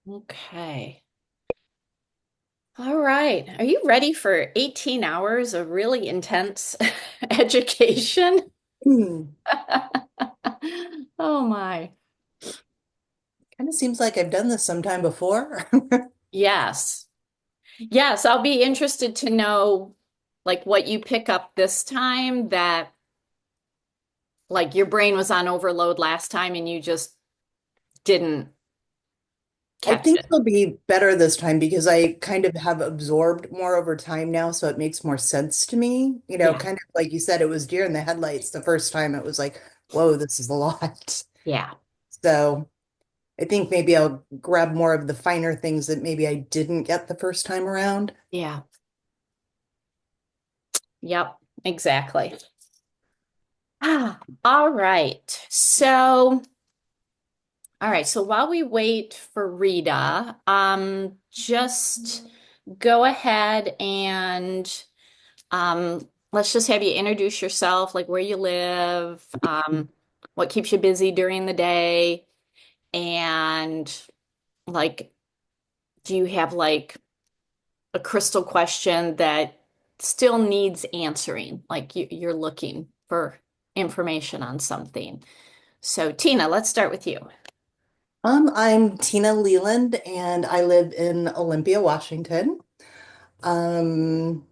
Okay. All right. Are you ready for 18 hours of really intense education? Hmm. Oh my. Kind of seems like I've done this sometime before. Yes. Yes, I'll be interested to know like what you pick up this time that like your brain was on overload last time and you just didn't I catch think it. it'll be better this time because I kind of have absorbed more over time now, so it makes more sense to me. Yeah. Kind of like you said, it was deer in the headlights the first time. It was like, whoa, this is a lot. Yeah. So I think maybe I'll grab more of the finer things that maybe I didn't get the first time around. Yeah. Yep. Exactly. Ah, all right. So while we wait for Rita, just go ahead and let's just have you introduce yourself, like where you live, what keeps you busy during the day, and like, do you have like a crystal question that still needs answering? Like you're looking for information on something. So, Tina, let's start with you. I'm Tina Leland and I live in Olympia, Washington. Um,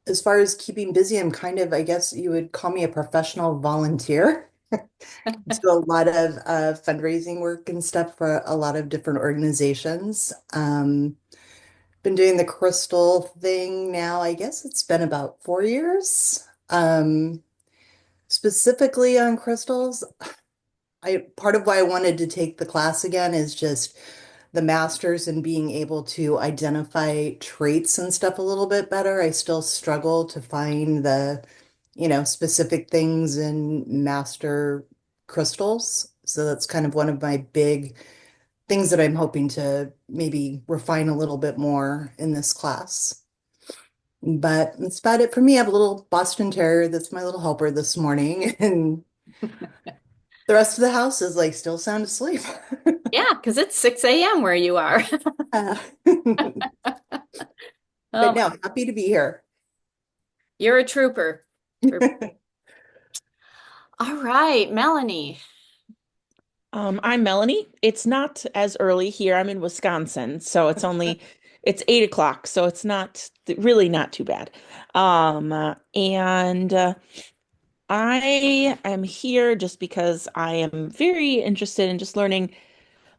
as far as keeping busy, I'm kind of, I guess you would call me a professional volunteer. Do a lot of fundraising work and stuff for a lot of different organizations. Been doing the crystal thing now, I guess it's been about 4 years. Specifically on crystals, I part of why I wanted to take the class again is just the masters and being able to identify traits and stuff a little bit better. I still struggle to find the specific things in master crystals. So that's kind of one of my big things that I'm hoping to maybe refine a little bit more in this class. But that's about it for me. I have a little Boston Terrier that's my little helper this morning, and the rest of the house is like still sound asleep. Yeah, because it's 6 a.m. where you are. Uh, but Oh, no, happy to be here. you're a trooper. All right, Melanie. I'm Melanie. It's not as early here. I'm in Wisconsin, so it's 8 o'clock, so it's not really not too bad. And I am here just because I am very interested in just learning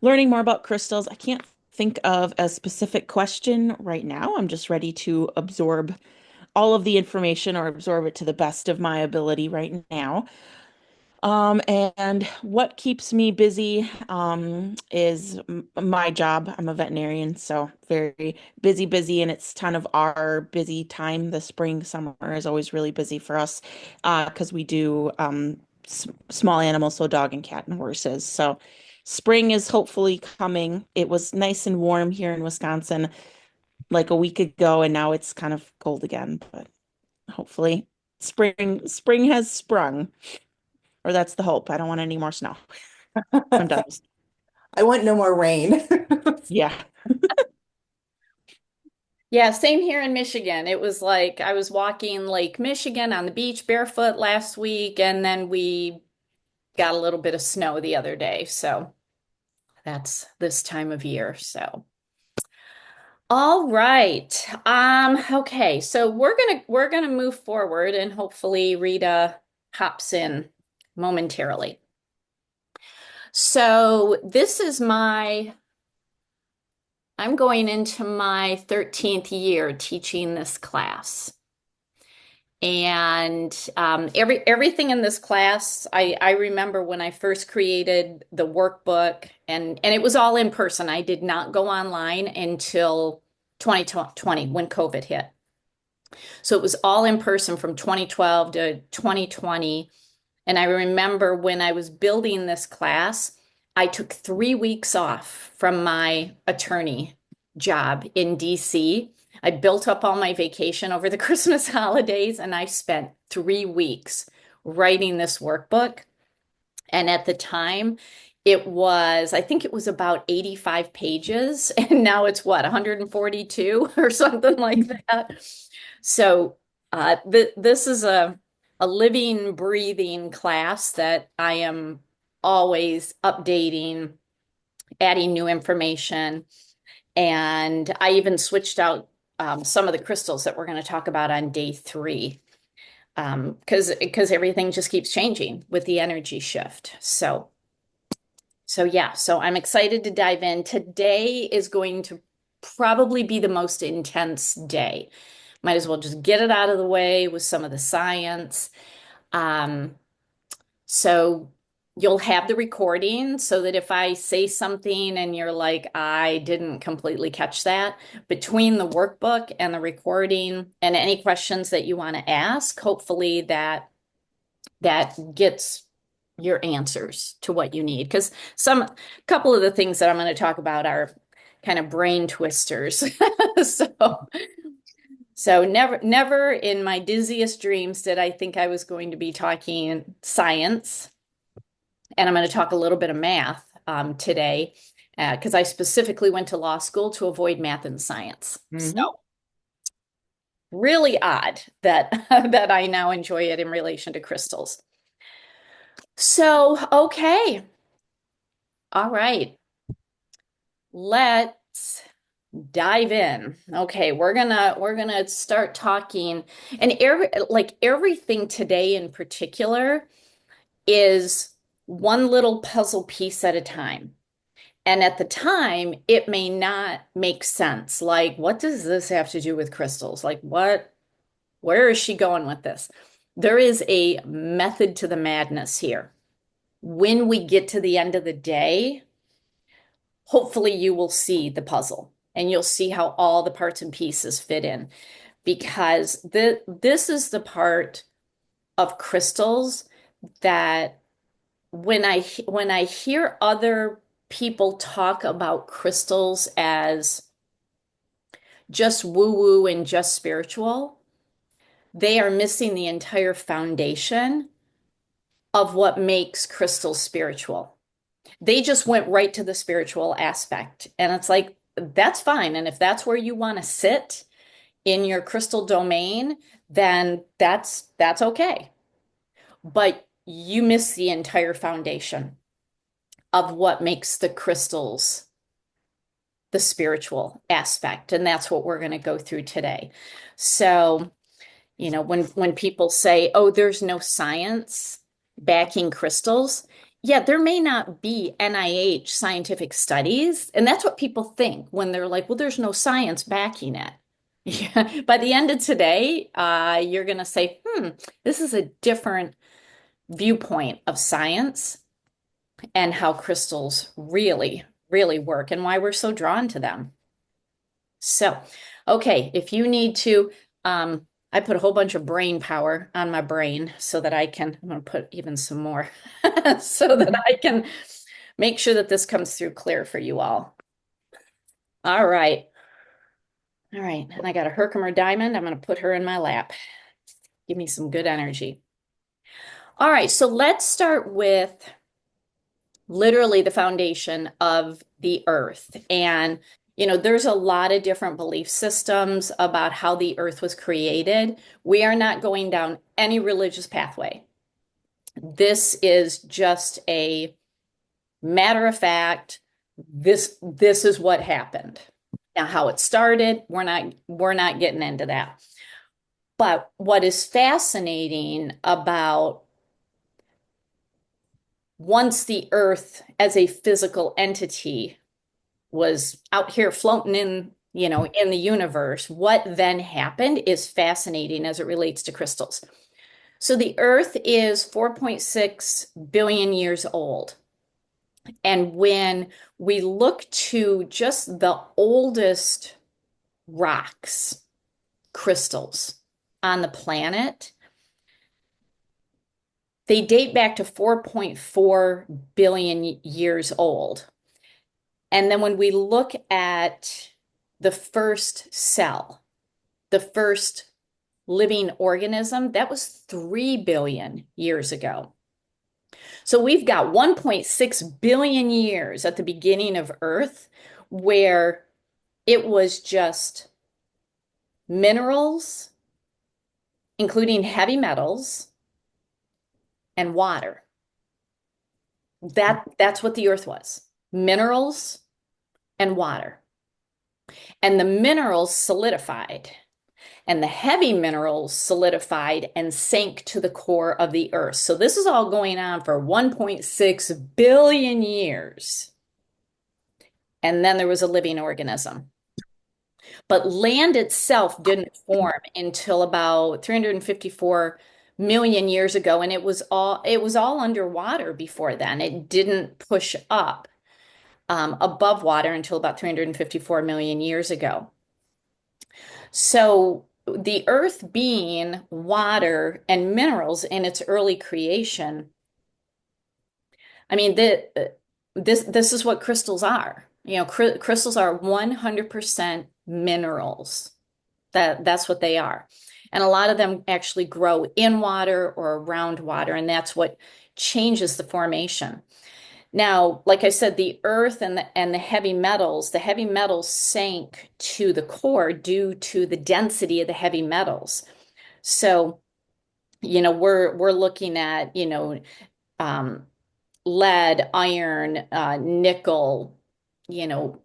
more about crystals. I can't think of a specific question right now. I'm just ready to absorb all of the information or absorb it to the best of my ability right now. And what keeps me busy, is my job. I'm a veterinarian, so very busy, busy, and it's kind of our busy time. The spring, summer is always really busy for us, because we do s small animals, so dog and cat and horses. So spring is hopefully coming. It was nice and warm here in Wisconsin like a week ago, and now it's kind of cold again, but hopefully spring has sprung. Or that's the hope. I don't want any more snow. I'm done. I want no more rain. Yeah. Yeah, same here in Michigan. It was like I was walking Lake Michigan on the beach barefoot last week, and then we got a little bit of snow the other day. So that's this time of year. So all right. Okay, so we're gonna move forward and hopefully Rita hops in momentarily. So this is I'm going into my 13th year teaching this class. And everything in this class, I remember when I first created the workbook, and it was all in person. I did not go online until 2020 when COVID hit. So it was all in person from 2012 to 2020. And I remember when I was building this class, I took 3 weeks off from my attorney job in DC. I built up all my vacation over the Christmas holidays and I spent 3 weeks writing this workbook. And at the time, I think it was about 85 pages, and now it's what, 142 or something like that. So th this is a living, breathing class that I am always updating, adding new information. And I even switched out some of the crystals that we're going to talk about on day three, because everything just keeps changing with the energy shift. So yeah, so I'm excited to dive in. Today is going to probably be the most intense day. Might as well just get it out of the way with some of the science. Um, so you'll have the recording so that if I say something and you're like, I didn't completely catch that, between the workbook and the recording and any questions that you want to ask, hopefully that gets your answers to what you need. Because some couple of the things that I'm going to talk about are kind of brain twisters. So so never in my dizziest dreams did I think I was going to be talking science. And I'm going to talk a little bit of math today because I specifically went to law school to avoid math and science. So Hmm. really odd that that I now enjoy it in relation to crystals. So, okay. All right. Let's dive in. Okay, we're gonna start talking and everything today in particular is one little puzzle piece at a time. And at the time, it may not make sense. Like, what does this have to do with crystals? Like, where is she going with this? There is a method to the madness here. When we get to the end of the day, hopefully you will see the puzzle and you'll see how all the parts and pieces fit in because this is the part of crystals that when I hear other people talk about crystals as just woo woo and just spiritual, they are missing the entire foundation of what makes crystals spiritual. They just went right to the spiritual aspect. And it's like, that's fine. And if that's where you want to sit in your crystal domain, then that's okay. But you miss the entire foundation of what makes the crystals the spiritual aspect. And that's what we're going to go through today. So, when people say, "Oh, there's no science backing crystals," yeah, there may not be NIH scientific studies, and that's what people think when they're like, "Well, there's no science backing it." Yeah. By the end of today, you're going to say, this is a different viewpoint of science and how crystals really, really work and why we're so drawn to them. So, okay, if you need to, I put a whole bunch of brain power on my brain so that I'm going to put even some more so that I can make sure that this comes through clear for you all. All right. All right. And I got a Herkimer diamond. I'm going to put her in my lap. Give me some good energy. All right. So let's start with literally the foundation of the earth. And, there's a lot of different belief systems about how the earth was created. We are not going down any religious pathway. This is just a matter of fact. This is what happened. Now, how it started, we're not getting into that. But what is fascinating about once the earth as a physical entity was out here floating in the universe, what then happened is fascinating as it relates to crystals. So the earth is 4.6 billion years old. And when we look to just the oldest rocks, crystals on the planet, they date back to 4.4 billion years old. And then when we look at the first cell, the first living organism, that was 3 billion years ago. So we've got 1.6 billion years at the beginning of Earth where it was just minerals, including heavy metals and water. That's what the Earth was. Minerals and water. And the minerals solidified, and the heavy minerals solidified and sank to the core of the Earth. So this is all going on for 1.6 billion years. And then there was a living organism. But land itself didn't form until about 354 million years ago, and it was all underwater before then. It didn't push up above water until about 354 million years ago. So the Earth being water and minerals in its early creation, I mean, this is what crystals are. Crystals are 100% minerals. That's what they are. And a lot of them actually grow in water or around water, and that's what changes the formation. Now, like I said, the earth and the heavy metals sank to the core due to the density of the heavy metals. So, we're looking at, um, lead, iron, nickel,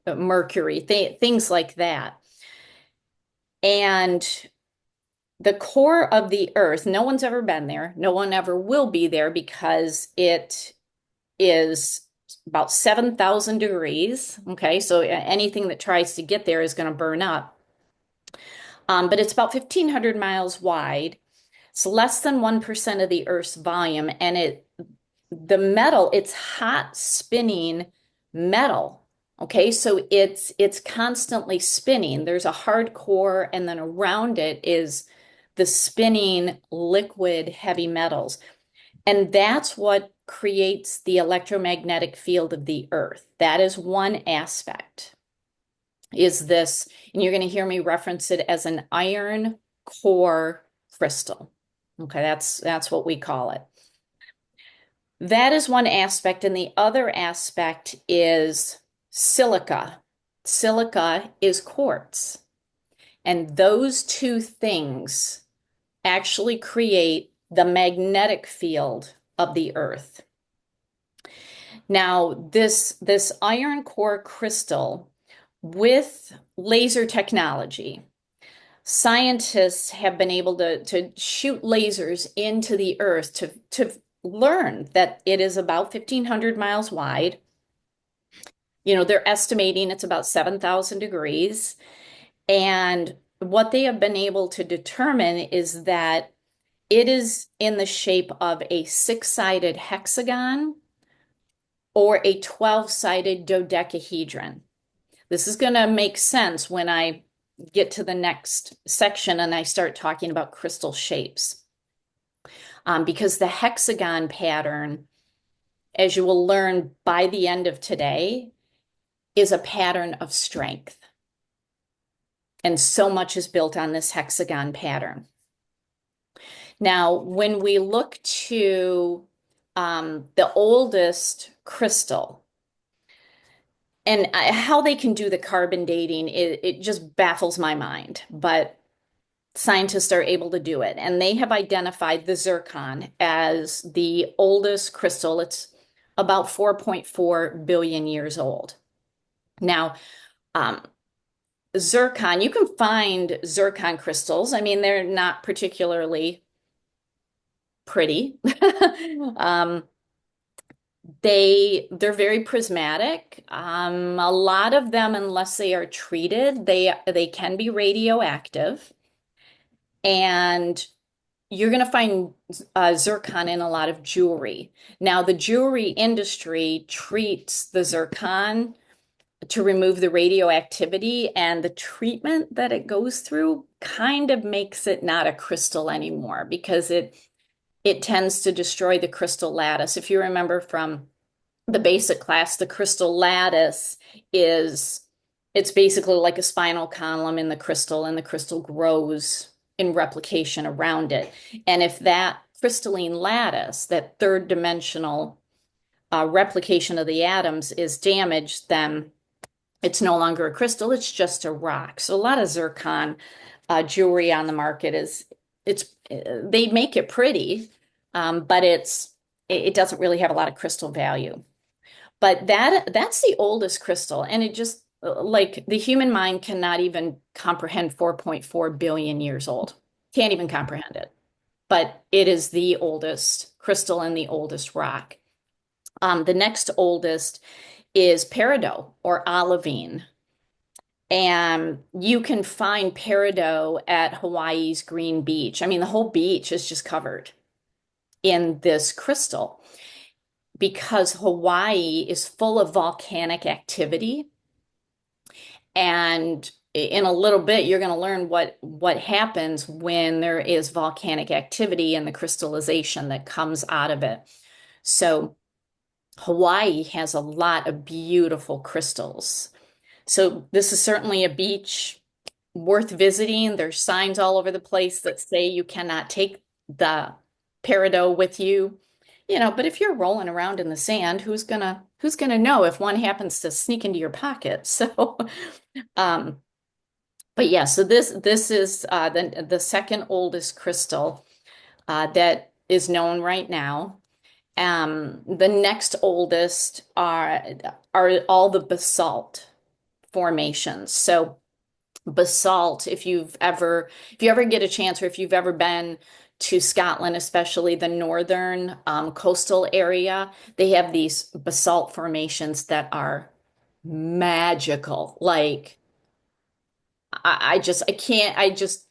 mercury, things like that. And the core of the earth, no one's ever been there. No one ever will be there because it is about 7,000 degrees. Okay, so anything that tries to get there is going to burn up. But it's about 1,500 miles wide. It's less than 1% of the Earth's volume, and it's hot spinning metal. Okay, so it's constantly spinning. There's a hard core, and then around it is the spinning liquid heavy metals. And that's what creates the electromagnetic field of the Earth. That is one aspect, is this, and you're going to hear me reference it as an iron core crystal. Okay, that's what we call it. That is one aspect, and the other aspect is silica. Silica is quartz. And those two things actually create the magnetic field of the Earth. Now, this iron core crystal with laser technology, scientists have been able to shoot lasers into the Earth to learn that it is about 1,500 miles wide. They're estimating it's about 7,000 degrees. And what they have been able to determine is that it is in the shape of a six-sided hexagon or a 12-sided dodecahedron. This is going to make sense when I get to the next section and I start talking about crystal shapes. Because the hexagon pattern, as you will learn by the end of today, is a pattern of strength. And so much is built on this hexagon pattern. Now, when we look to the oldest crystal and how they can do the carbon dating, it just baffles my mind. But scientists are able to do it. And they have identified the zircon as the oldest crystal. It's about 4.4 billion years old. Now, zircon, you can find zircon crystals. I mean, they're not particularly pretty. um, they're very prismatic. A lot of them, unless they are treated, they can be radioactive. And you're going to find zircon in a lot of jewelry. Now, the jewelry industry treats the zircon to remove the radioactivity, and the treatment that it goes through kind of makes it not a crystal anymore because it tends to destroy the crystal lattice. If you remember from the basic class, the crystal lattice it's basically like a spinal column in the crystal, and the crystal grows in replication around it. And if that crystalline lattice, that third dimensional replication of the atoms is damaged, then it's no longer a crystal, it's just a rock. So a lot of zircon jewelry on the market it's they make it pretty, but it doesn't really have a lot of crystal value. But that's the oldest crystal, and it just like the human mind cannot even comprehend 4.4 billion years old. Can't even comprehend it. But it is the oldest crystal and the oldest rock. The next oldest is peridot or olivine. And you can find peridot at Hawaii's Green Beach. I mean, the whole beach is just covered in this crystal because Hawaii is full of volcanic activity. And in a little bit, you're going to learn what happens when there is volcanic activity and the crystallization that comes out of it. So Hawaii has a lot of beautiful crystals. So this is certainly a beach worth visiting. There's signs all over the place that say you cannot take the peridot with you. But if you're rolling around in the sand, who's gonna know if one happens to sneak into your pocket? So, um, but yeah, so this is the second oldest crystal that is known right now. The next oldest are all the basalt formations. So basalt, if you ever get a chance, or if you've ever been to Scotland, especially the northern coastal area, they have these basalt formations that are magical. Like I just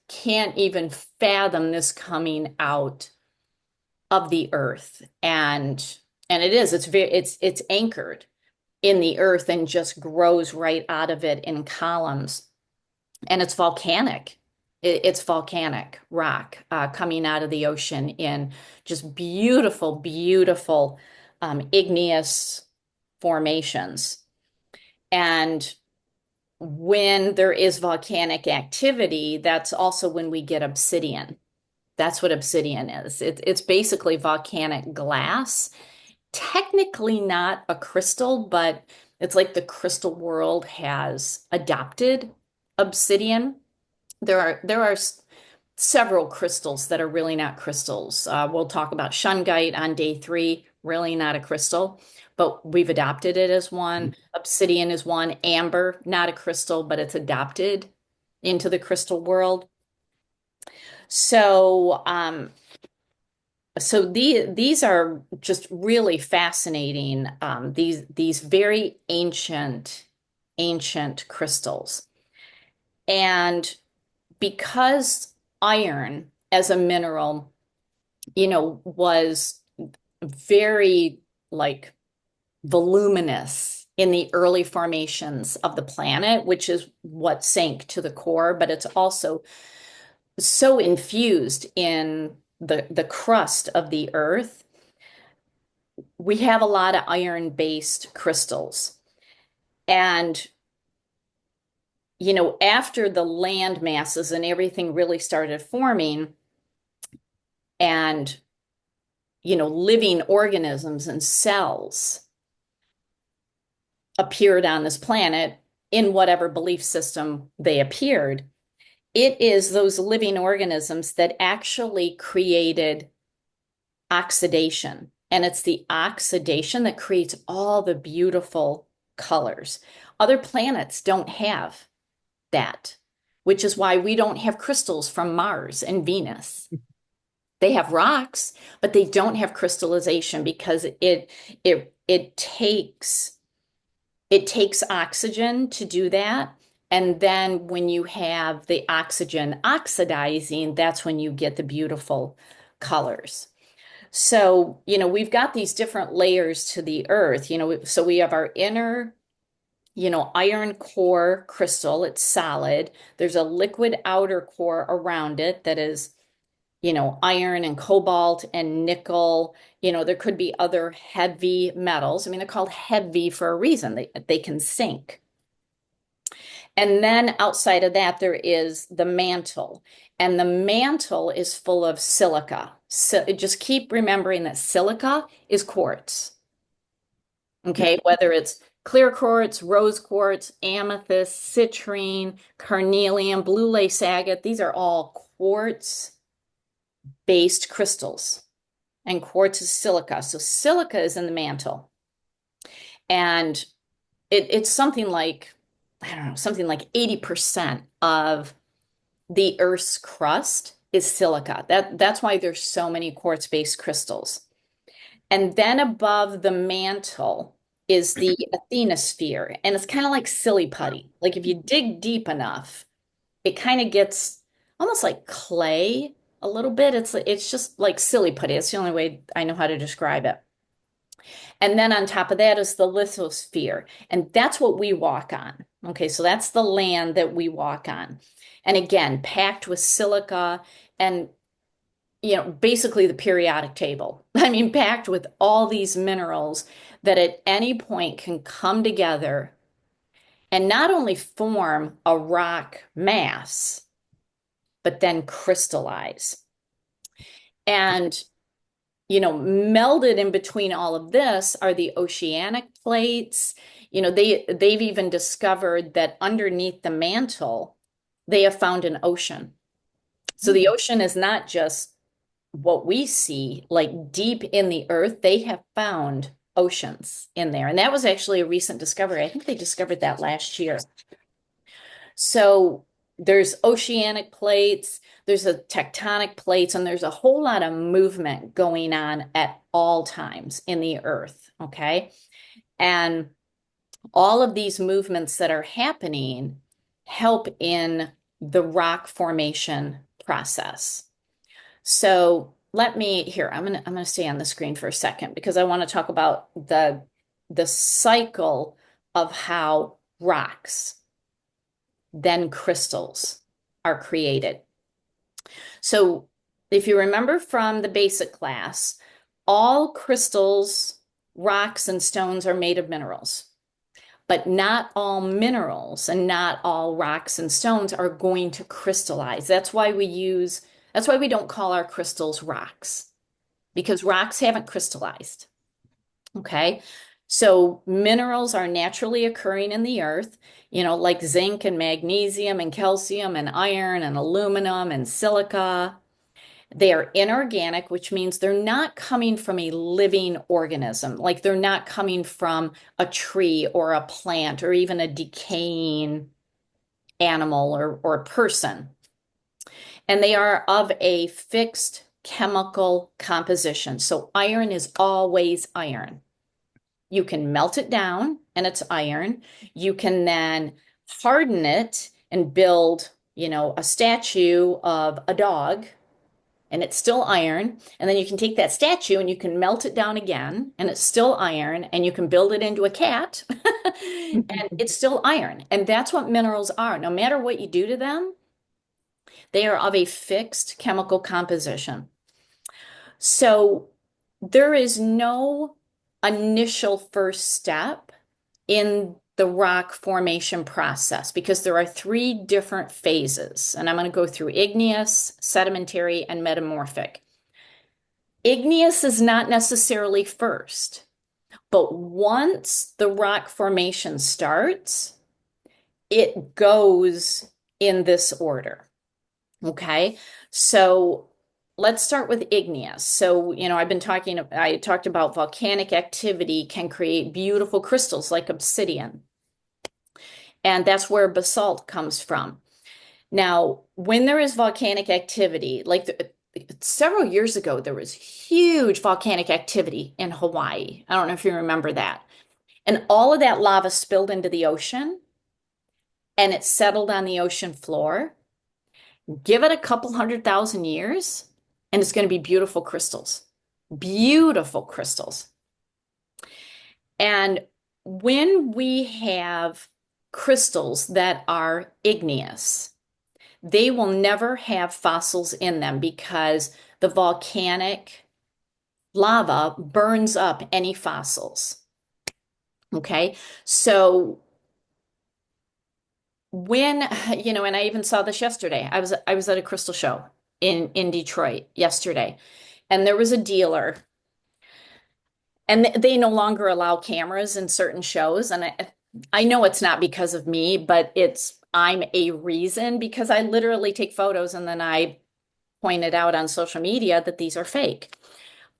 can't even fathom this coming out of the earth. And it's anchored in the earth and just grows right out of it in columns. And it's volcanic. It's volcanic rock coming out of the ocean in just beautiful, beautiful igneous formations. And when there is volcanic activity, that's also when we get obsidian. That's what obsidian is. It's basically volcanic glass. Technically not a crystal, but it's like the crystal world has adopted obsidian. There are several crystals that are really not crystals. We'll talk about shungite on day 3, really not a crystal, but we've adopted it as one. Obsidian is one. Amber, not a crystal, but it's adopted into the crystal world. So, these are just really fascinating. These very ancient crystals, and because iron as a mineral, was very like voluminous in the early formations of the planet, which is what sank to the core, but it's also so infused in the crust of the earth. We have a lot of iron-based crystals. And after the land masses and everything really started forming, and living organisms and cells appeared on this planet in whatever belief system they appeared, it is those living organisms that actually created oxidation. And it's the oxidation that creates all the beautiful colors. Other planets don't have that, which is why we don't have crystals from Mars and Venus. They have rocks, but they don't have crystallization because it takes oxygen to do that. And then when you have the oxygen oxidizing, that's when you get the beautiful colors. So, we've got these different layers to the earth, so we have our inner, iron core crystal, it's solid. There's a liquid outer core around it that is, iron and cobalt and nickel. There could be other heavy metals. I mean, they're called heavy for a reason. They can sink. And then outside of that, there is the mantle. And the mantle is full of silica. So just keep remembering that silica is quartz. Okay, whether it's clear quartz, rose quartz, amethyst, citrine, carnelian, blue lace agate, these are all quartz-based crystals. And quartz is silica. So silica is in the mantle. And it's something like, I don't know, something like 80% of the Earth's crust is silica. That's why there's so many quartz-based crystals. And then above the mantle is the asthenosphere. And it's kind of like silly putty. Like if you dig deep enough, it kind of gets almost like clay a little bit. It's just like silly putty. It's the only way I know how to describe it. And then on top of that is the lithosphere. And that's what we walk on. Okay, so that's the land that we walk on. And again, packed with silica and basically the periodic table. I mean, packed with all these minerals that at any point can come together and not only form a rock mass, but then crystallize. And, melded in between all of this are the oceanic plates. They've even discovered that underneath the mantle, they have found an ocean. So the ocean is not just what we see, like deep in the earth, they have found oceans in there. And that was actually a recent discovery. I think they discovered that last year. So there's oceanic plates, there's a tectonic plates, and there's a whole lot of movement going on at all times in the earth. Okay. And all of these movements that are happening help in the rock formation process. So I'm gonna stay on the screen for a second because I want to talk about the cycle of how rocks, then crystals are created. So if you remember from the basic class, all crystals, rocks, and stones are made of minerals. But not all minerals and not all rocks and stones are going to crystallize. That's why we don't call our crystals rocks, because rocks haven't crystallized. Okay. So minerals are naturally occurring in the earth, like zinc and magnesium and calcium and iron and aluminum and silica. They are inorganic, which means they're not coming from a living organism. Like they're not coming from a tree or a plant or even a decaying animal or person. And they are of a fixed chemical composition. So iron is always iron. You can melt it down and it's iron. You can then harden it and build, a statue of a dog and it's still iron. And then you can take that statue and you can melt it down again and it's still iron and you can build it into a cat and it's still iron. And that's what minerals are. No matter what you do to them, they are of a fixed chemical composition. So there is no initial first step in the rock formation process because there are three different phases. And I'm going to go through igneous, sedimentary, and metamorphic. Igneous is not necessarily first, but once the rock formation starts, it goes in this order. Okay, so let's start with igneous. So, I talked about volcanic activity can create beautiful crystals like obsidian. And that's where basalt comes from. Now, when there is volcanic activity, several years ago, there was huge volcanic activity in Hawaii. I don't know if you remember that. And all of that lava spilled into the ocean and it settled on the ocean floor. Give it a couple 100,000 years, and it's going to be beautiful crystals. Beautiful crystals. And when we have crystals that are igneous, they will never have fossils in them because the volcanic lava burns up any fossils. Okay, so when, and I even saw this yesterday. I was at a crystal show in Detroit yesterday, and there was a dealer, And they no longer allow cameras in certain shows. And I know it's not because of me, but I'm a reason because I literally take photos and then I point it out on social media that these are fake.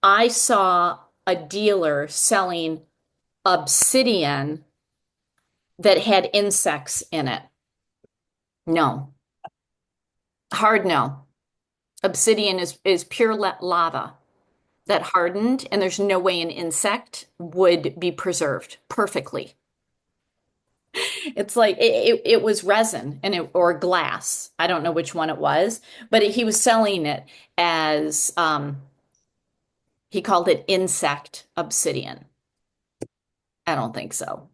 I saw a dealer selling obsidian that had insects in it. No, hard no. Obsidian is pure lava that hardened, and there's no way an insect would be preserved perfectly. It's like it was resin or glass. I don't know which one it was, but he was selling it as he called it insect obsidian. I don't think so.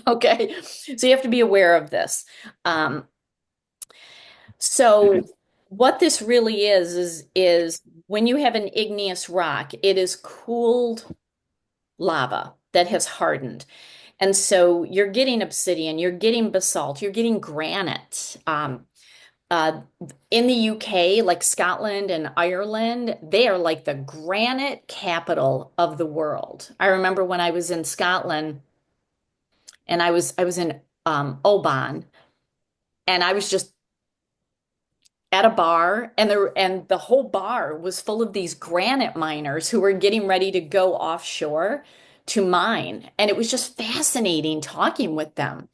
Okay, so you have to be aware of this. Um, so what this really is when you have an igneous rock, it is cooled lava that has hardened. And so you're getting obsidian, you're getting basalt, you're getting granite. Uh, in the UK, like Scotland and Ireland, they are like the granite capital of the world. I remember when I was in Scotland and I was in Oban, and I was just at a bar, and the whole bar was full of these granite miners who were getting ready to go offshore to mine. And it was just fascinating talking with them.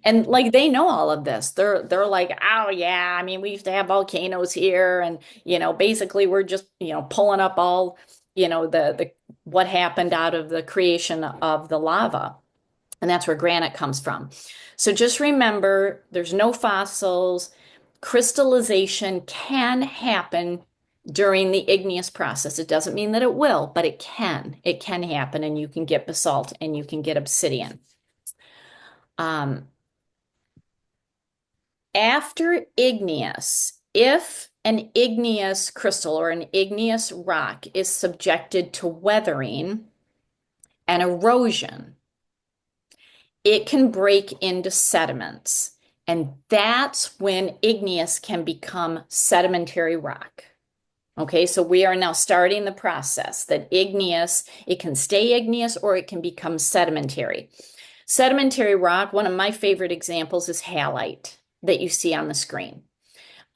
And like they know all of this. They're like, "Oh yeah, I mean, we used to have volcanoes here and basically we're just, pulling up all, the what happened out of the creation of the lava." And that's where granite comes from. So just remember, there's no fossils. Crystallization can happen during the igneous process. It doesn't mean that it will, but it can. It can happen, and you can get basalt and you can get obsidian. Um, After igneous, if an igneous crystal or an igneous rock is subjected to weathering and erosion, it can break into sediments. And that's when igneous can become sedimentary rock. Okay, so we are now starting the process that igneous, it can stay igneous or it can become sedimentary. Sedimentary rock, one of my favorite examples is halite that you see on the screen.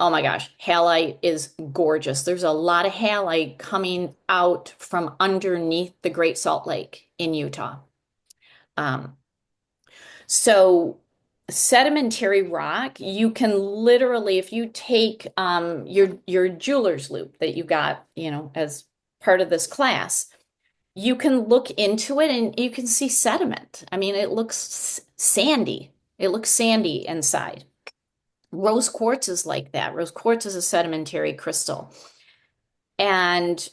Oh my gosh, halite is gorgeous. There's a lot of halite coming out from underneath the Great Salt Lake in Utah. Um, so sedimentary rock, you can literally, if you take your jeweler's loop that you got, as part of this class, you can look into it and you can see sediment. I mean, it looks sandy. It looks sandy inside. Rose quartz is like that. Rose quartz is a sedimentary crystal. And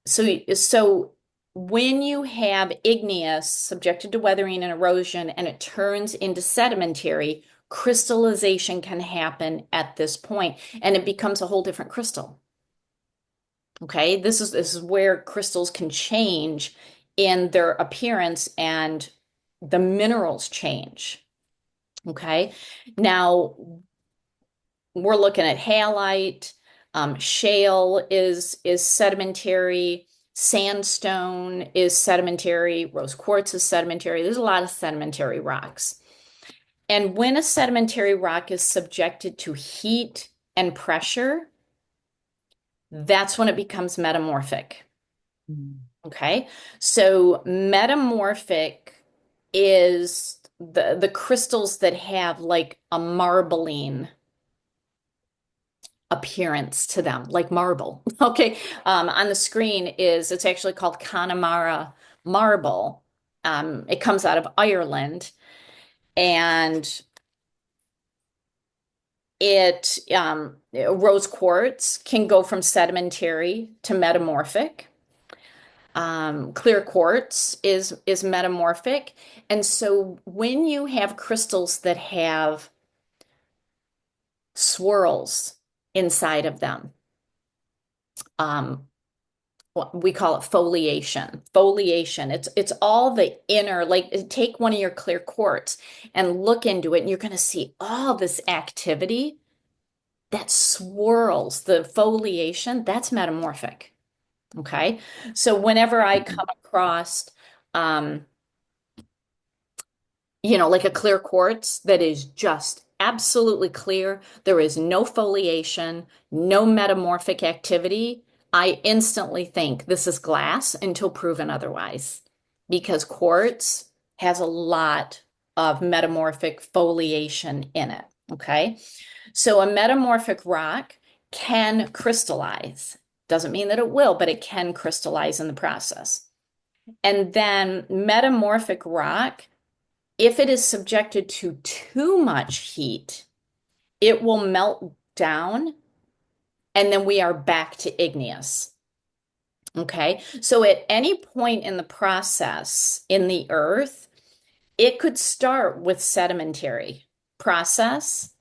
so when you have igneous subjected to weathering and erosion and it turns into sedimentary, crystallization can happen at this point and it becomes a whole different crystal. Okay, this is where crystals can change in their appearance and the minerals change. Okay, now we're looking at halite, shale is sedimentary, sandstone is sedimentary, rose quartz is sedimentary. There's a lot of sedimentary rocks. And when a sedimentary rock is subjected to heat and pressure, that's when it becomes metamorphic. Mm. Okay. So metamorphic is the crystals that have like a marbling appearance to them, like marble. Okay. On the screen it's actually called Connemara marble. It comes out of Ireland and rose quartz can go from sedimentary to metamorphic. Clear quartz is metamorphic. And so when you have crystals that have swirls inside of them, um, we call it foliation. Foliation. It's all the inner, like take one of your clear quartz and look into it, and you're going to see all this activity that swirls. The foliation, that's metamorphic. Okay. So whenever I come across, um, like a clear quartz that is just absolutely clear, there is no foliation, no metamorphic activity, I instantly think this is glass until proven otherwise, because quartz has a lot of metamorphic foliation in it. Okay. So a metamorphic rock can crystallize. Doesn't mean that it will, but it can crystallize in the process. And then metamorphic rock, if it is subjected to too much heat, it will melt down and then we are back to igneous. Okay. So at any point in the process in the earth, it could start with sedimentary process.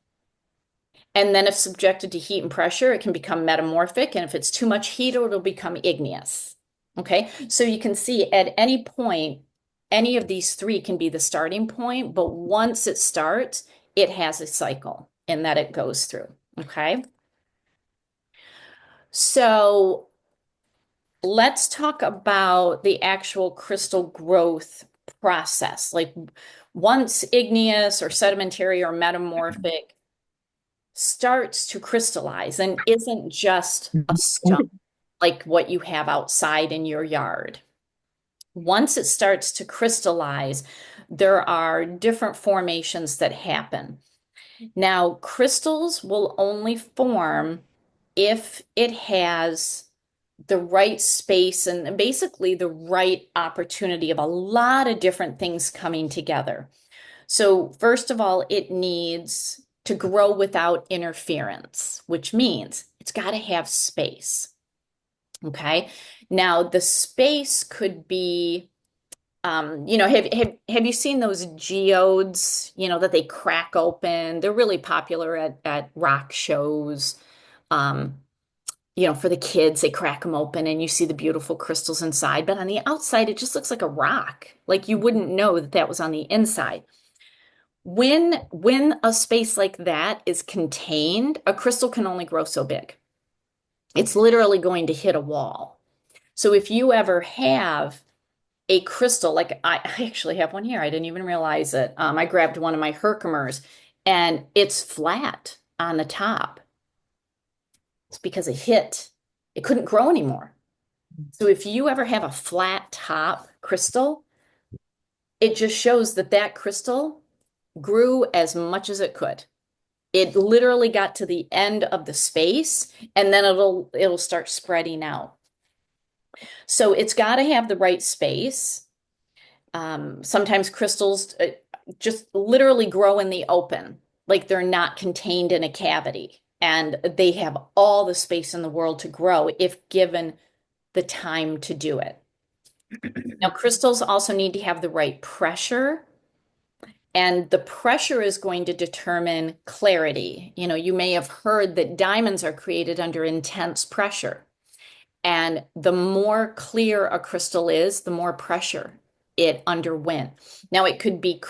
And then if subjected to heat and pressure, it can become metamorphic. And if it's too much heat, it'll become igneous. Okay. So you can see at any point, any of these three can be the starting point, but once it starts, it has a cycle and that it goes through. Okay. So let's talk about the actual crystal growth process. Like once igneous or sedimentary or metamorphic starts to crystallize and isn't just a stone like what you have outside in your yard. Once it starts to crystallize, there are different formations that happen. Now, crystals will only form if it has the right space and basically the right opportunity of a lot of different things coming together. So, first of all, it needs to grow without interference, which means it's got to have space. Okay. Now, the space could be, have you seen those geodes, that they crack open? They're really popular at rock shows. Um, for the kids, they crack them open and you see the beautiful crystals inside. But on the outside, it just looks like a rock. Like you wouldn't know that that was on the inside. When a space like that is contained, a crystal can only grow so big. It's literally going to hit a wall. So if you ever have a crystal, like I actually have one here, I didn't even realize it. I grabbed one of my Herkimers and it's flat on the top. It's because it hit. It couldn't grow anymore. So if you ever have a flat top crystal, it just shows that that crystal grew as much as it could. It literally got to the end of the space and then it'll start spreading out. So it's got to have the right space. Sometimes crystals just literally grow in the open, like they're not contained in a cavity, and they have all the space in the world to grow if given the time to do it. Now, crystals also need to have the right pressure, and the pressure is going to determine clarity. You may have heard that diamonds are created under intense pressure. And the more clear a crystal is, the more pressure it underwent. Now, it could be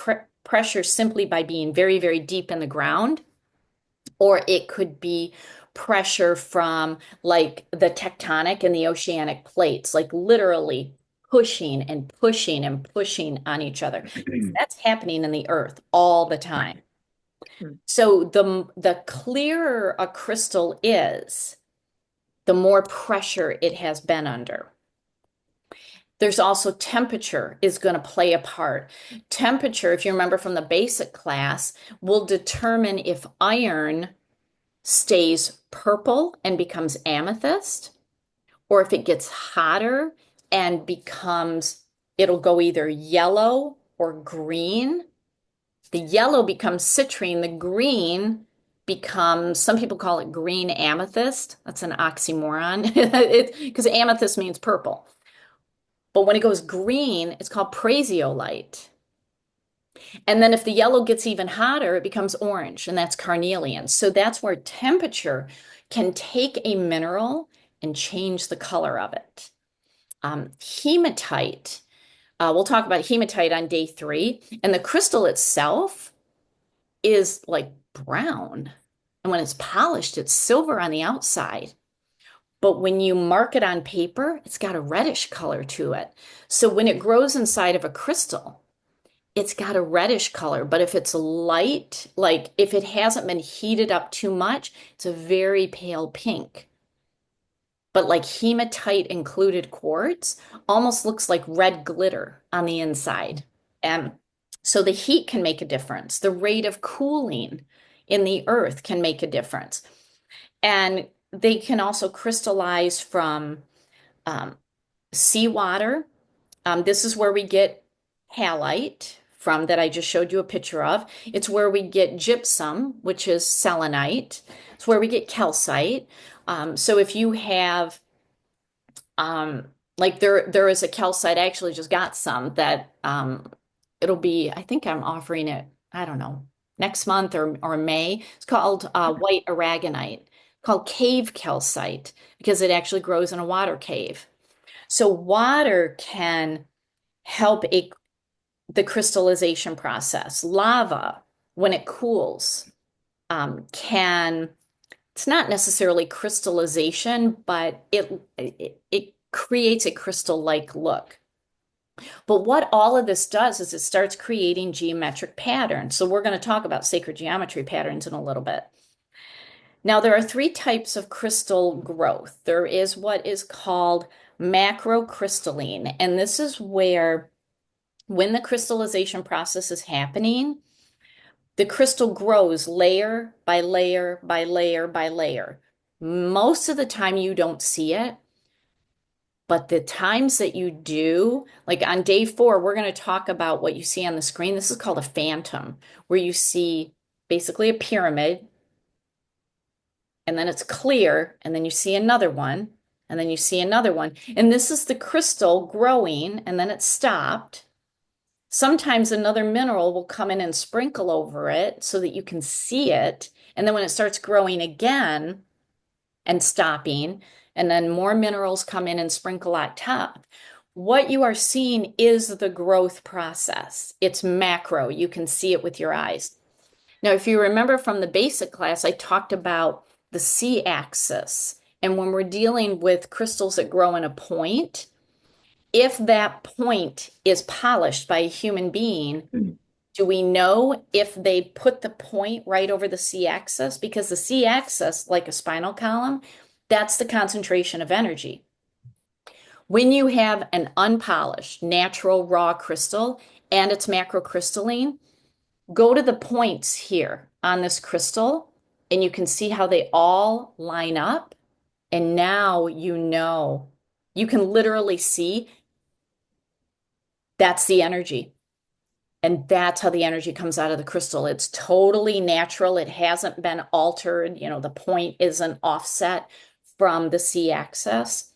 pressure simply by being very, very deep in the ground, or it could be pressure from like the tectonic and the oceanic plates, like literally pushing and pushing and pushing on each other. That's happening in the earth all the time. So the clearer a crystal is, the more pressure it has been under. There's also temperature is going to play a part. Temperature, if you remember from the basic class, will determine if iron stays purple and becomes amethyst, or if it gets hotter and it'll go either yellow or green. The yellow becomes citrine, the green becomes, some people call it green amethyst. That's an oxymoron because amethyst means purple. But when it goes green, it's called prasiolite. And then if the yellow gets even hotter, it becomes orange, and that's carnelian. So that's where temperature can take a mineral and change the color of it. Hematite, we'll talk about hematite on day 3. And the crystal itself is like brown. And when it's polished, it's silver on the outside. But when you mark it on paper, it's got a reddish color to it. So when it grows inside of a crystal, it's got a reddish color. But if it's light, like if it hasn't been heated up too much, it's a very pale pink. But like hematite included quartz almost looks like red glitter on the inside. And so the heat can make a difference. The rate of cooling in the earth can make a difference. And they can also crystallize from um, seawater. This is where we get halite from that I just showed you a picture of. It's where we get gypsum, which is selenite. It's where we get calcite. So if you have um, like there is a calcite, I actually just got some that it'll be, I think I'm offering it, I don't know, next month or May. It's called white aragonite, called cave calcite, because it actually grows in a water cave. So water can help the crystallization process. Lava, when it cools, can it's not necessarily crystallization, but it creates a crystal-like look. But what all of this does is it starts creating geometric patterns. So we're going to talk about sacred geometry patterns in a little bit. Now, there are three types of crystal growth. There is what is called macrocrystalline, and this is where when the crystallization process is happening, the crystal grows layer by layer by layer by layer. Most of the time, you don't see it, but the times that you do, like on day 4, we're going to talk about what you see on the screen. This is called a phantom, where you see basically a pyramid, and then it's clear, and then you see another one, and then you see another one. And this is the crystal growing, and then it stopped. Sometimes another mineral will come in and sprinkle over it so that you can see it. And then when it starts growing again and stopping, and then more minerals come in and sprinkle on top, what you are seeing is the growth process. It's macro. You can see it with your eyes. Now, if you remember from the basic class, I talked about the C-axis. And when we're dealing with crystals that grow in a point, if that point is polished by a human being, do we know if they put the point right over the C-axis? Because the C-axis, like a spinal column, that's the concentration of energy. When you have an unpolished, natural, raw crystal and it's macrocrystalline, go to the points here on this crystal and you can see how they all line up. And now you know, you can literally see that's the energy. And that's how the energy comes out of the crystal. It's totally natural. It hasn't been altered. You know, the point isn't offset from the C-axis.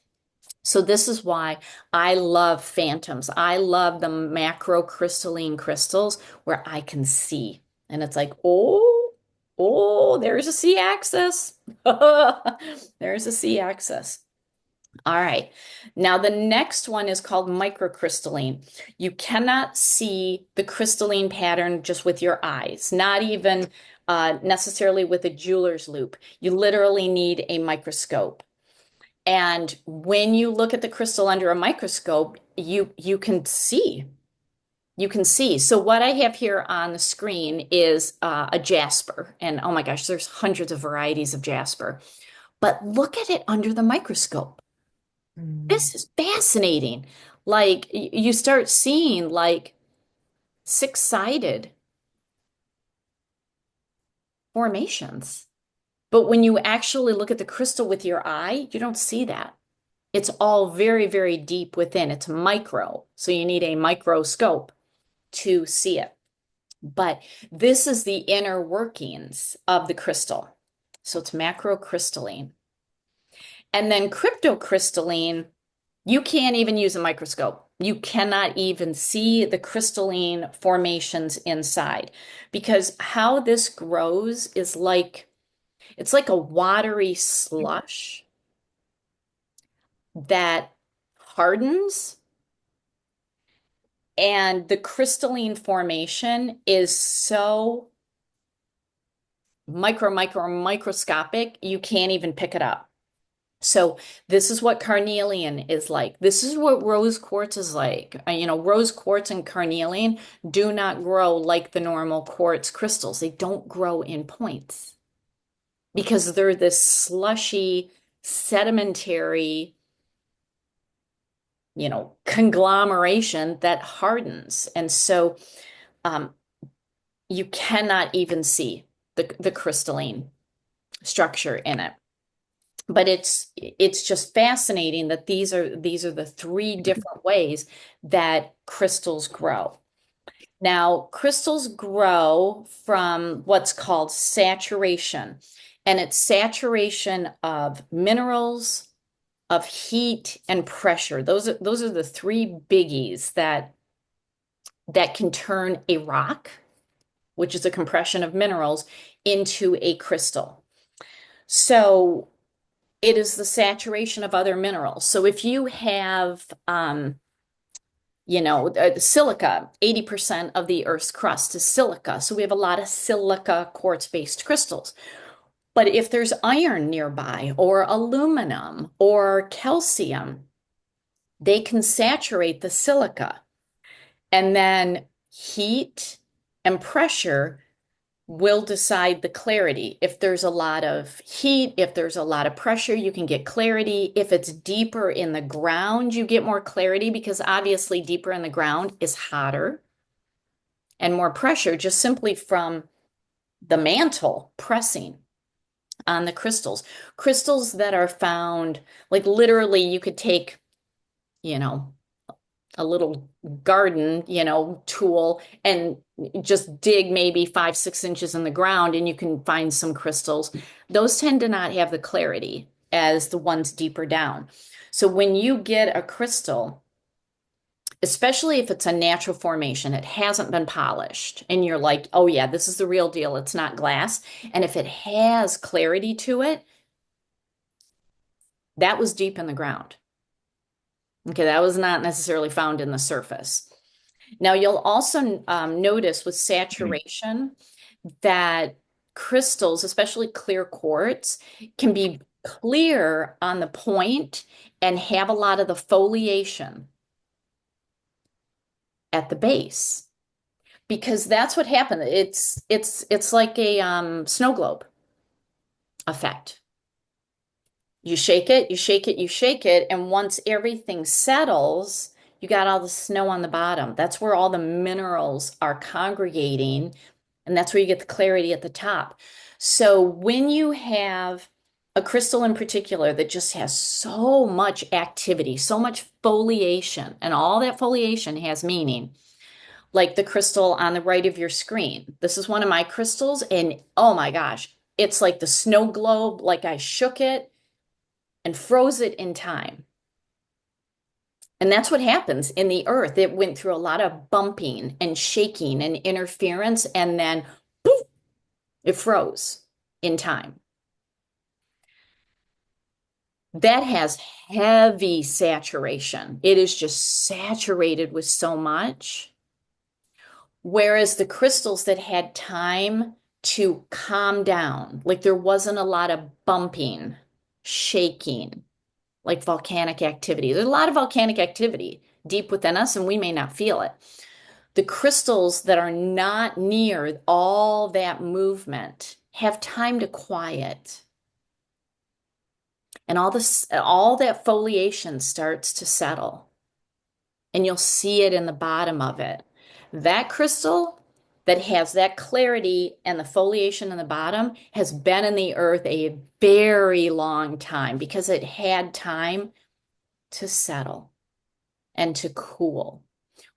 So this is why I love phantoms. I love the macrocrystalline crystals where I can see. And it's like, oh, there's a C-axis. There's a C-axis. All right. Now the next one is called microcrystalline. You cannot see the crystalline pattern just with your eyes, not even necessarily with a jeweler's loupe. You literally need a microscope. And when you look at the crystal under a microscope, you can see. You can see. So what I have here on the screen is a jasper. And oh my gosh, there's hundreds of varieties of jasper. But look at it under the microscope. Mm. This is fascinating. Like you start seeing like six-sided formations. But when you actually look at the crystal with your eye, you don't see that. It's all very, very deep within. It's micro. So you need a microscope to see it. But this is the inner workings of the crystal. So it's macrocrystalline. And then cryptocrystalline, you can't even use a microscope. You cannot even see the crystalline formations inside because how this grows is like it's like a watery slush that hardens, and the crystalline formation is so microscopic, you can't even pick it up. So this is what carnelian is like. This is what rose quartz is like. Rose quartz and carnelian do not grow like the normal quartz crystals. They don't grow in points because they're this slushy, sedimentary, conglomeration that hardens. And so um, you cannot even see the crystalline structure in it. But it's just fascinating that these are the three different ways that crystals grow. Now, crystals grow from what's called saturation, and it's saturation of minerals, of heat, and pressure. Those are the three biggies that can turn a rock, which is a compression of minerals, into a crystal. So it is the saturation of other minerals. So if you have, silica, 80% of the Earth's crust is silica. So we have a lot of silica quartz-based crystals. But if there's iron nearby, or aluminum, or calcium, they can saturate the silica. And then heat and pressure will decide the clarity. If there's a lot of heat, if there's a lot of pressure, you can get clarity. If it's deeper in the ground, you get more clarity because obviously deeper in the ground is hotter and more pressure just simply from the mantle pressing on the crystals. Crystals that are found, like literally, you could take, you know, a little garden, tool and just dig maybe 5, 6 inches in the ground and you can find some crystals. Those tend to not have the clarity as the ones deeper down. So when you get a crystal, especially if it's a natural formation, it hasn't been polished, and you're like, oh yeah, this is the real deal, it's not glass. And if it has clarity to it, that was deep in the ground. Okay, that was not necessarily found in the surface. Now, you'll also notice with saturation that crystals, especially clear quartz, can be clear on the point and have a lot of the foliation at the base because that's what happened. It's like a snow globe effect. You shake it, you shake it, you shake it, and once everything settles, you got all the snow on the bottom. That's where all the minerals are congregating, and that's where you get the clarity at the top. So when you have a crystal in particular that just has so much activity, so much foliation, and all that foliation has meaning, like the crystal on the right of your screen. This is one of my crystals, and oh my gosh, it's like the snow globe, like I shook it and froze it in time. And that's what happens in the earth. It went through a lot of bumping and shaking and interference, and then poof, it froze in time. That has heavy saturation. It is just saturated with so much. Whereas the crystals that had time to calm down, like there wasn't a lot of bumping, shaking, like volcanic activity. There's a lot of volcanic activity deep within us, and we may not feel it. The crystals that are not near all that movement have time to quiet, and all that foliation starts to settle, and you'll see it in the bottom of it. That crystal that has that clarity and the foliation in the bottom has been in the earth a very long time because it had time to settle and to cool.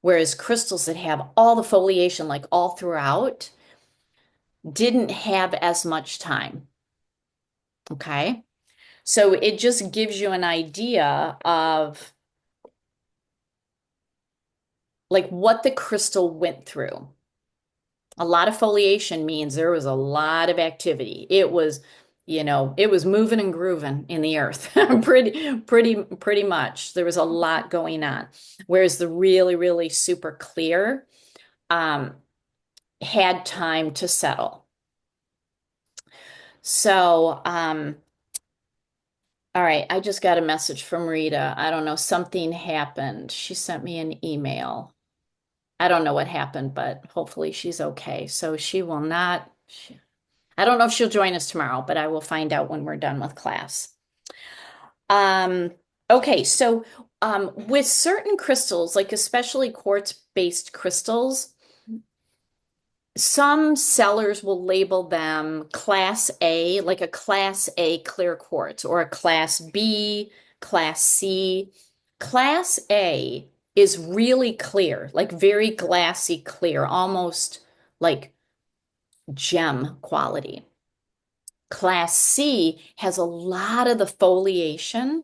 Whereas crystals that have all the foliation, like all throughout, didn't have as much time. Okay. So it just gives you an idea of like what the crystal went through. A lot of foliation means there was a lot of activity. It was moving and grooving in the earth. Pretty much. There was a lot going on. Whereas the really, really super clear, um, had time to settle. So, All right, I just got a message from Rita. I don't know, something happened. She sent me an email. I don't know what happened, but hopefully she's okay. So she will not, I don't know if she'll join us tomorrow, but I will find out when we're done with class. Um, okay, so with certain crystals, like especially quartz-based crystals, some sellers will label them class A, like a class A clear quartz, or a class B, class C. Class A is really clear, like very glassy clear, almost like gem quality. Class C has a lot of the foliation,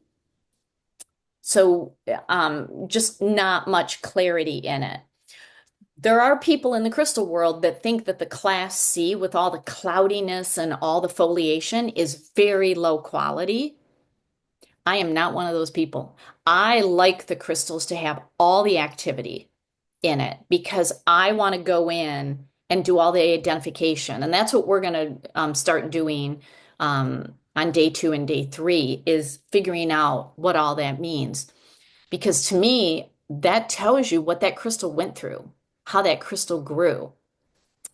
so just not much clarity in it. There are people in the crystal world that think that the class C, with all the cloudiness and all the foliation, is very low quality. I am not one of those people. I like the crystals to have all the activity in it because I want to go in and do all the identification. And that's what we're going to start doing on day 2 and day 3 is figuring out what all that means. Because to me, that tells you what that crystal went through, how that crystal grew.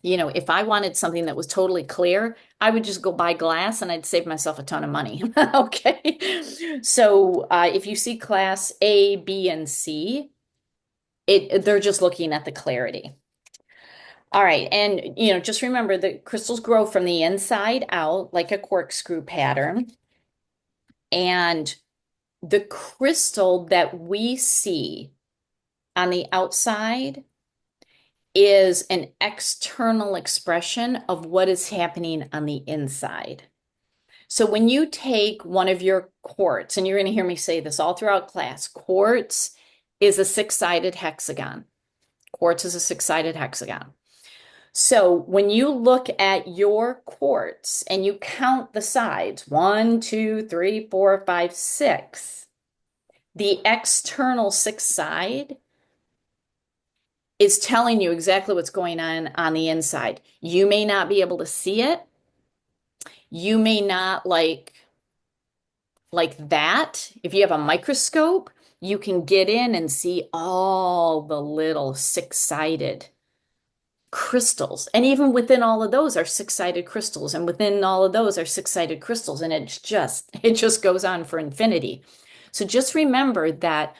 You know, if I wanted something that was totally clear, I would just go buy glass and I'd save myself a ton of money. Okay. So if you see class A, B, and C, they're just looking at the clarity. All right. And, you know, just remember the crystals grow from the inside out like a corkscrew pattern. And the crystal that we see on the outside is an external expression of what is happening on the inside. So when you take one of your quartz, and you're going to hear me say this all throughout class, quartz is a six-sided hexagon. Quartz is a six-sided hexagon. So when you look at your quartz and you count the sides, 1, 2, 3, 4, 5, 6, the external sixth side is telling you exactly what's going on the inside. You may not be able to see it. You may not like that. If you have a microscope, you can get in and see all the little six-sided crystals. And even within all of those are six-sided crystals, and within all of those are six-sided crystals, and it just goes on for infinity. So just remember that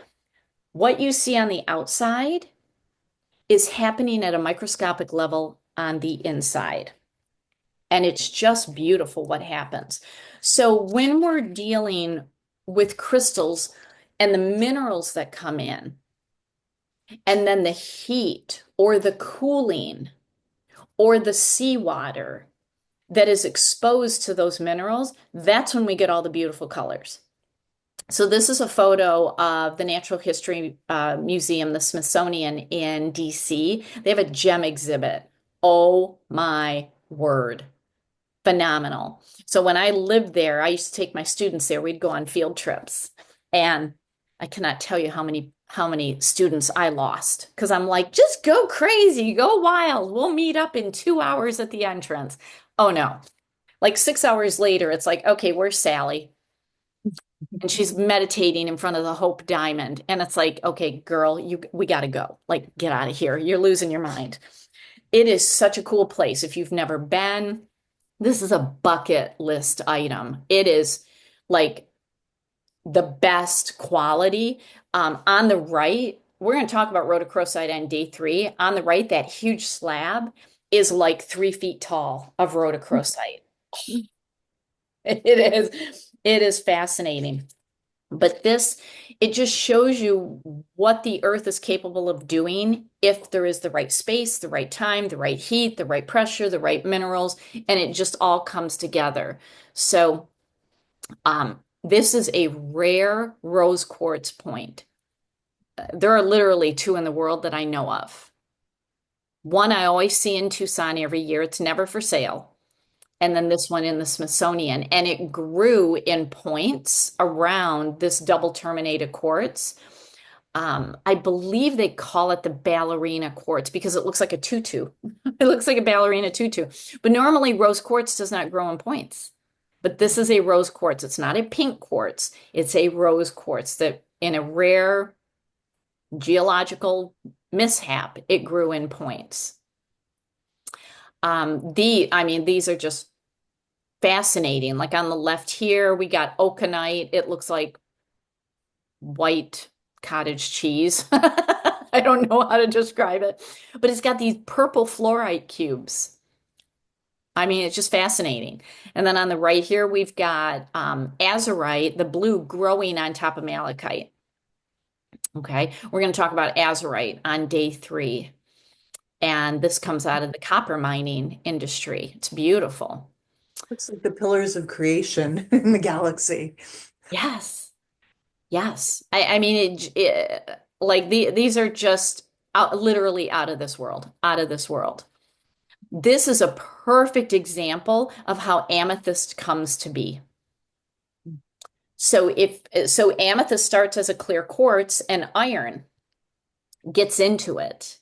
what you see on the outside is happening at a microscopic level on the inside. And it's just beautiful what happens. So when we're dealing with crystals and the minerals that come in, and then the heat or the cooling or the seawater that is exposed to those minerals, that's when we get all the beautiful colors. So this is a photo of the Natural History Museum, the Smithsonian in DC. They have a gem exhibit. Oh my word. Phenomenal. So when I lived there, I used to take my students there. We'd go on field trips. And I cannot tell you how many students I lost because I'm like, just go crazy, go wild. We'll meet up in 2 hours at the entrance. Oh no. Like 6 hours later, it's like, okay, where's Sally? And she's meditating in front of the Hope Diamond. And it's like, okay, girl, we gotta go. Like, get out of here. You're losing your mind. It is such a cool place. If you've never been, this is a bucket list item. It is like the best quality. On the right, we're going to talk about rhodochrosite on day 3. On the right, that huge slab is like 3 feet tall of rhodochrosite. It is fascinating. But it just shows you what the earth is capable of doing if there is the right space, the right time, the right heat, the right pressure, the right minerals, and it just all comes together. So, this is a rare rose quartz point. There are literally 2 in the world that I know of. One I always see in Tucson every year. It's never for sale. And then this one in the Smithsonian. And it grew in points around this double terminated quartz. I believe they call it the ballerina quartz because it looks like a tutu. It looks like a ballerina tutu. But normally rose quartz does not grow in points. But this is a rose quartz. It's not a pink quartz. It's a rose quartz that in a rare geological mishap, it grew in points. I mean, these are just fascinating. Like on the left here, we got okanite. It looks like white cottage cheese. I don't know how to describe it, but it's got these purple fluorite cubes. I mean, it's just fascinating. And then on the right here, we've got azurite, the blue growing on top of malachite. Okay, we're going to talk about azurite on day 3. And this comes out of the copper mining industry. It's beautiful. Looks like the pillars of creation in the galaxy. Yes, yes. I mean, like these are just literally out of this world, out of this world. This is a perfect example of how amethyst comes to be. So amethyst starts as a clear quartz and iron gets into it.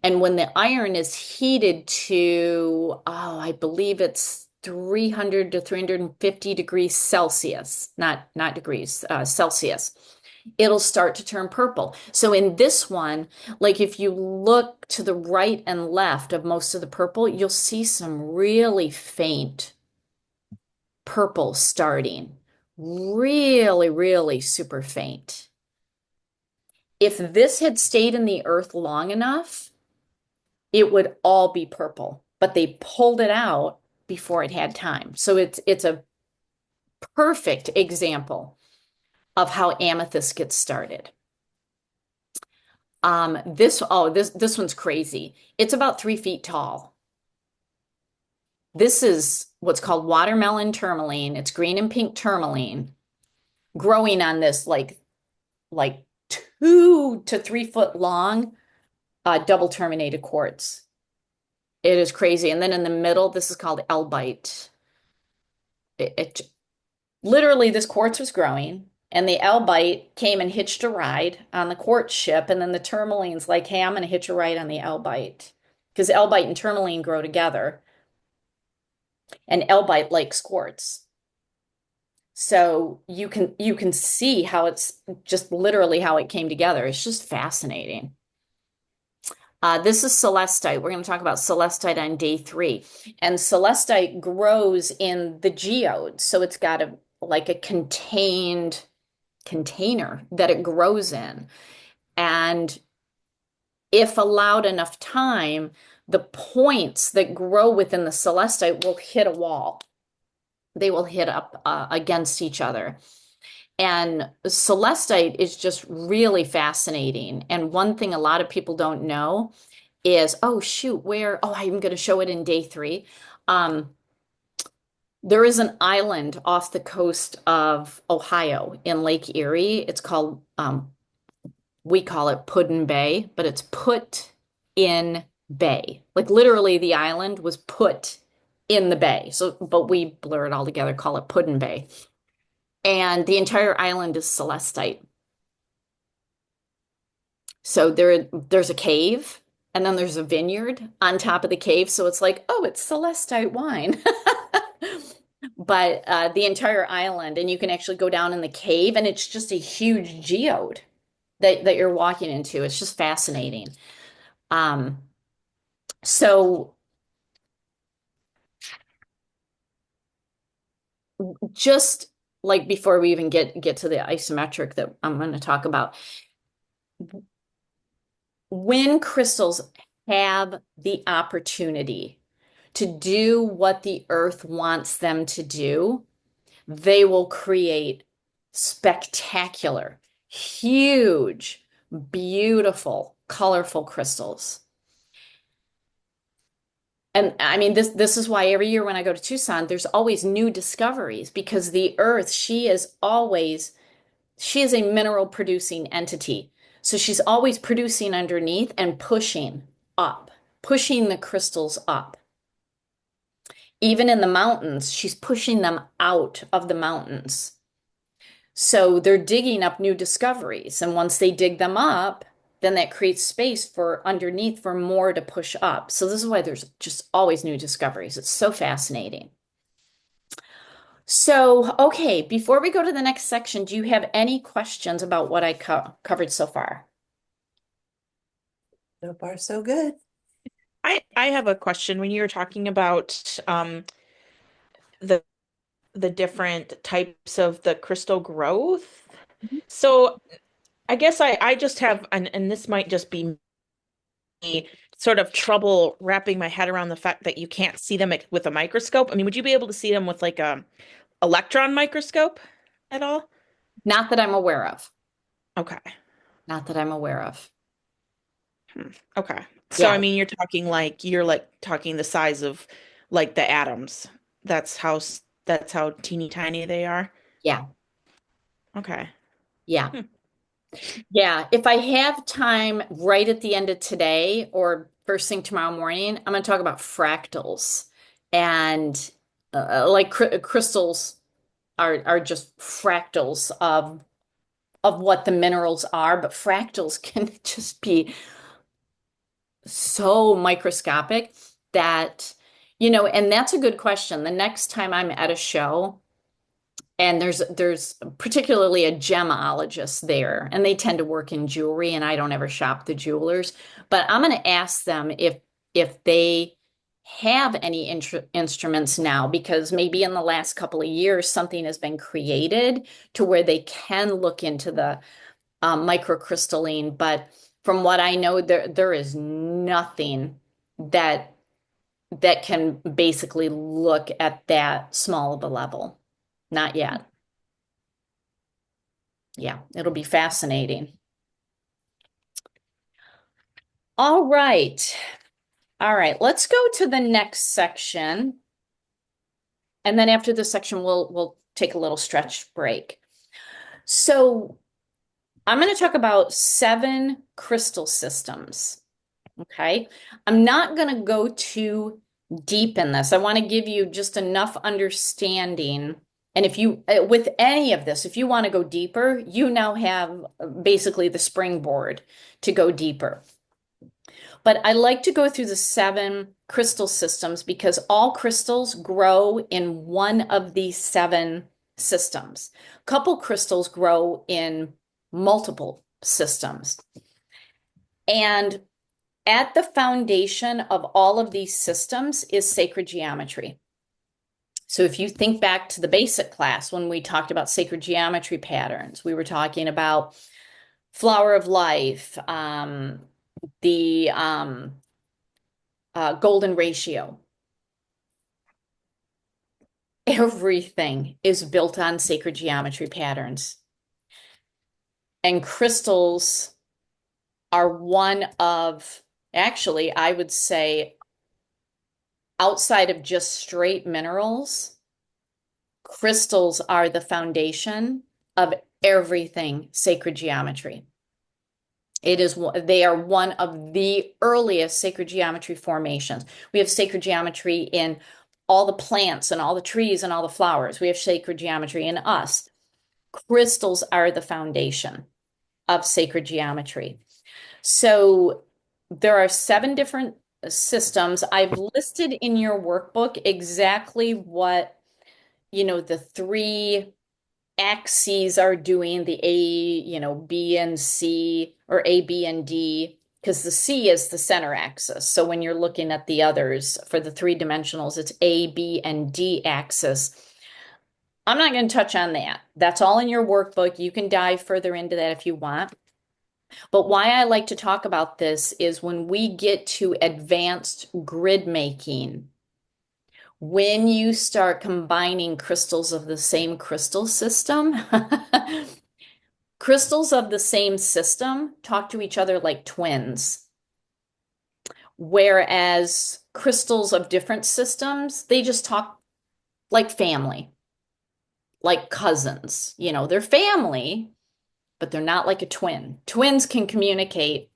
And when the iron is heated to, oh, I believe it's 300 to 350 degrees Celsius, not degrees, Celsius, it'll start to turn purple. So in this one, like if you look to the right and left of most of the purple, you'll see some really faint purple starting. Really, really super faint. If this had stayed in the earth long enough, it would all be purple, but they pulled it out before it had time. So it's a perfect example of how amethyst gets started. This one's crazy. It's about 3 feet tall. This is what's called watermelon tourmaline. It's green and pink tourmaline growing on this like 2 to 3 foot long double terminated quartz. It is crazy. And then in the middle, this is called elbite. It literally this quartz was growing, and the elbite came and hitched a ride on the quartz ship, and then the tourmaline's like, "Hey, I'm going to hitch a ride on the elbite," because elbite and tourmaline grow together, and elbite likes quartz. So you can see how it's just literally how it came together. It's just fascinating. This is celestite. We're going to talk about celestite on day 3. And celestite grows in the geode. So it's got like a contained container that it grows in. And if allowed enough time, the points that grow within the celestite will hit a wall. They will hit up against each other. And celestite is just really fascinating. And one thing a lot of people don't know is, oh shoot, I'm going to show it in day 3. Um, there is an island off the coast of Ohio in Lake Erie. It's called, we call it Puddin Bay, but it's put in bay. Like literally the island was put in the bay. So, but we blur it all together, call it Puddin Bay. And the entire island is celestite. So there's a cave and then there's a vineyard on top of the cave. So it's like, oh, it's celestite wine. But the entire island, and you can actually go down in the cave, and it's just a huge geode that you're walking into. It's just fascinating. Um, so just like before we even get to the isometric that I'm going to talk about, when crystals have the opportunity to do what the earth wants them to do, they will create spectacular, huge, beautiful, colorful crystals. And I mean, this is why every year when I go to Tucson, there's always new discoveries because the earth, she is a mineral producing entity. So she's always producing underneath and pushing up, pushing the crystals up. Even in the mountains, she's pushing them out of the mountains. So they're digging up new discoveries. And once they dig them up, then that creates space for underneath for more to push up. So this is why there's just always new discoveries. It's so fascinating. So, okay, before we go to the next section, do you have any questions about what I covered so far? So far, so good. I have a question when you were talking about the the different types of the crystal growth. So I guess I just have and this might just be me sort of trouble wrapping my head around the fact that you can't see them with a microscope. I mean, would you be able to see them with like a electron microscope at all? Not that I'm aware of. Okay. Not that I'm aware of. Hmm. Okay. So I Yeah, mean, you're like talking the size of like the atoms. That's how teeny tiny they are. yeah, Okay. yeah. Hmm. Yeah, if I have time right at the end of today or first thing tomorrow morning, I'm going to talk about fractals and like crystals are just fractals of what the minerals are, but fractals can just be so microscopic that, and that's a good question. The next time I'm at a show, and there's particularly a gemologist there, and they tend to work in jewelry, and I don't ever shop the jewelers, but I'm going to ask them if they have any instruments now, because maybe in the last couple of years something has been created to where they can look into the microcrystalline. But from what I know, there is nothing that that can basically look at that small of a level. Not yet. Yeah, it'll be fascinating. All right. All right, let's go to the next section. And then after this section, we'll take a little stretch break. So I'm going to talk about 7 crystal systems. Okay. I'm not going to go too deep in this. I want to give you just enough understanding. And if you, with any of this, if you want to go deeper, you now have basically the springboard to go deeper. But I like to go through the 7 crystal systems because all crystals grow in one of these 7 systems. Couple crystals grow in multiple systems. And at the foundation of all of these systems is sacred geometry. So if you think back to the basic class when we talked about sacred geometry patterns, we were talking about flower of life, the golden ratio. Everything is built on sacred geometry patterns. And crystals are one of, actually, I would say, outside of just straight minerals, crystals are the foundation of everything sacred geometry. They are one of the earliest sacred geometry formations. We have sacred geometry in all the plants and all the trees and all the flowers. We have sacred geometry in us. Crystals are the foundation of sacred geometry. So there are 7 different systems. I've listed in your workbook exactly what, the 3 axes are doing, the A, B and C, or A, B, and D, because the C is the center axis. So when you're looking at the others for the 3 dimensionals, it's A, B, and D axis. I'm not going to touch on that. That's all in your workbook. You can dive further into that if you want. But why I like to talk about this is when we get to advanced grid making, when you start combining crystals of the same crystal system, crystals of the same system talk to each other like twins, whereas crystals of different systems, they just talk like family, like cousins. They're family, but they're not like a twin. Twins can communicate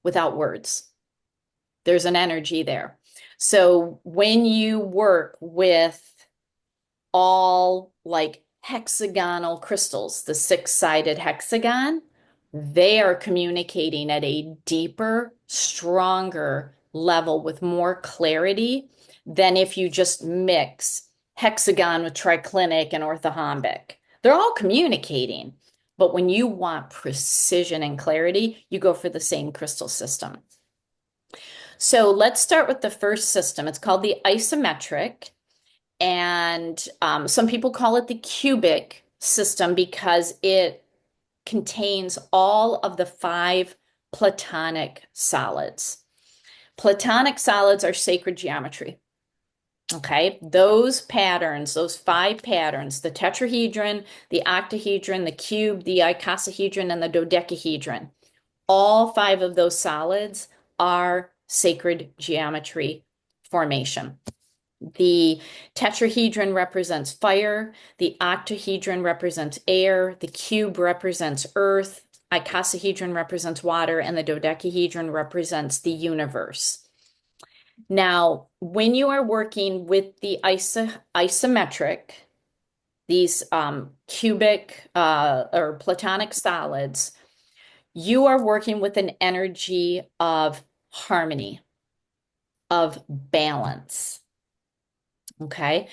without words. There's an energy there. So when you work with all like hexagonal crystals, the 6-sided hexagon, they are communicating at a deeper, stronger level with more clarity than if you just mix hexagon with triclinic and orthorhombic. They're all communicating, but when you want precision and clarity, you go for the same crystal system. So let's start with the first system. It's called the isometric, and some people call it the cubic system because it contains all of the five Platonic solids. Platonic solids are sacred geometry. Okay, those patterns, those five patterns, the tetrahedron, the octahedron, the cube, the icosahedron, and the dodecahedron, all five of those solids are sacred geometry formation. The tetrahedron represents fire, the octahedron represents air, the cube represents earth, icosahedron represents water, and the dodecahedron represents the universe. Now, when you are working with the isometric, these cubic or platonic solids, you are working with an energy of harmony, of balance. Okay.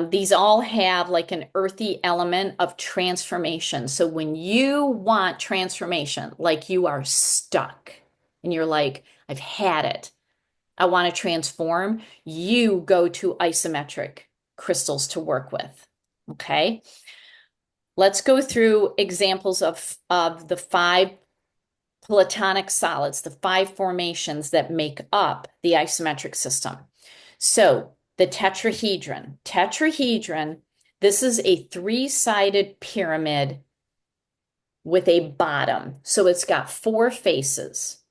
These all have like an earthy element of transformation. So when you want transformation, like you are stuck and you're like, I've had it, I want to transform, you go to isometric crystals to work with. Okay. Let's go through examples of the five Platonic solids, the five formations that make up the isometric system. So the tetrahedron. Tetrahedron, this is a three-sided pyramid with a bottom. So it's got four faces.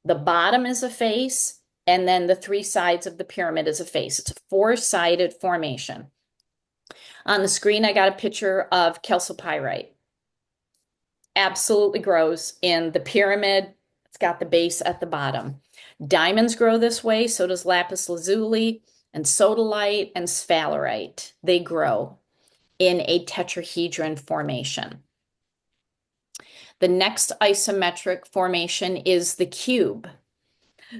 The bottom is a face, and then the three sides of the pyramid is a face. It's a four-sided formation. On the screen, I got a picture of calcopyrite. Absolutely grows in the pyramid. It's got the base at the bottom. Diamonds grow this way, so does lapis lazuli and sodalite and sphalerite. They grow in a tetrahedron formation. The next isometric formation is the cube.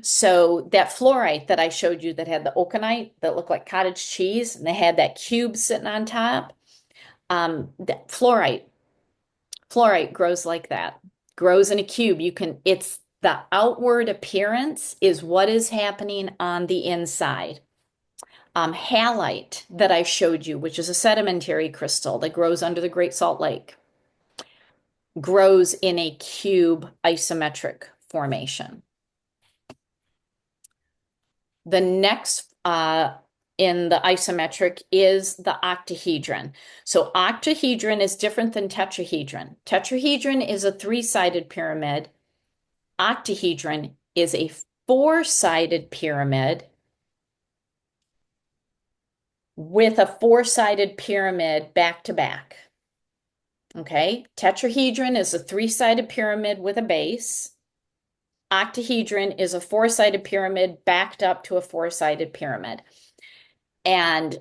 So that fluorite that I showed you that had the oconite that looked like cottage cheese, and they had that cube sitting on top, that fluorite grows like that, grows in a cube. It's the outward appearance is what is happening on the inside. Halite that I showed you, which is a sedimentary crystal that grows under the Great Salt Lake, grows in a cube isometric formation. The next in the isometric is the octahedron. So octahedron is different than tetrahedron. Tetrahedron is a three-sided pyramid. Octahedron is a four-sided pyramid with a four-sided pyramid back to back. Okay, tetrahedron is a three-sided pyramid with a base. Octahedron is a four-sided pyramid backed up to a four-sided pyramid. And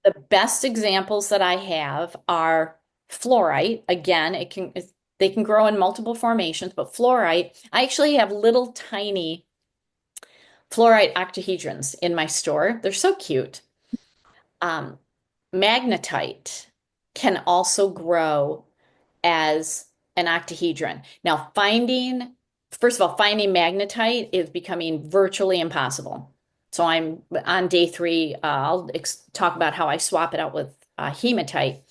the best examples that I have are fluorite. Again, they can grow in multiple formations, but fluorite, I actually have little tiny fluorite octahedrons in my store. They're so cute. Magnetite can also grow as an octahedron. Now, first of all, finding magnetite is becoming virtually impossible. So I'm on day 3. I'll talk about how I swap it out with hematite.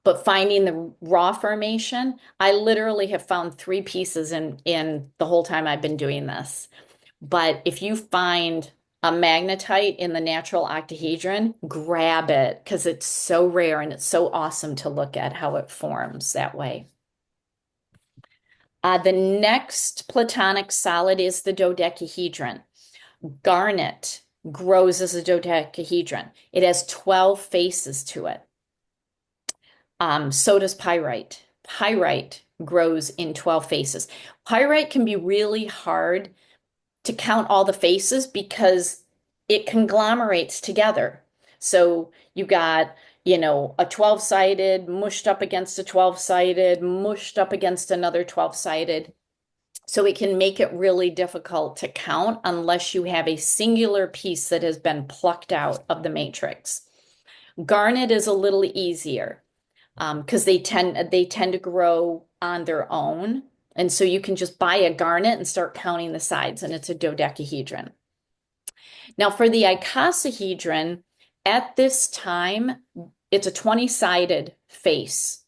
But finding the raw formation, I literally have found 3 pieces in the whole time I've been doing this. But if you find a magnetite in the natural octahedron, grab it because it's so rare and it's so awesome to look at how it forms that way. The next platonic solid is the dodecahedron. Garnet grows as a dodecahedron. It has 12 faces to it. So does pyrite. Pyrite grows in 12 faces. Pyrite can be really hard to count all the faces because it conglomerates together. So you got, a 12-sided mushed up against a 12-sided, mushed up against another 12-sided. So it can make it really difficult to count unless you have a singular piece that has been plucked out of the matrix. Garnet is a little easier because they tend to grow on their own. And so you can just buy a garnet and start counting the sides, and it's a dodecahedron. Now, for the icosahedron, at this time, it's a 20-sided face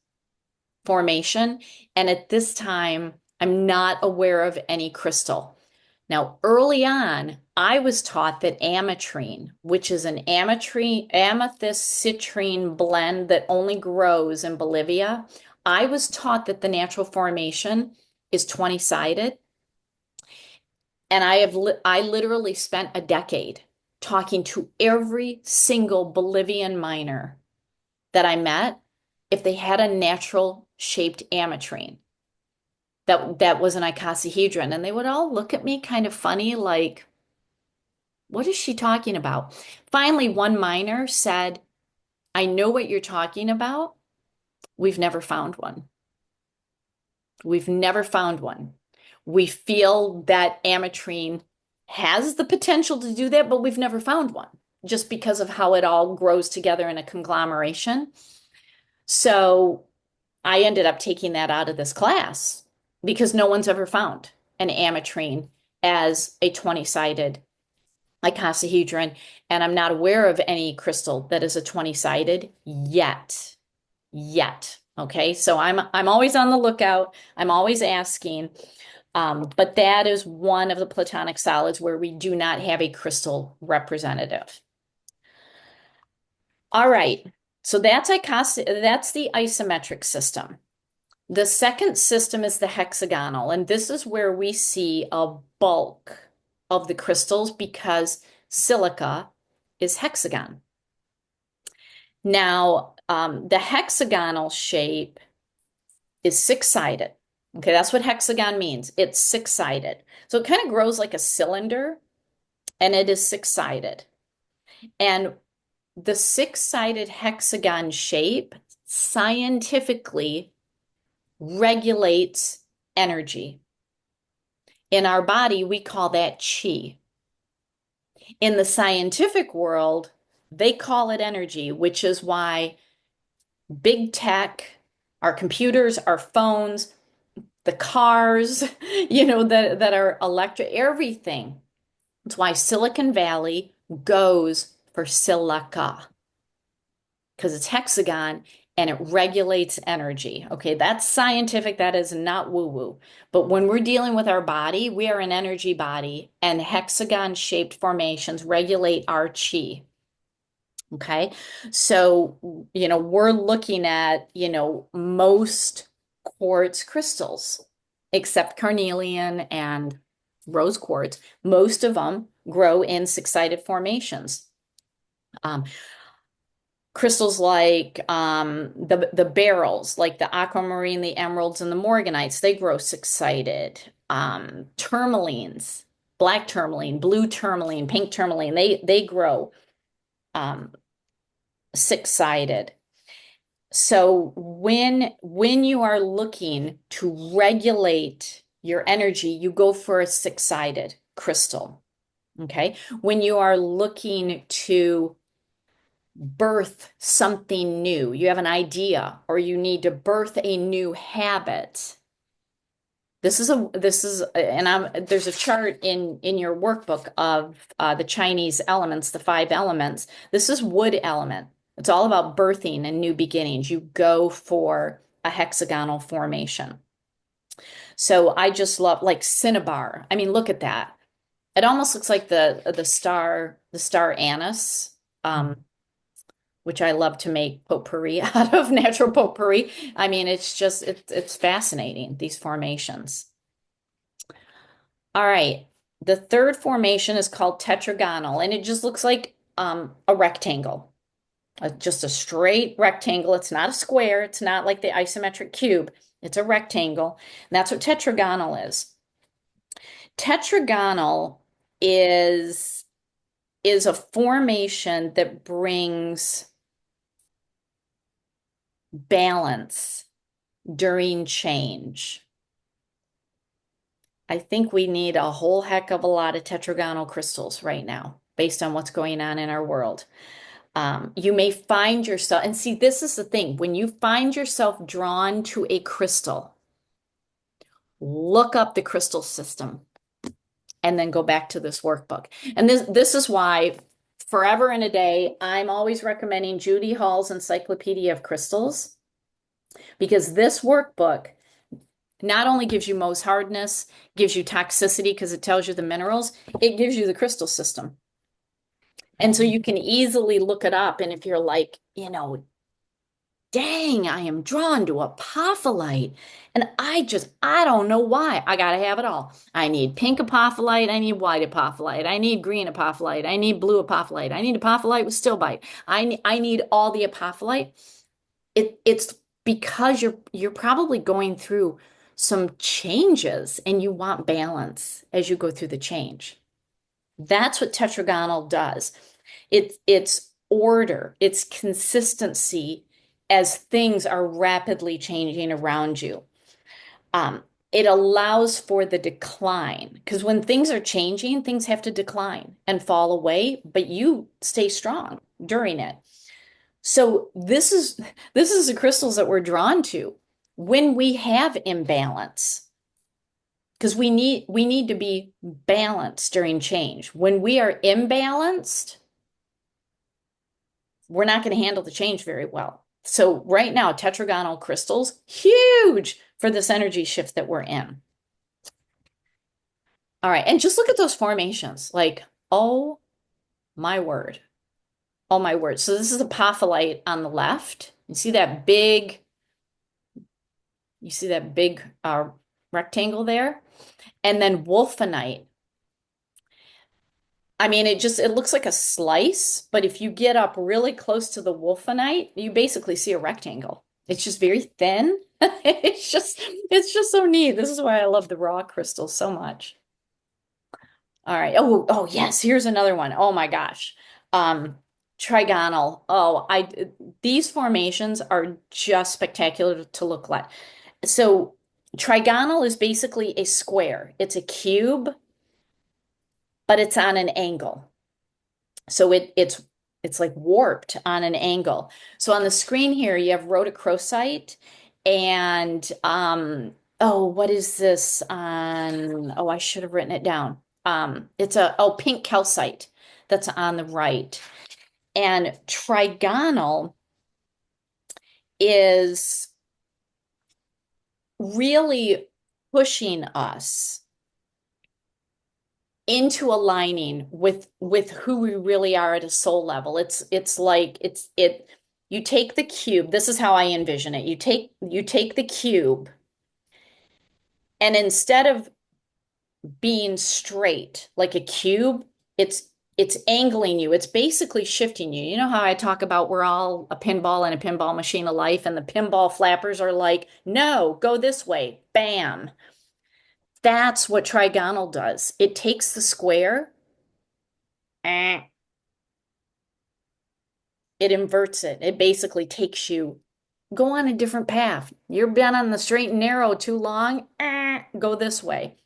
formation. And at this time, I'm not aware of any crystal. Now, early on, I was taught that ametrine, which is an amethyst citrine blend that only grows in Bolivia, I was taught that the natural formation is 20-sided. And I literally spent a decade talking to every single Bolivian miner that I met if they had a natural shaped ametrine that was an icosahedron. And they would all look at me kind of funny, like, what is she talking about? Finally, one miner said, I know what you're talking about. We've never found one. We've never found one. We feel that ametrine has the potential to do that, but we've never found one just because of how it all grows together in a conglomeration. So I ended up taking that out of this class because no one's ever found an ametrine as a 20-sided icosahedron, and I'm not aware of any crystal that is a 20-sided yet. Yet. Okay, so I'm always on the lookout. I'm always asking. But that is one of the platonic solids where we do not have a crystal representative. All right, so that's the isometric system. The second system is the hexagonal, and this is where we see a bulk of the crystals because silica is hexagon. Now, the hexagonal shape is six-sided. Okay, that's what hexagon means. It's six-sided. So it kind of grows like a cylinder, and it is six-sided. And the six-sided hexagon shape scientifically regulates energy. In our body, we call that chi. In the scientific world, they call it energy, which is why big tech, our computers, our phones, the cars, that are electric, everything. That's why Silicon Valley goes for silica because it's hexagon and it regulates energy. Okay, that's scientific. That is not woo-woo. But when we're dealing with our body, we are an energy body, and hexagon-shaped formations regulate our chi. Okay, so, we're looking at, most quartz crystals, except carnelian and rose quartz. Most of them grow in six-sided formations. Um, Crystals like the beryls, like the aquamarine, the emeralds, and the morganites, they grow six-sided. Tourmalines, black tourmaline, blue tourmaline, pink tourmaline, they grow um, six-sided. So when you are looking to regulate your energy, you go for a six-sided crystal. Okay. When you are looking to birth something new, you have an idea, or you need to birth a new habit. There's a chart in your workbook of the Chinese elements, the five elements. This is wood element. It's all about birthing and new beginnings. You go for a hexagonal formation. So I just love like cinnabar. I mean, look at that. It almost looks like the star anise, which I love to make potpourri out of, natural potpourri. I mean, it's fascinating, these formations. All right. The third formation is called tetragonal, and it just looks like a rectangle, just a straight rectangle. It's not a square. It's not like the isometric cube. It's a rectangle. And that's what tetragonal is. Tetragonal is a formation that brings balance during change. I think we need a whole heck of a lot of tetragonal crystals right now, based on what's going on in our world. You may find yourself, and see, this is the thing, when you find yourself drawn to a crystal, look up the crystal system and then go back to this workbook. And this is why forever and a day, I'm always recommending Judy Hall's Encyclopedia of Crystals because this workbook not only gives you Mohs hardness, gives you toxicity because it tells you the minerals, it gives you the crystal system. And so you can easily look it up. And if you're like, dang, I am drawn to apophyllite. And I don't know why. I gotta have it all. I need pink apophyllite. I need white apophyllite. I need green apophyllite. I need blue apophyllite. I need apophyllite with stilbite. I need all the apophyllite. It's because you're probably going through some changes and you want balance as you go through the change. That's what tetragonal does. It's order, it's consistency as things are rapidly changing around you. Um, it allows for the decline because when things are changing, things have to decline and fall away, but you stay strong during it. So this is the crystals that we're drawn to when we have imbalance because we need to be balanced during change. When we are imbalanced, we're not going to handle the change very well. So right now, tetragonal crystals, huge for this energy shift that we're in. All right, and just look at those formations. Like, oh my word. Oh my word. So this is apophyllite on the left. You see that big rectangle there? And then wolfenite. I mean, it looks like a slice, but if you get up really close to the wolfenite, you basically see a rectangle. It's just very thin. It's just so neat. This is why I love the raw crystals so much. All right. Oh yes, here's another one. Oh my gosh. Um, Trigonal. These formations are just spectacular to look at. So trigonal is basically a square. It's a cube, but it's on an angle. So it's like warped on an angle. So on the screen here, you have rhodochrosite and what is this on? Oh, I should have written it down. It's pink calcite that's on the right. And trigonal is really pushing us into aligning with who we really are at a soul level. It's like you take the cube. This is how I envision it. You take the cube and instead of being straight like a cube, it's angling you. It's basically shifting you. You know how I talk about we're all a pinball and a pinball machine of life, and the pinball flappers are like, no, go this way. Bam. That's what trigonal does. It takes the square, eh, it inverts it. It basically takes you, go on a different path. You've been on the straight and narrow too long, go this way.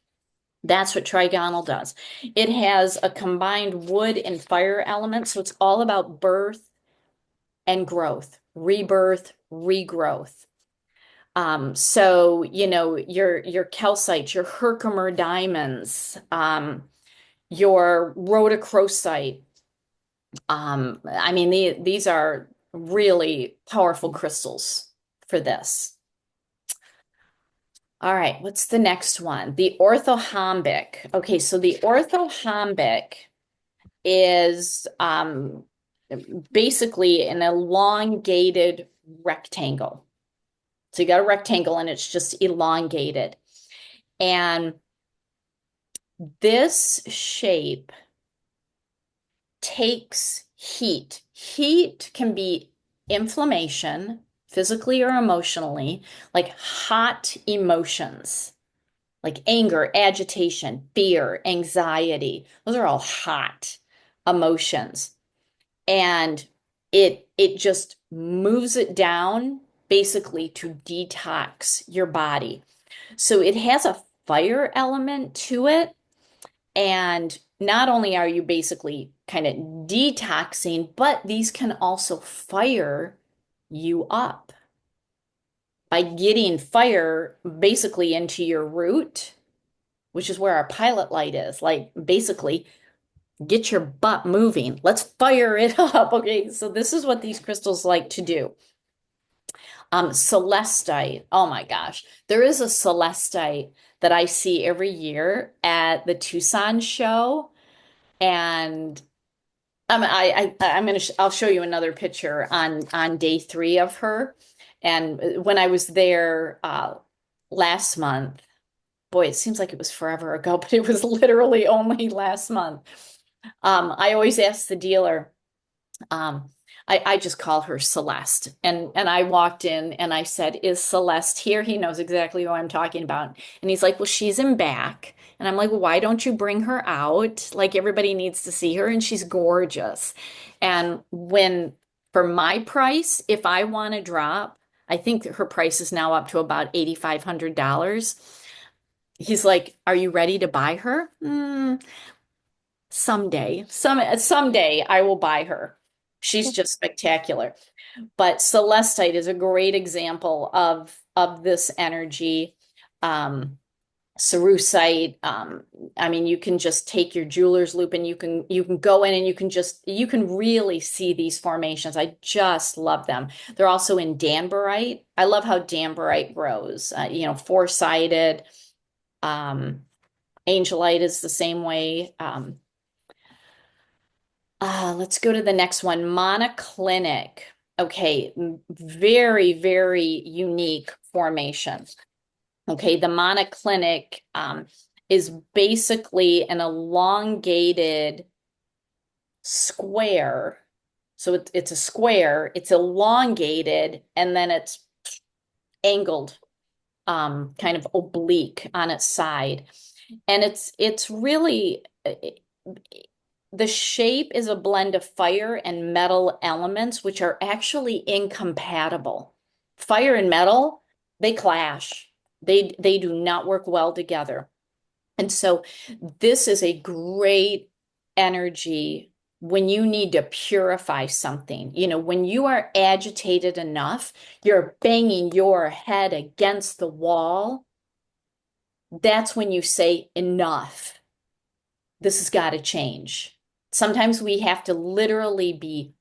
That's what trigonal does. It has a combined wood and fire element, so it's all about birth and growth, rebirth, regrowth. So your calcite, your Herkimer diamonds, your rhodochrosite. I mean, these are really powerful crystals for this. All right, what's the next one? The orthorhombic. Okay, so the orthorhombic is basically an elongated rectangle. So you got a rectangle and it's just elongated. And this shape takes heat. Heat can be inflammation, physically or emotionally, like hot emotions, like anger, agitation, fear, anxiety. Those are all hot emotions. And it just moves it down basically to detox your body. So it has a fire element to it, And not only are you basically kind of detoxing, but these can also fire you up by getting fire basically into your root, which is where our pilot light is. Like basically, get your butt moving. Let's fire it up. Okay, so this is what these crystals like to do. Celestite. Oh my gosh. There is a celestite that I see every year at the Tucson show. And I'm gonna I'll show you another picture on day 3 of her. And when I was there last month, boy, it seems like it was forever ago, but it was literally only last month. I always ask the dealer, um, I just call her Celeste. And I walked in and I said, "Is Celeste here?" He knows exactly who I'm talking about. And he's like, "Well, she's in back." And I'm like, "Well, why don't you bring her out? Like everybody needs to see her and she's gorgeous." And when for my price, if I want to drop, I think that her price is now up to about $8,500. He's like, "Are you ready to buy her?" Someday, someday I will buy her. She's just spectacular. But Celestite is a great example of this energy. Um, Cerussite, I mean, you can just take your jeweler's loop and you can go in and you can really see these formations. I just love them. They're also in Danburite. I love how Danburite grows. Four-sided. Um, Angelite is the same way. Let's go to the next one. Monoclinic. Okay, very, very unique formation. Okay, the monoclinic is basically an elongated square. So it's a square, it's elongated, and then it's angled, kind of oblique on its side. And it's really the shape is a blend of fire and metal elements, which are actually incompatible. Fire and metal, they clash. They do not work well together. And so this is a great energy when you need to purify something. When you are agitated enough, you're banging your head against the wall. That's when you say enough. This has got to change. Sometimes we have to literally be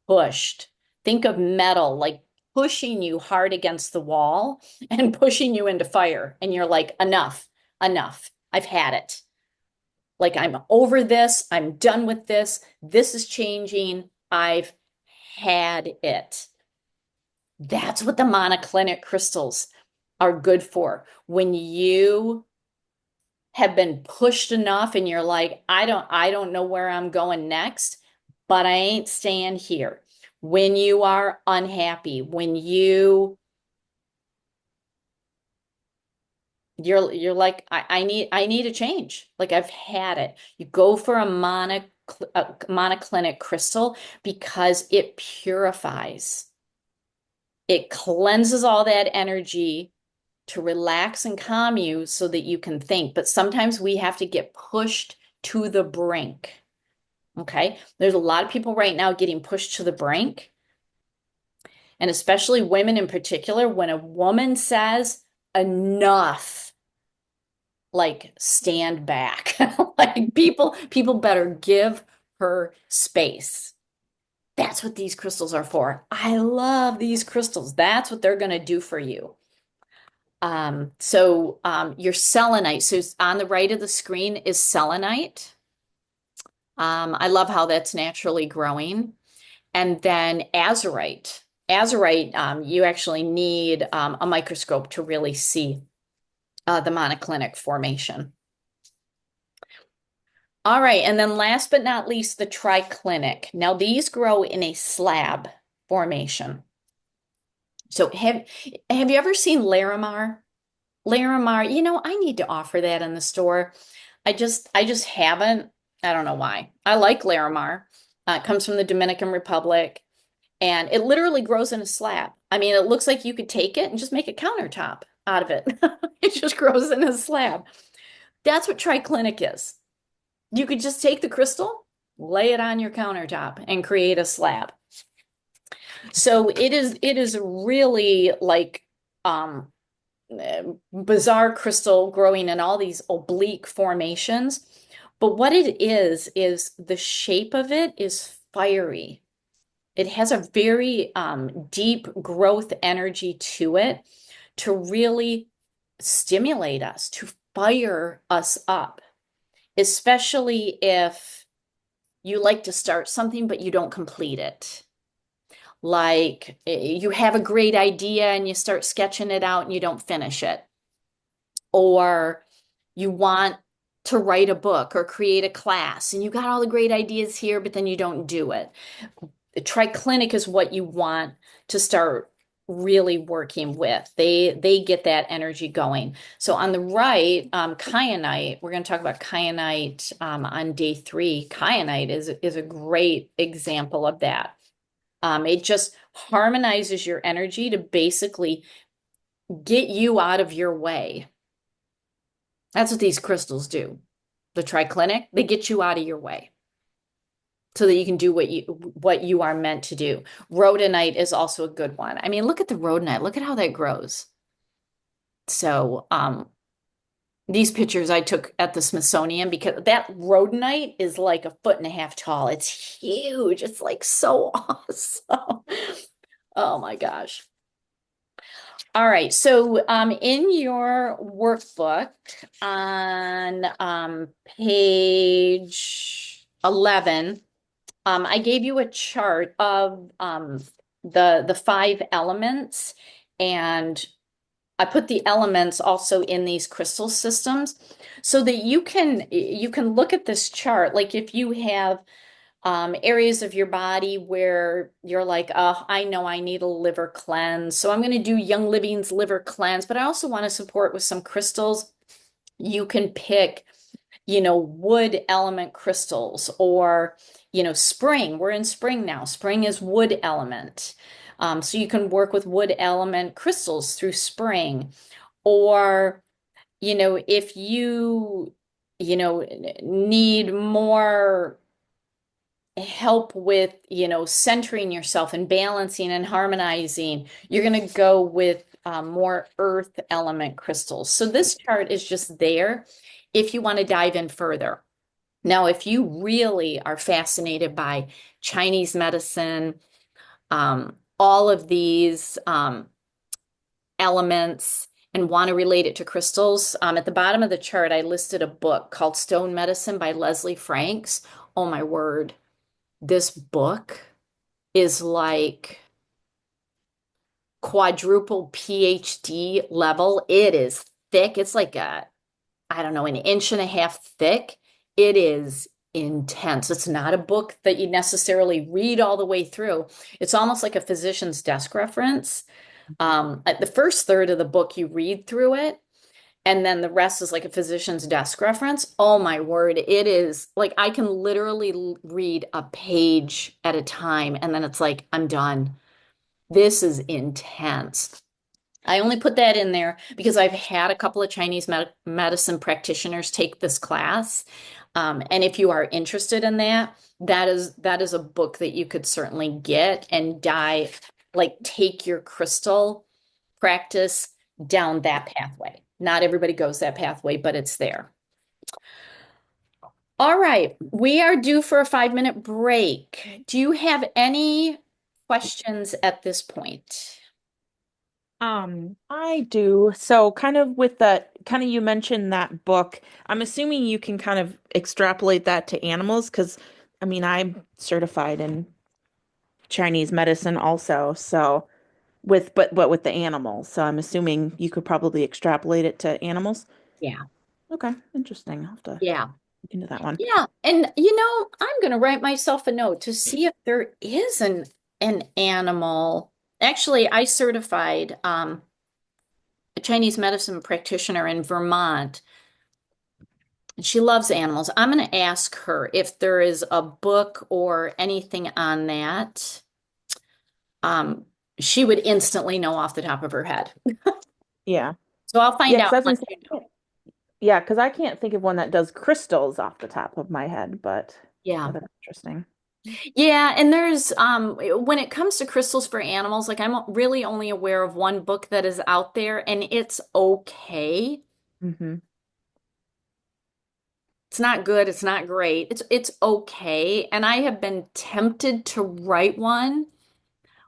pushed. Think of metal like pushing you hard against the wall and pushing you into fire. And you're like, enough, enough. I've had it. Like, I'm over this. I'm done with this. This is changing. I've had it. That's what the monoclinic crystals are good for. When you have been pushed enough and you're like, I don't know where I'm going next, but I ain't staying here. When you are unhappy, when you're like, I need a change. Like I've had it. You go for a monoclinic crystal because it purifies. It cleanses all that energy to relax and calm you so that you can think. But sometimes we have to get pushed to the brink. Okay. There's a lot of people right now getting pushed to the brink. And especially women in particular, when a woman says enough, like stand back. Like people better give her space. That's what these crystals are for. I love these crystals. That's what they're going to do for you. Your selenite, so on the right of the screen is selenite. I love how that's naturally growing. And then azurite. Azurite, you actually need a microscope to really see the monoclinic formation. All right, and then last but not least, the triclinic. Now these grow in a slab formation. So have you ever seen Larimar? Larimar, I need to offer that in the store. I just haven't. I don't know why. I like Larimar. It comes from the Dominican Republic, and it literally grows in a slab. I mean, it looks like you could take it and just make a countertop out of it. It just grows in a slab. That's what triclinic is. You could just take the crystal, lay it on your countertop, and create a slab. So it is really like um bizarre crystal growing in all these oblique formations. But what it is the shape of it is fiery. It has a very deep growth energy to it to really stimulate us, to fire us up, especially if you like to start something but you don't complete it. Like you have a great idea and you start sketching it out and you don't finish it. Or you want to write a book or create a class and you got all the great ideas here, but then you don't do it. The triclinic is what you want to start really working with. They get that energy going. So on the right, kyanite, we're going to talk about kyanite on day 3. Kyanite is a great example of that. It just harmonizes your energy to basically get you out of your way. That's what these crystals do. The triclinic, they get you out of your way so that you can do what you are meant to do. Rhodonite is also a good one. I mean, look at the rhodonite. Look at how that grows. So, these pictures I took at the Smithsonian because that rhodonite is like a foot and a half tall. It's huge. It's like so awesome. Oh my gosh. All right. So, in your workbook on page 11, I gave you a chart of the 5 elements, and I put the elements also in these crystal systems so that you can look at this chart. Like if you have areas of your body where you're like, oh, I know I need a liver cleanse, so I'm going to do Young Living's liver cleanse, but I also want to support with some crystals. You can pick wood element crystals or, spring. We're in spring now. Spring is wood element. So you can work with wood element crystals through spring. Or, if need more help with, centering yourself and balancing and harmonizing, you're going to go with more earth element crystals. So this chart is just there if you want to dive in further. Now, if you really are fascinated by Chinese medicine, all of these elements, and want to relate it to crystals, at the bottom of the chart, I listed a book called Stone Medicine by Leslie Franks. Oh my word, this book is like quadruple PhD level. It is thick. It's like I don't know, an inch and a half thick. It is intense. It's not a book that you necessarily read all the way through. It's almost like a physician's desk reference. At the first third of the book, you read through it, and then the rest is like a physician's desk reference. Oh my word, it is like I can literally read a page at a time, and then it's like, I'm done. This is intense. I only put that in there because I've had a couple of Chinese medicine practitioners take this class. And if you are interested in that, that is a book that you could certainly get and dive, like take your crystal practice down that pathway. Not everybody goes that pathway, but it's there. All right, we are due for a 5-minute break. Do you have any questions at this point? I do. So kind of with that, kind of you mentioned that book. I'm assuming you can kind of extrapolate that to animals because I mean, I'm certified in Chinese medicine also. So but with the animals. So I'm assuming you could probably extrapolate it to animals. Yeah. Okay, interesting. I'll have to Yeah. look into that one. Yeah, and I'm going to write myself a note to see if there is an animal. Actually, I certified a Chinese medicine practitioner in Vermont, and she loves animals. I'm going to ask her if there is a book or anything on that. Um, she would instantly know off the top of her head. Yeah. So I'll find Yeah, out because I and was let gonna you say, know. Yeah, because I can't think of one that does crystals off the top of my head, but yeah, Yeah. that's interesting. Yeah, and there's when it comes to crystals for animals, like I'm really only aware of one book that is out there and it's okay. Hmm. It's not good, it's not great. It's okay. And I have been tempted to write one,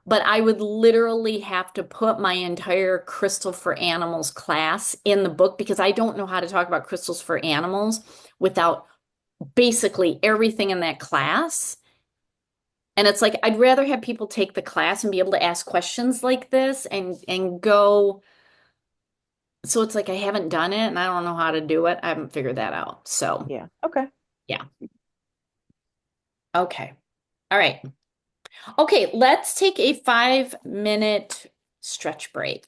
but I would literally have to put my entire Crystal for Animals class in the book because I don't know how to talk about crystals for animals without basically everything in that class. And it's like I'd rather have people take the class and be able to ask questions like this and go. So it's like I haven't done it and I don't know how to do it. I haven't figured that out. So, Yeah. Okay. yeah. Okay. All right. Okay, let's take a 5-minute stretch break.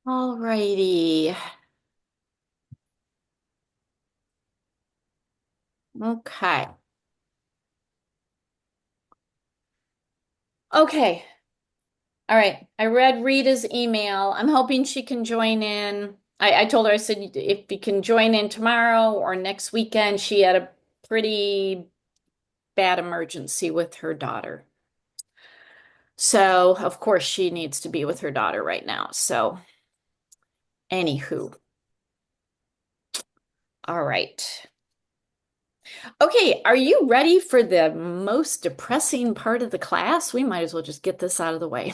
All righty. Okay. Okay. All right. I read Rita's email. I'm hoping she can join in. I told her, I said, if you can join in tomorrow or next weekend, she had a pretty bad emergency with her daughter. So, of course, she needs to be with her daughter right now. So, anywho, all right. Okay, are you ready for the most depressing part of the class? We might as well just get this out of the way.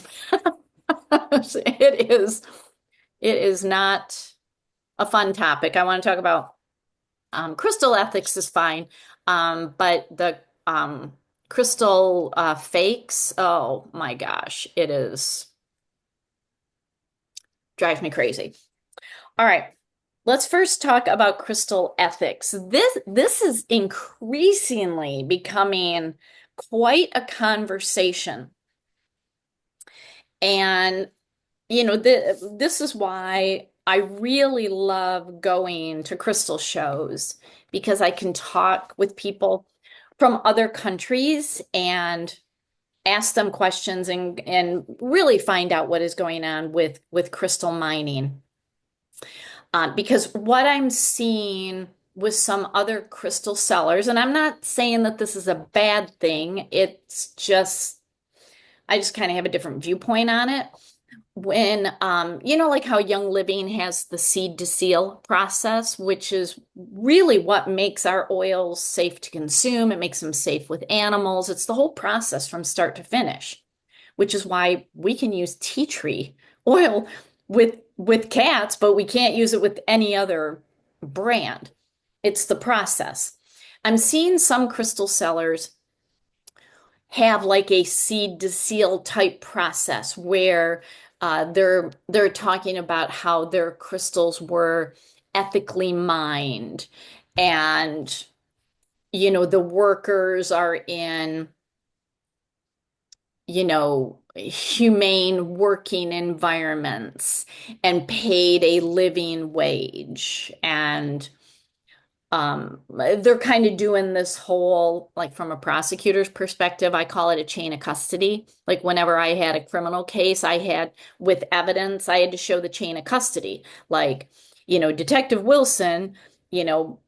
It is, it is not a fun topic. I want to talk about crystal ethics is fine, but the crystal fakes, oh my gosh, it is drives me crazy. All right. Let's first talk about crystal ethics. This is increasingly becoming quite a conversation. And this is why I really love going to crystal shows because I can talk with people from other countries and ask them questions and really find out what is going on with crystal mining. Because what I'm seeing with some other crystal sellers, and I'm not saying that this is a bad thing, it's just, I just kind of have a different viewpoint on it. When, like how Young Living has the seed to seal process, which is really what makes our oils safe to consume. It makes them safe with animals. It's the whole process from start to finish, which is why we can use tea tree oil with cats, but we can't use it with any other brand. It's the process. I'm seeing some crystal sellers have like a seed to seal type process where they're talking about how their crystals were ethically mined and the workers are in humane working environments and paid a living wage. And they're kind of doing this whole, like from a prosecutor's perspective, I call it a chain of custody. Like whenever I had a criminal case, I had with evidence, I had to show the chain of custody. Like, Detective Wilson, you know,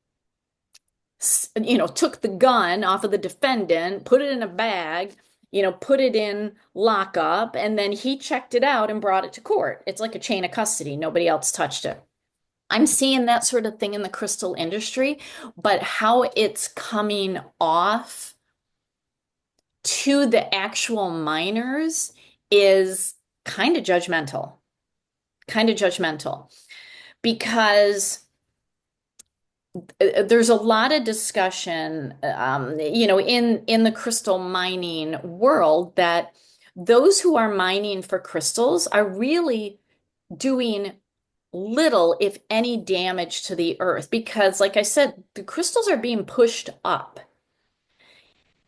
took the gun off of the defendant, put it in a bag, put it in lockup, and then he checked it out and brought it to court. It's like a chain of custody. Nobody else touched it. I'm seeing that sort of thing in the crystal industry, but how it's coming off to the actual miners is kind of judgmental because there's a lot of discussion, in the crystal mining world that those who are mining for crystals are really doing little, if any, damage to the earth because, like I said, the crystals are being pushed up.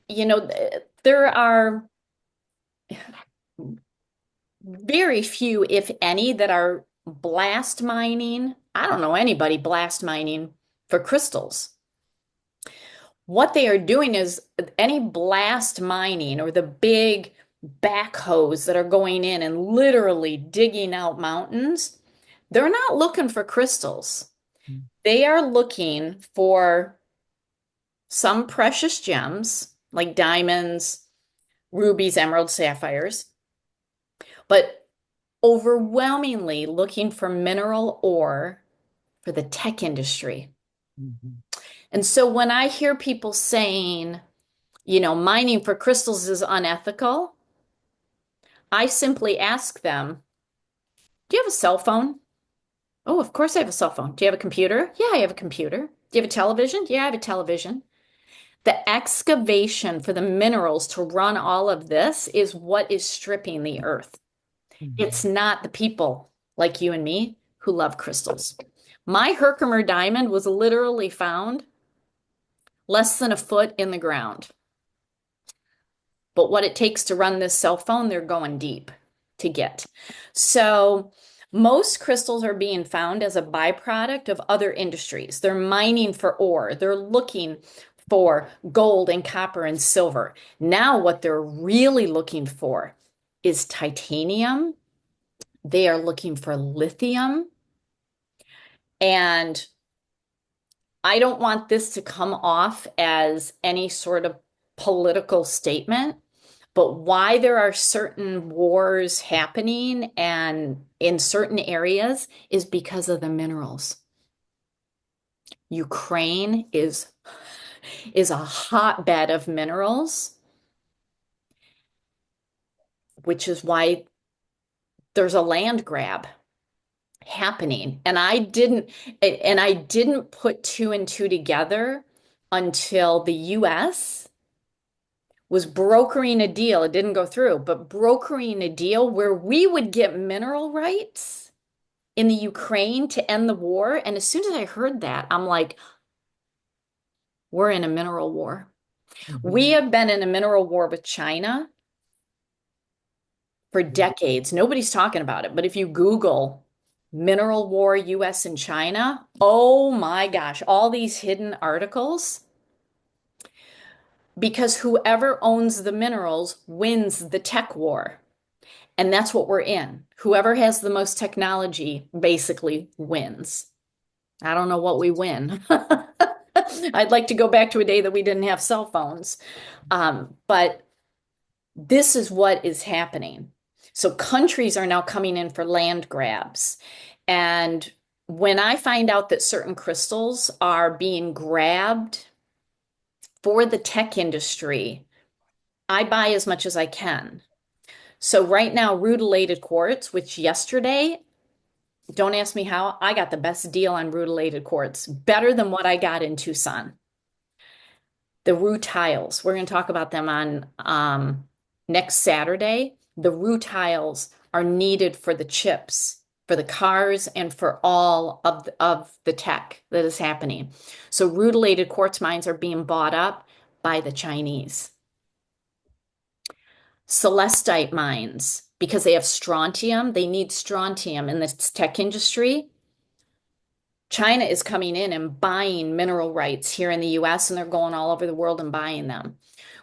There are very few, if any, that are blast mining. I don't know anybody blast mining for crystals. What they are doing is any blast mining or the big backhoes that are going in and literally digging out mountains, they're not looking for crystals. They are looking for some precious gems like diamonds, rubies, emeralds, sapphires, but overwhelmingly looking for mineral ore for the tech industry. Mhm. And so when I hear people saying, mining for crystals is unethical, I simply ask them, do you have a cell phone? Oh, of course I have a cell phone. Do you have a computer? Yeah, I have a computer. Do you have a television? Yeah, I have a television. The excavation for the minerals to run all of this is what is stripping the earth. It's Mhm. not the people like you and me who love crystals. My Herkimer diamond was literally found less than a foot in the ground. But what it takes to run this cell phone, they're going deep to get. So most crystals are being found as a byproduct of other industries. They're mining for ore. They're looking for gold and copper and silver. Now what they're really looking for is titanium. They are looking for lithium. And I don't want this to come off as any sort of political statement, but why there are certain wars happening and in certain areas is because of the minerals. Ukraine is a hotbed of minerals, which is why there's a land grab happening. And I didn't put two and two together until the US was brokering a deal. It didn't go through, but brokering a deal where we would get mineral rights in the Ukraine to end the war. And as soon as I heard that, I'm like, we're in a mineral war. We Mhm. have been in a mineral war with China for decades. Nobody's talking about it. But if you Google mineral war, US and China, oh my gosh, all these hidden articles, because whoever owns the minerals wins the tech war. And that's what we're in. Whoever has the most technology basically wins. I don't know what we win. I'd like to go back to a day that we didn't have cell phones. But this is what is happening. So countries are now coming in for land grabs. And when I find out that certain crystals are being grabbed for the tech industry, I buy as much as I can. So right now, rutilated quartz, which yesterday, don't ask me how, I got the best deal on rutilated quartz, better than what I got in Tucson. The rutiles, we're going to talk about them on next Saturday. The rutiles are needed for the chips, for the cars, and for all of the tech that is happening. So rutilated quartz mines are being bought up by the Chinese. Celestite mines, because they have strontium, they need strontium in the tech industry. China is coming in and buying mineral rights here in the US, and they're going all over the world and buying them.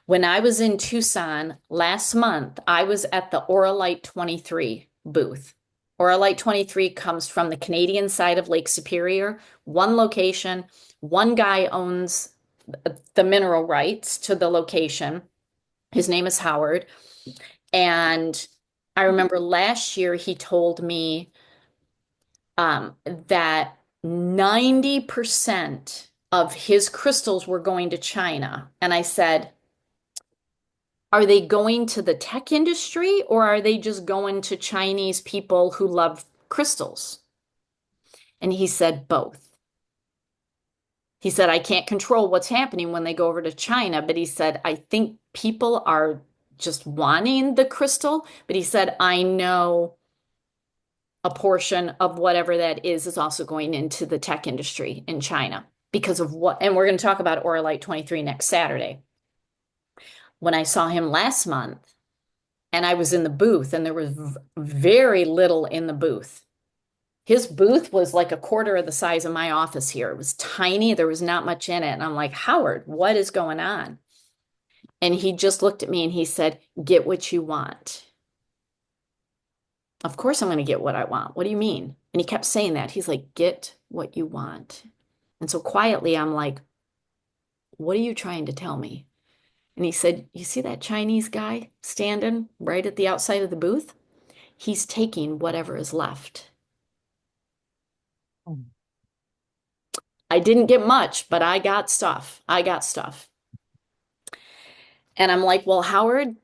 When I was in Tucson last month, I was at the Oralite 23 booth. Oralite 23 comes from the Canadian side of Lake Superior, one location. One guy owns the mineral rights to the location. His name is Howard. And I remember last year he told me that 90% of his crystals were going to China. And I said, are they going to the tech industry or are they just going to Chinese people who love crystals? And he said both. He said, I can't control what's happening when they go over to China, but he said, I think people are just wanting the crystal. But he said, I know a portion of whatever that is also going into the tech industry in China because of what, and we're going to talk about Oralite 23 next Saturday. When I saw him last month and I was in the booth and there was very little in the booth. His booth was like a quarter of the size of my office here. It was tiny. There was not much in it. And I'm like, Howard, what is going on? And he just looked at me and he said, get what you want. Of course, I'm going to get what I want. What do you mean? And he kept saying that. He's like, get what you want. And so quietly, I'm like, what are you trying to tell me? And he said, you see that Chinese guy standing right at the outside of the booth? He's taking whatever is left. I didn't get much, but I got stuff. I got stuff. And I'm like, well, Howard,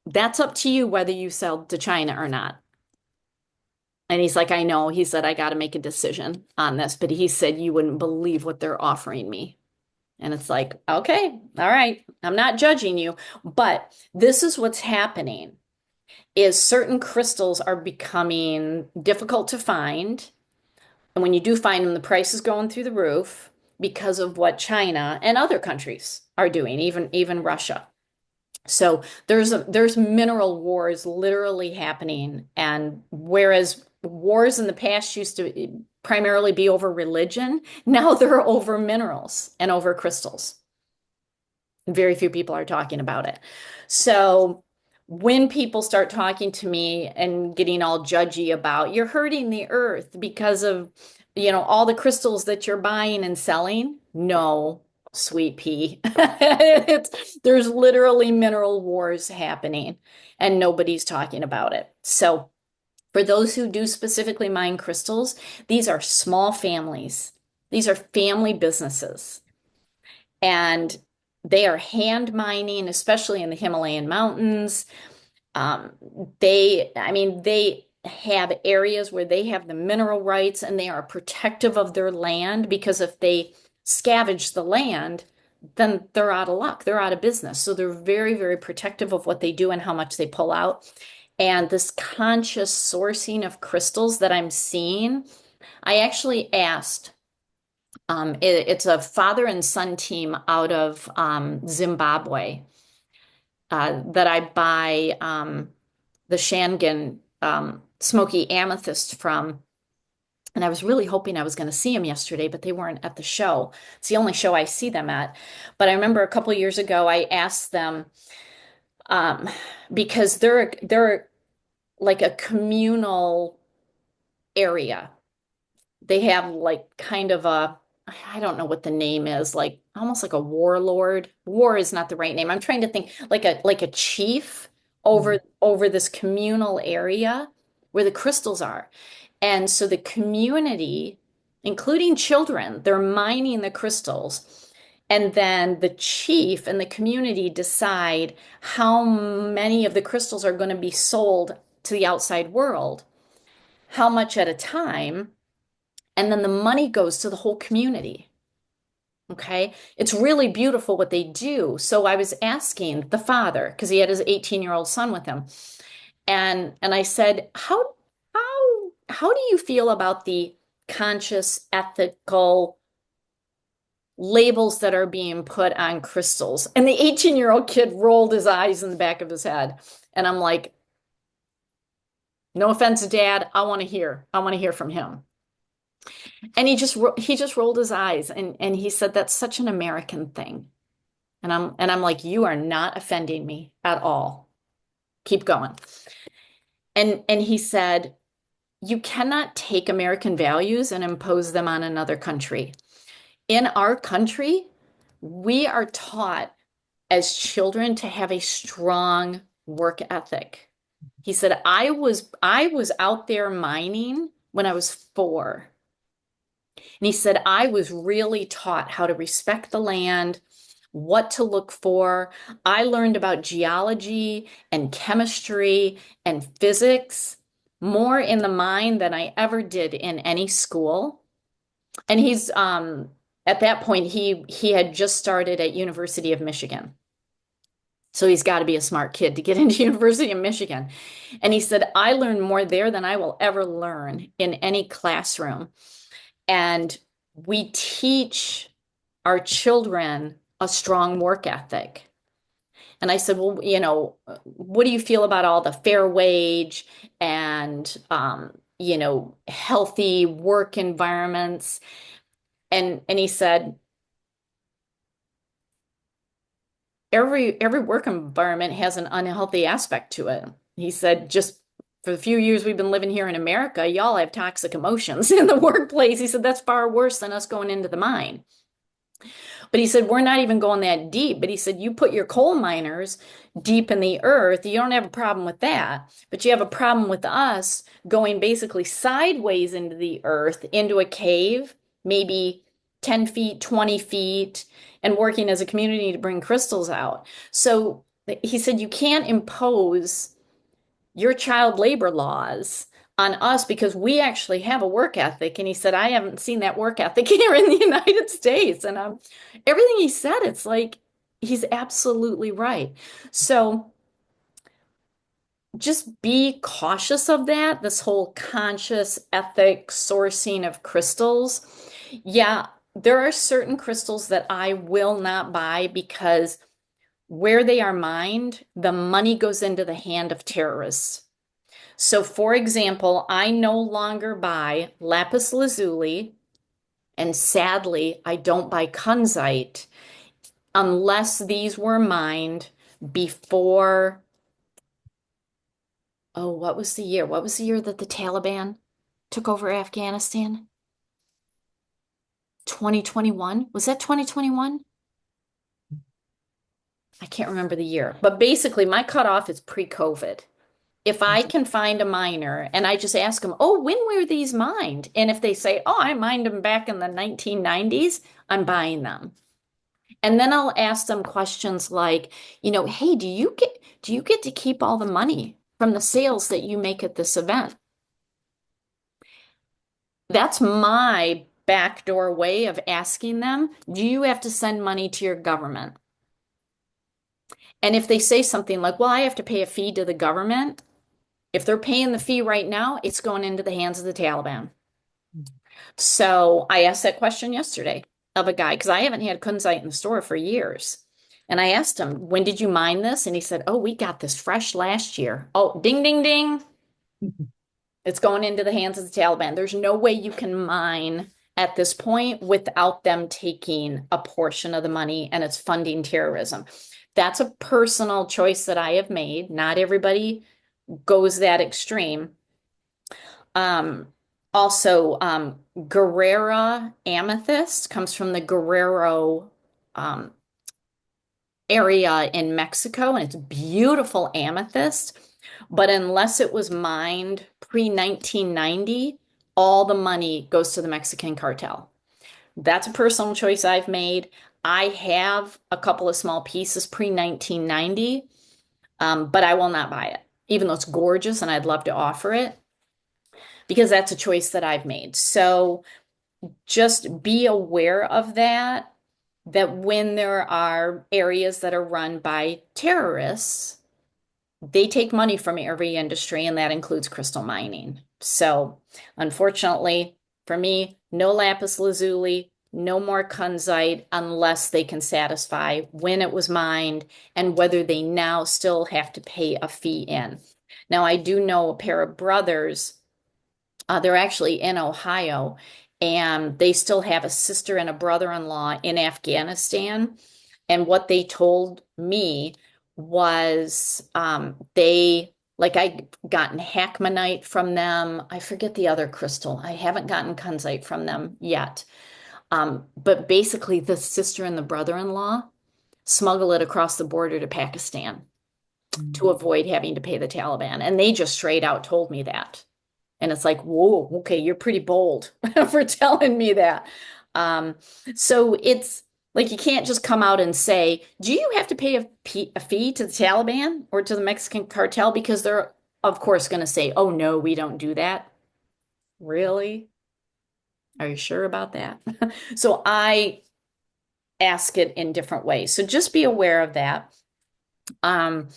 that's up to you whether you sell to China or not. And he's like, I know. He said, I got to make a decision on this. But he said, you wouldn't believe what they're offering me. And it's like, okay, all right. I'm not judging you. But this is what's happening is certain crystals are becoming difficult to find. And when you do find them, the price is going through the roof because of what China and other countries are doing, even Russia. So there's mineral wars literally happening, and whereas wars in the past used to primarily be over religion, now they're over minerals and over crystals. Very few people are talking about it. So when people start talking to me and getting all judgy about you're hurting the earth because of, all the crystals that you're buying and selling, no, sweet pea. There's literally mineral wars happening and nobody's talking about it. So for those who do specifically mine crystals, these are small families. These are family businesses and they are hand mining, especially in the Himalayan mountains. Um, they have areas where they have the mineral rights and they are protective of their land because if they scavenge the land, then they're out of luck. They're out of business. So they're very, very protective of what they do and how much they pull out. And this conscious sourcing of crystals that I'm seeing, I actually asked it's a father and son team out of Zimbabwe that I buy the Shangan smoky amethyst from. And I was really hoping I was going to see them yesterday, but they weren't at the show. It's the only show I see them at. But I remember a couple years ago, I asked them um, because they're like a communal area. They have like kind of a, I don't know what the name is, like almost like a warlord. War is not the right name. I'm trying to think like a chief over this communal area where the crystals are. And so the community, including children, they're mining the crystals. And then the chief and the community decide how many of the crystals are going to be sold to the outside world, how much at a time, and then the money goes to the whole community. Okay. It's really beautiful what they do. So I was asking the father, because he had his 18-year-old son with him, and I said, how do you feel about the conscious, ethical labels that are being put on crystals? And the 18-year-old kid rolled his eyes in the back of his head. And I'm like, no offense, Dad, I want to hear. I want to hear from him. And he just rolled his eyes and he said that's such an American thing. And I'm like, you are not offending me at all. Keep going. And he said, you cannot take American values and impose them on another country. In our country, we are taught as children to have a strong work ethic. He said, I was out there mining when I was 4. And he said, I was really taught how to respect the land, what to look for. I learned about geology and chemistry and physics more in the mine than I ever did in any school. And he's at that point he had just started at University of Michigan. So he's got to be a smart kid to get into University of Michigan. And he said, I learned more there than I will ever learn in any classroom. And we teach our children a strong work ethic. And I said, well, what do you feel about all the fair wage and, healthy work environments. And he said, every work environment has an unhealthy aspect to it. He said, just for the few years we've been living here in America, y'all have toxic emotions in the workplace. He said, that's far worse than us going into the mine. But he said, we're not even going that deep. But he said, you put your coal miners deep in the earth, you don't have a problem with that. But you have a problem with us going basically sideways into the earth, into a cave, maybe 10 feet, 20 feet, and working as a community to bring crystals out. So he said, you can't impose your child labor laws on us because we actually have a work ethic. And he said, I haven't seen that work ethic here in the United States. And everything he said, it's like he's absolutely right. So just be cautious of that, this whole conscious ethic sourcing of crystals. Yeah, there are certain crystals that I will not buy because where they are mined, the money goes into the hand of terrorists. So, for example, I no longer buy lapis lazuli, and sadly, I don't buy kunzite unless these were mined before, oh, what was the year? What was the year that the Taliban took over Afghanistan? 2021? Was that 2021? I can't remember the year. But basically, my cutoff is pre-COVID. If I can find a miner and I just ask them, oh, when were these mined? And if they say, oh, I mined them back in the 1990s, I'm buying them. And then I'll ask them questions like, hey, do you get to keep all the money from the sales that you make at this event? That's my backdoor way of asking them, do you have to send money to your government? And if they say something like, well, I have to pay a fee to the government, if they're paying the fee right now, it's going into the hands of the Taliban. So I asked that question yesterday of a guy because I haven't had kunzite in the store for years. And I asked him, when did you mine this? And he said, oh, we got this fresh last year. Oh, ding, ding, ding. It's going into the hands of the Taliban. There's no way you can mine at this point without them taking a portion of the money and it's funding terrorism. That's a personal choice that I have made. Not everybody goes that extreme. Um, Also, Guerrera amethyst comes from the Guerrero um, area in Mexico, and it's beautiful amethyst. But unless it was mined pre-1990, all the money goes to the Mexican cartel. That's a personal choice I've made. I have a couple of small pieces pre-1990, but I will not buy it, even though it's gorgeous and I'd love to offer it because that's a choice that I've made. So just be aware of that, that when there are areas that are run by terrorists, they take money from every industry, and that includes crystal mining. So, unfortunately, for me, no lapis lazuli, no more kunzite unless they can satisfy when it was mined and whether they now still have to pay a fee in. Now, I do know a pair of brothers, they're actually in Ohio, and they still have a sister and a brother-in-law in Afghanistan. And what they told me was like I gotten hackmanite from them. I forget the other crystal. I haven't gotten kunzite from them yet. But basically, the sister and the brother-in-law smuggle it across the border to Pakistan to avoid having to pay the Taliban. And they just straight out told me that. And it's like, whoa, okay, you're pretty bold for telling me that. Um, so it's like you can't just come out and say, do you have to pay a fee to the Taliban or to the Mexican cartel? Because they're, of course, going to say, oh, no, we don't do that. Really? Are you sure about that? So I ask it in different ways. So just be aware of that. Um,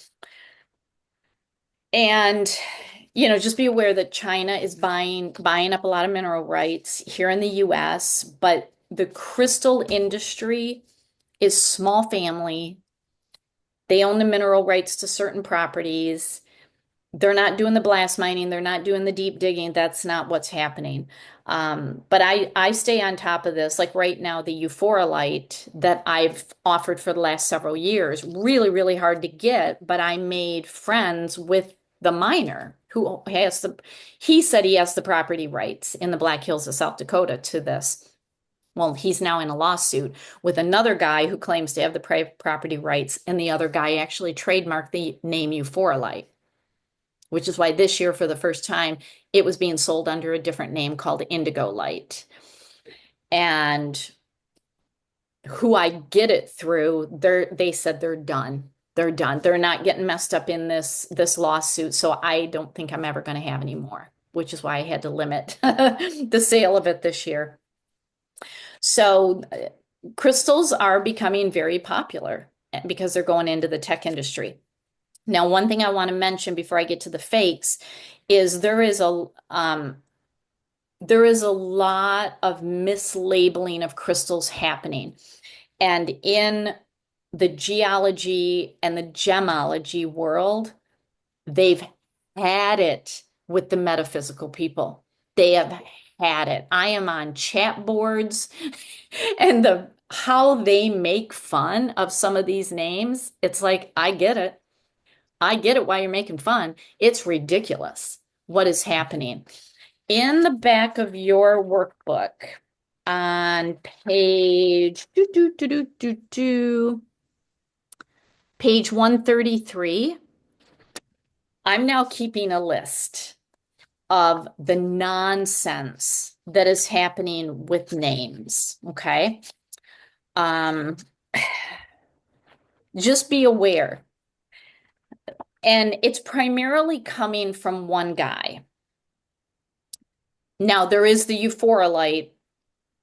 And just be aware that China is buying up a lot of mineral rights here in the US, but the crystal industry is small family. They own the mineral rights to certain properties. They're not doing the blast mining. They're not doing the deep digging. That's not what's happening. But I stay on top of this. Like right now, the Euphorolite that I've offered for the last several years, really, really hard to get. But I made friends with the miner who has he said he has the property rights in the Black Hills of South Dakota to this. Well, he's now in a lawsuit with another guy who claims to have the property rights, and the other guy actually trademarked the name Euphorolite, which is why this year, for the first time, it was being sold under a different name called Indigo Light. And who I get it through, they said they're done. They're done. They're not getting messed up in this lawsuit. So I don't think I'm ever going to have any more, which is why I had to limit the sale of it this year. So crystals are becoming very popular because they're going into the tech industry. Now, one thing I want to mention before I get to the fakes is there is a lot of mislabeling of crystals happening. And in the geology and the gemology world, they've had it with the metaphysical people. They have had it. I am on chat boards and the how they make fun of some of these names. It's like, I get it. I get it why you're making fun. It's ridiculous what is happening. In the back of your workbook, on page page 133, I'm now keeping a list of the nonsense that is happening with names. Okay. Um, just be aware. And it's primarily coming from one guy. Now, there is the Euphorolite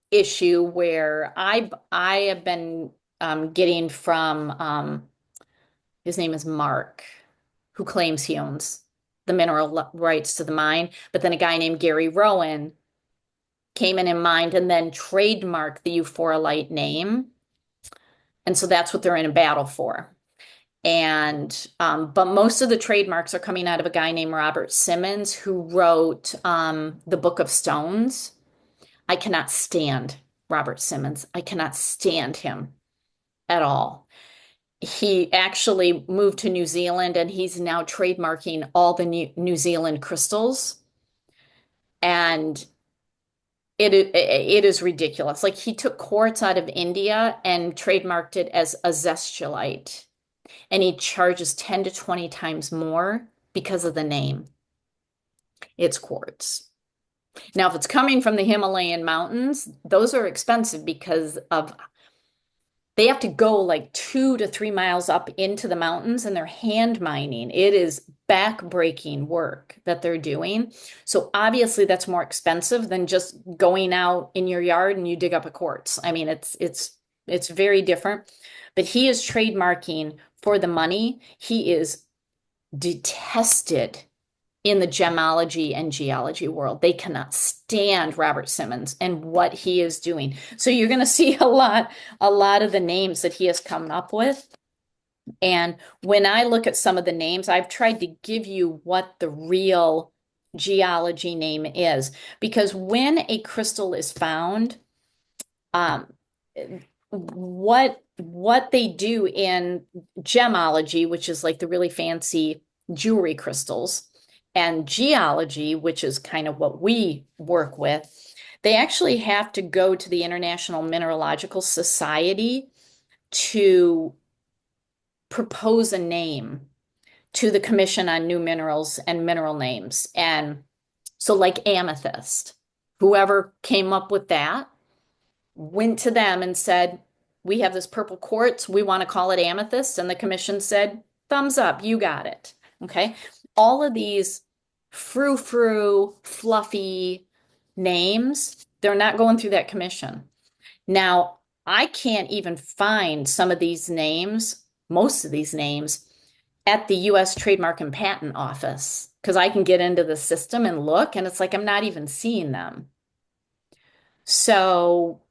issue where I have been getting from his name is Mark, who claims he owns the mineral rights to the mine, but then a guy named Gary Rowan came in mind and then trademarked the Euphorolite name, and so that's what they're in a battle for. And but most of the trademarks are coming out of a guy named Robert Simmons, who wrote the Book of Stones. I cannot stand Robert Simmons. I cannot stand him at all. He actually moved to New Zealand and he's now trademarking all the New Zealand crystals. And it is ridiculous. Like he took quartz out of India and trademarked it as a zestulite. And he charges 10 to 20 times more because of the name. It's quartz. Now, if it's coming from the Himalayan mountains, those are expensive because of they have to go like 2 to 3 miles up into the mountains and they're hand mining. It is back-breaking work that they're doing. So obviously that's more expensive than just going out in your yard and you dig up a quartz. I mean, it's very different. But he is trademarking for the money. He is detested in the gemology and geology world. They cannot stand Robert Simmons and what he is doing. So you're going to see a lot of the names that he has come up with. And when I look at some of the names, I've tried to give you what the real geology name is. Because when a crystal is found, um, what they do in gemology, which is like the really fancy jewelry crystals, and geology, which is kind of what we work with, they actually have to go to the International Mineralogical Society to propose a name to the Commission on New Minerals and Mineral Names. And so, like amethyst, whoever came up with that went to them and said, we have this purple quartz, we want to call it amethyst. And the commission said, thumbs up, you got it. Okay. All of these frou-frou, fluffy names, they're not going through that commission. Now, I can't even find some of these names, most of these names, at the US Trademark and Patent Office because I can get into the system and look, and it's like I'm not even seeing them. So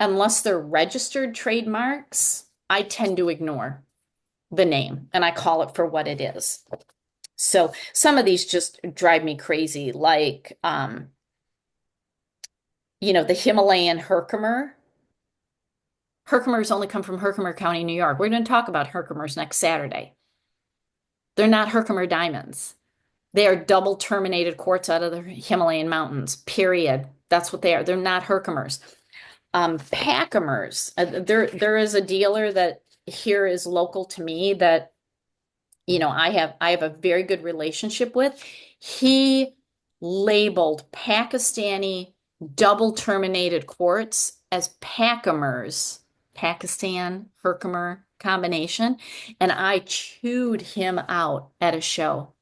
unless they're registered trademarks, I tend to ignore. the name and I call it for what it is. So some of these just drive me crazy, like the Himalayan Herkimer. Herkimers only come from Herkimer County, New York. We're going to talk about Herkimers next Saturday. They're not Herkimer diamonds. They are double terminated quartz out of the Himalayan mountains, period. That's what they are. They're not Herkimers. Packamers. There is a dealer that here is local to me that I have a very good relationship with. He labeled Pakistani double terminated quartz as Packamers, Pakistan Herkimer combination, and I chewed him out at a show.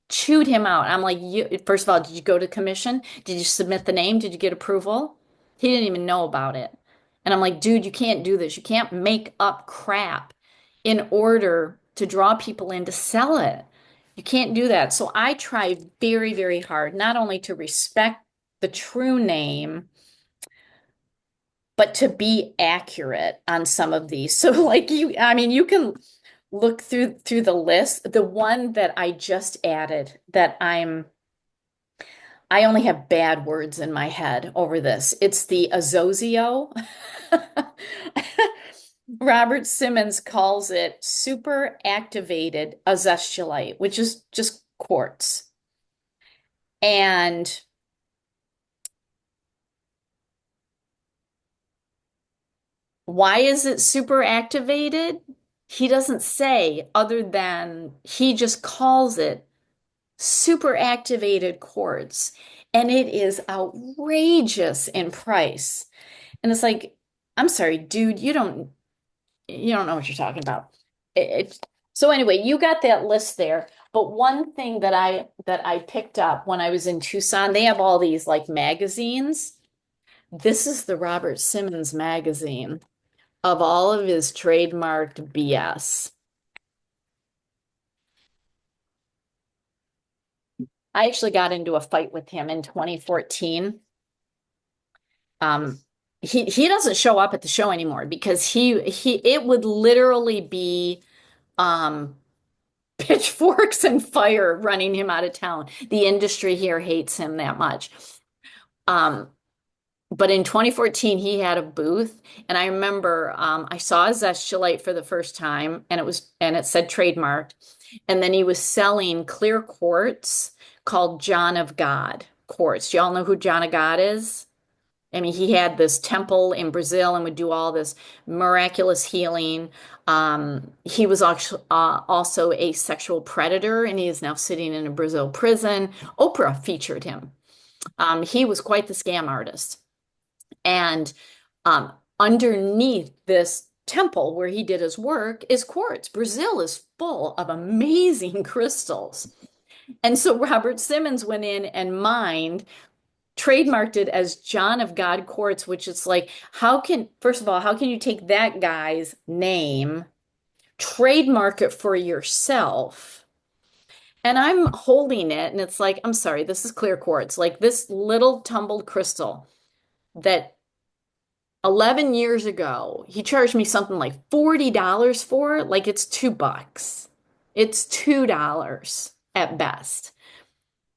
Chewed him out. I'm like, first of all, did you go to commission? Did you submit the name? Did you get approval? He didn't even know about it. And I'm like, dude, you can't do this. You can't make up crap in order to draw people in to sell it. You can't do that. So I try very, very hard, not only to respect the true name, but to be accurate on some of these. So like I mean, you can look through the list. The one that I just added that I only have bad words in my head over this. It's the Azozio. Robert Simmons calls it super activated azestulite, which is just quartz. And why is it super activated? He doesn't say, other than he just calls it super activated quartz. And it is outrageous in price. And it's like, I'm sorry, dude, you don't know what you're talking about. So anyway, you got that list there. But one thing that I picked up when I was in Tucson, they have all these like magazines. This is the Robert Simmons magazine of all of his trademarked BS. I actually got into a fight with him in 2014. Um, he doesn't show up at the show anymore because he it would literally be um pitchforks and fire running him out of town. The industry here hates him that much. Um, but in 2014, he had a booth, and I remember I saw a Zestulite for the first time, and it said trademarked, and then he was selling clear quartz called John of God quartz. Do y'all know who John of God is? I mean, he had this temple in Brazil and would do all this miraculous healing. He was also a sexual predator, and he is now sitting in a Brazil prison. Oprah featured him. He was quite the scam artist. And underneath this temple where he did his work is quartz. Brazil is full of amazing crystals. And so Robert Simmons went in and mined, trademarked it as John of God Quartz, which is like, first of all, how can you take that guy's name, trademark it for yourself? And I'm holding it, and it's like, I'm sorry, this is clear quartz, like this little tumbled crystal that 11 years ago, he charged me something like $40 for, like it's $2. It's $2 at best.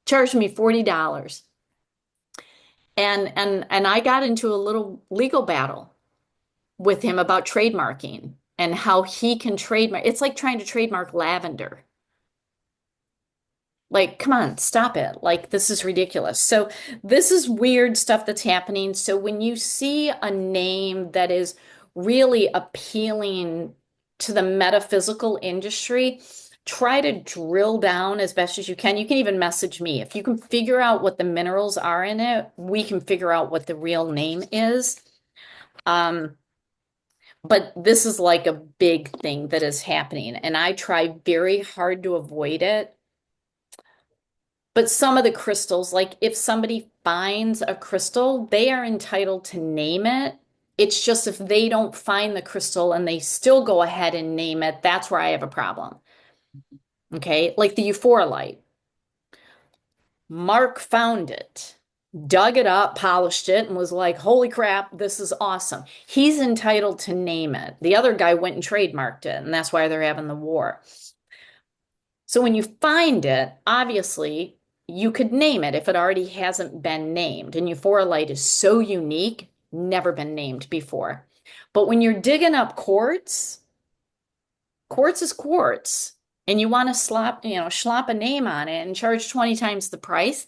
Charged me $40. And I got into a little legal battle with him about trademarking and how he can trademark. It's like trying to trademark lavender. Like, come on, stop it. Like, this is ridiculous. So, this is weird stuff that's happening. So, when you see a name that is really appealing to the metaphysical industry, try to drill down as best as you can. You can even message me. If you can figure out what the minerals are in it, we can figure out what the real name is. But this is like a big thing that is happening, and I try very hard to avoid it. But some of the crystals, like if somebody finds a crystal, they are entitled to name it. It's just if they don't find the crystal and they still go ahead and name it, that's where I have a problem. Okay, like the euphorolite. Mark found it. dug it up, polished it, and was like, holy crap, this is awesome. He's entitled to name it. The other guy went and trademarked it, and that's why they're having the war. So when you find it, obviously you could name it if it already hasn't been named. And euphorolite is so unique, never been named before. But when you're digging up quartz, quartz is quartz. And you want to slap a name on it and charge 20 times the price.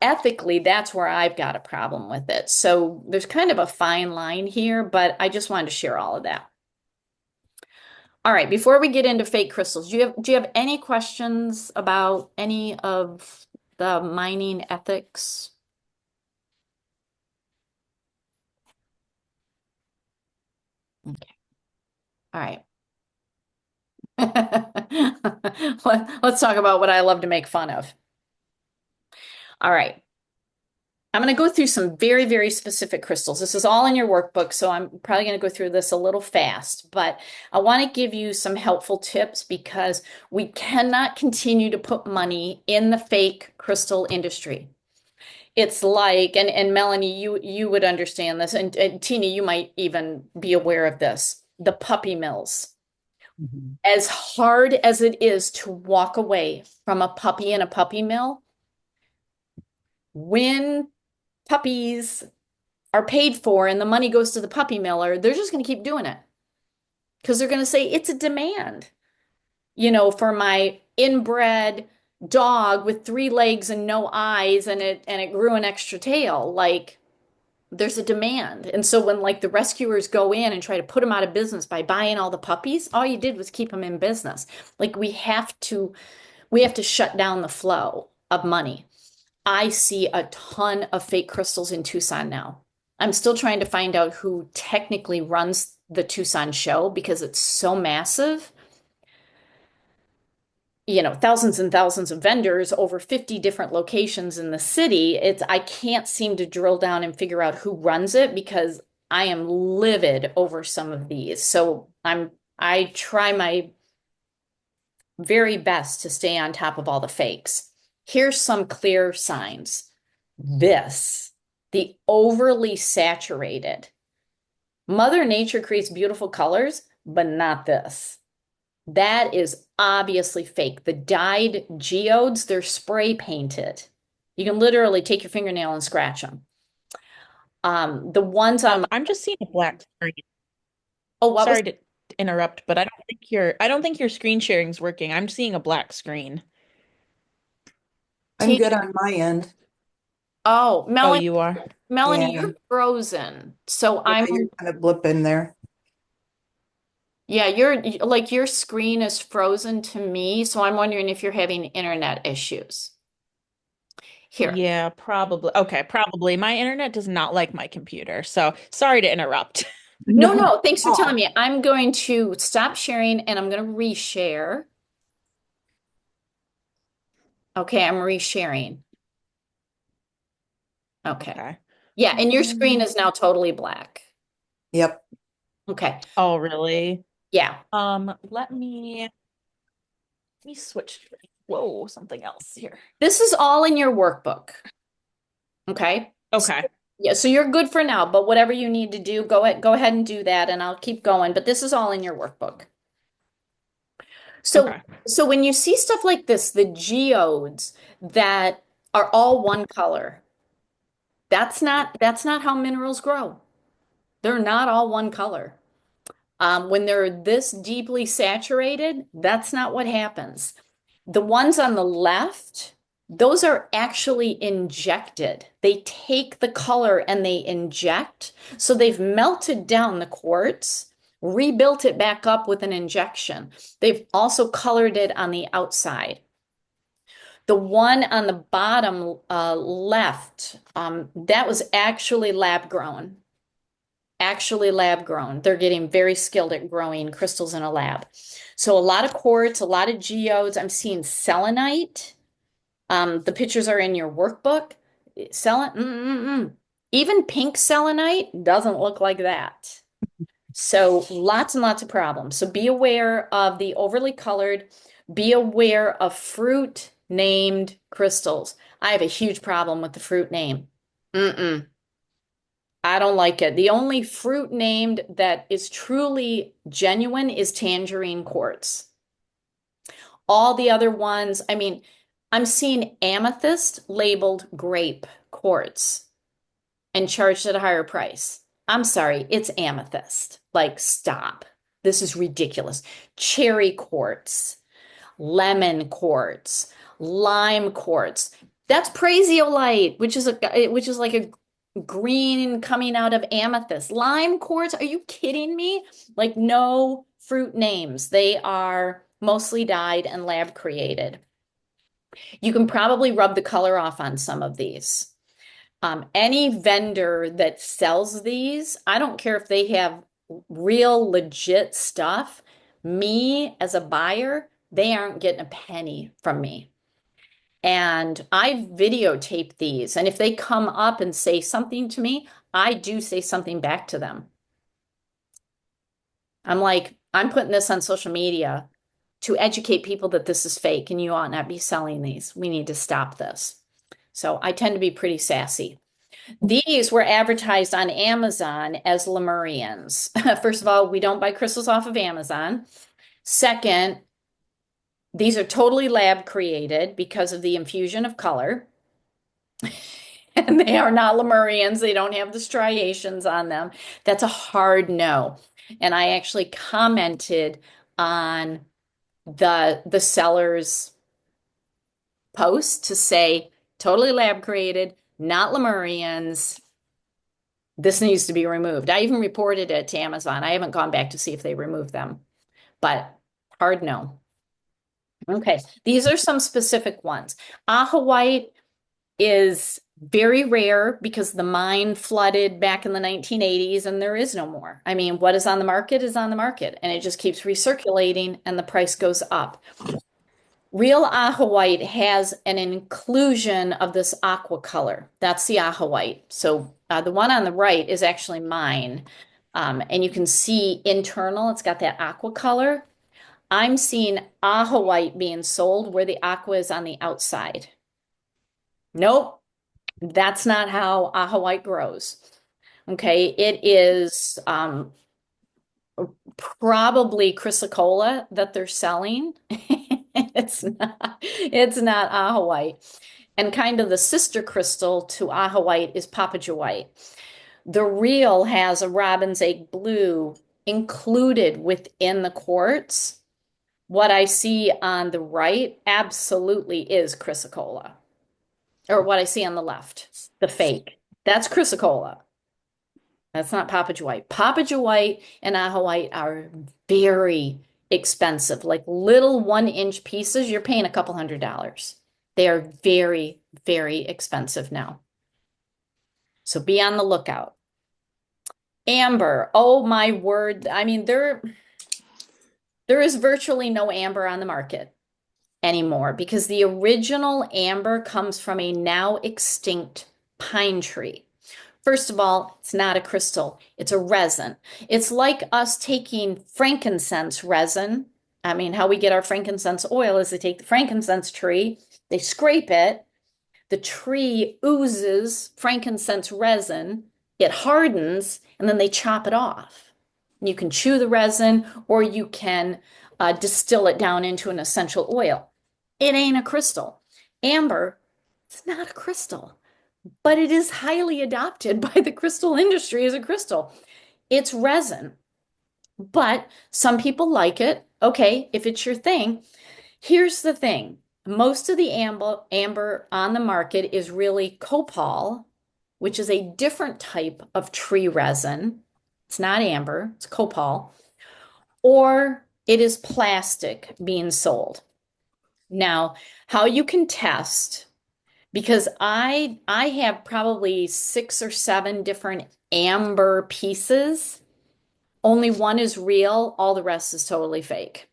Ethically, that's where I've got a problem with it. So there's kind of a fine line here, but I just wanted to share all of that. All right, before we get into fake crystals, do you have any questions about any of the mining ethics? Okay. All right. Let's talk about what I love to make fun of. All right. I'm going to go through some very, very specific crystals. This is all in your workbook, so I'm probably going to go through this a little fast, but I want to give you some helpful tips because we cannot continue to put money in the fake crystal industry. It's like, and Melanie, you would understand this, and Tina, you might even be aware of this, the puppy mills. Mhm. As hard as it is to walk away from a puppy in a puppy mill, when puppies are paid for and the money goes to the puppy miller, they're just going to keep doing it because they're going to say it's a demand. For my inbred dog with three legs and no eyes and it grew an extra tail, like there's a demand. And so when like the rescuers go in and try to put them out of business by buying all the puppies, all you did was keep them in business. Like we have to shut down the flow of money. I see a ton of fake crystals in Tucson now. I'm still trying to find out who technically runs the Tucson show because it's so massive. Thousands and thousands of vendors over 50 different locations in the city. I can't seem to drill down and figure out who runs it because I am livid over some of these. So I try my very best to stay on top of all the fakes. Here's some clear signs. This, the overly saturated. Mother Nature creates beautiful colors, but not this. That is obviously fake. The dyed geodes, they're spray painted. You can literally take your fingernail and scratch them. The ones on my, I'm just seeing a black screen. oh, what was Sorry to interrupt, but I don't think your screen sharing is working. I'm seeing a black screen. I'm T? good on my end. Oh, Oh, Melanie, you are? Melanie, Yeah. you're frozen. So Yeah, you're kind of blipping there. yeah, like your screen is frozen to me. So I'm wondering if you're having internet issues. Here. Yeah, probably. Okay, probably. My internet does not like my computer, so sorry to interrupt. No, No. no, thanks for telling Oh, me. I'm going to stop sharing and I'm going to reshare. Okay, I'm resharing. Okay. Okay. Yeah, and your screen Um, is now totally black. yep. Okay. oh, really? Yeah. Let me switch. Whoa, something else here. This is all in your workbook. Okay. So, Okay. yeah, so you're good for now, but whatever you need to do, go ahead and do that and I'll keep going, but this is all in your workbook. So Okay. so when you see stuff like this, the geodes that are all one color, that's not how minerals grow. They're not all one color. When they're this deeply saturated, that's not what happens. The ones on the left, those are actually injected. They take the color and they inject. So they've melted down the quartz, rebuilt it back up with an injection. They've also colored it on the outside. The one on the bottom left, that was actually lab grown. Actually lab grown. They're getting very skilled at growing crystals in a lab. So a lot of quartz, a lot of geodes. I'm seeing selenite. The pictures are in your workbook. Even pink selenite doesn't look like that. So lots and lots of problems. So be aware of the overly colored. Be aware of fruit named crystals. I have a huge problem with the fruit name. Mm-mm. I don't like it. The only fruit named that is truly genuine is tangerine quartz. All the other ones, I mean, I'm seeing amethyst labeled grape quartz and charged at a higher price. I'm sorry, it's amethyst. Like, stop. This is ridiculous. Cherry quartz, lemon quartz, lime quartz. That's praisiolite, which is like a green coming out of amethyst. Lime quartz, are you kidding me? Like no fruit names. They are mostly dyed and lab created. You can probably rub the color off on some of these. Any vendor that sells these, I don't care if they have real legit stuff. Me as a buyer, they aren't getting a penny from me. And I videotape these. And if they come up and say something to me, I do say something back to them. I'm like, I'm putting this on social media to educate people that this is fake and you ought not be selling these. We need to stop this. So I tend to be pretty sassy. These were advertised on Amazon as Lemurians. First of all, we don't buy crystals off of Amazon. Second, these are totally lab created because of the infusion of color. And they are not Lemurians. They don't have the striations on them. That's a hard no. And I actually commented on the seller's post to say totally lab created, not Lemurians. This needs to be removed. I even reported it to Amazon. I haven't gone back to see if they removed them, but hard no. Okay, these are some specific ones. Aha White is very rare because the mine flooded back in the 1980s and there is no more. I mean, what is on the market is on the market and it just keeps recirculating and the price goes up. Real Aha White has an inclusion of this aqua color. That's the Aha White. So the one on the right is actually mine. And you can see internal, it's got that aqua color. I'm seeing Aha White being sold where the aqua is on the outside. Nope, that's not how Aha White grows. Okay, it is probably chrysocolla that they're selling. It's not Aha White. And kind of the sister crystal to Aha White is Papaja White. The real has a robin's egg blue included within the quartz. What I see on the right absolutely is chrysocolla. Or what I see on the left, the fake. That's chrysocolla. That's not Papaja White. Papaja White and Aha White are very expensive. Like little 1 inch pieces, you're paying a couple $100. They are very, very expensive now. So be on the lookout. Amber, oh my word. I mean, there is virtually no amber on the market anymore because the original amber comes from a now extinct pine tree. First of all, it's not a crystal, it's a resin. It's like us taking frankincense resin. I mean, how we get our frankincense oil is they take the frankincense tree, they scrape it, the tree oozes frankincense resin, it hardens, and then they chop it off. You can chew the resin or you can distill it down into an essential oil. It ain't a crystal. Amber, it's not a crystal, but it is highly adopted by the crystal industry as a crystal. It's resin, but some people like it. Okay, if it's your thing. Here's the thing. Most of the amber on the market is really copal, which is a different type of tree resin. It's not amber, it's copal, or it is plastic being sold. Now, how you can test, because I have probably 6 or 7 different amber pieces. Only one is real, all the rest is totally fake.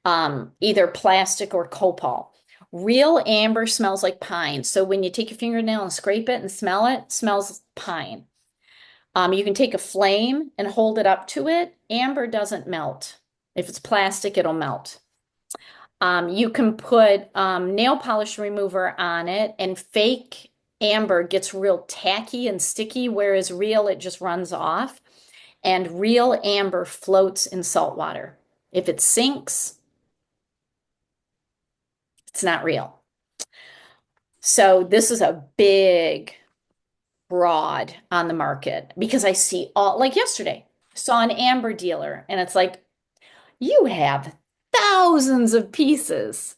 Either plastic or copal. Real amber smells like pine. So when you take your fingernail and scrape it and smell it, it smells pine. You can take a flame and hold it up to it. Amber doesn't melt. If it's plastic, it'll melt. You can put nail polish remover on it, and fake amber gets real tacky and sticky, whereas real, it just runs off. And real amber floats in salt water. If it sinks, it's not real. So this is a big broad on the market because I see all, like yesterday, saw an amber dealer, and it's like, you have thousands of pieces.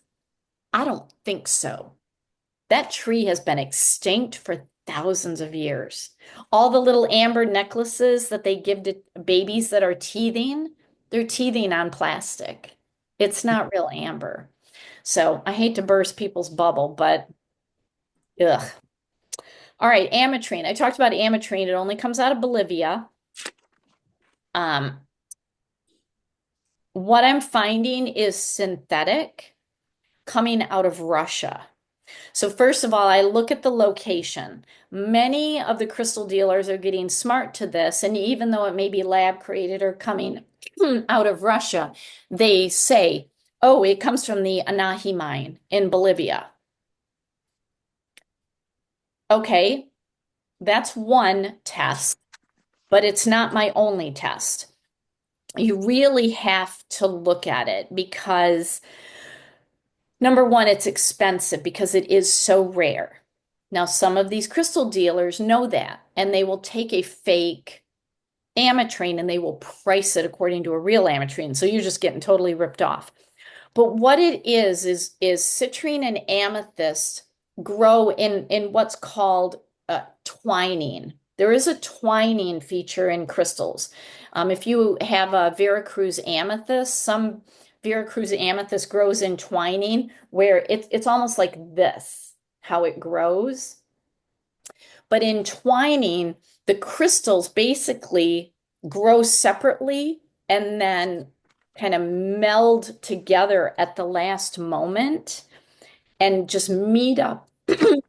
I don't think so. That tree has been extinct for thousands of years. All the little amber necklaces that they give to babies that are teething, they're teething on plastic. It's not real amber. So I hate to burst people's bubble, but ugh. All right, ametrine. I talked about ametrine. It only comes out of Bolivia. Um, what I'm finding is synthetic coming out of Russia. So first of all, I look at the location. Many of the crystal dealers are getting smart to this, and even though it may be lab created or coming out of Russia, they say, oh, it comes from the Anahi mine in Bolivia. Okay, that's one test, but it's not my only test. You really have to look at it because number one, it's expensive because it is so rare. Now, some of these crystal dealers know that, and they will take a fake ametrine and they will price it according to a real ametrine. So you're just getting totally ripped off. But what it is citrine and amethyst grow in what's called twining. There is a twining feature in crystals. If you have a Veracruz amethyst, some Veracruz amethyst grows in twining where it's almost like this, how it grows. But in twining, the crystals basically grow separately and then kind of meld together at the last moment and just meet up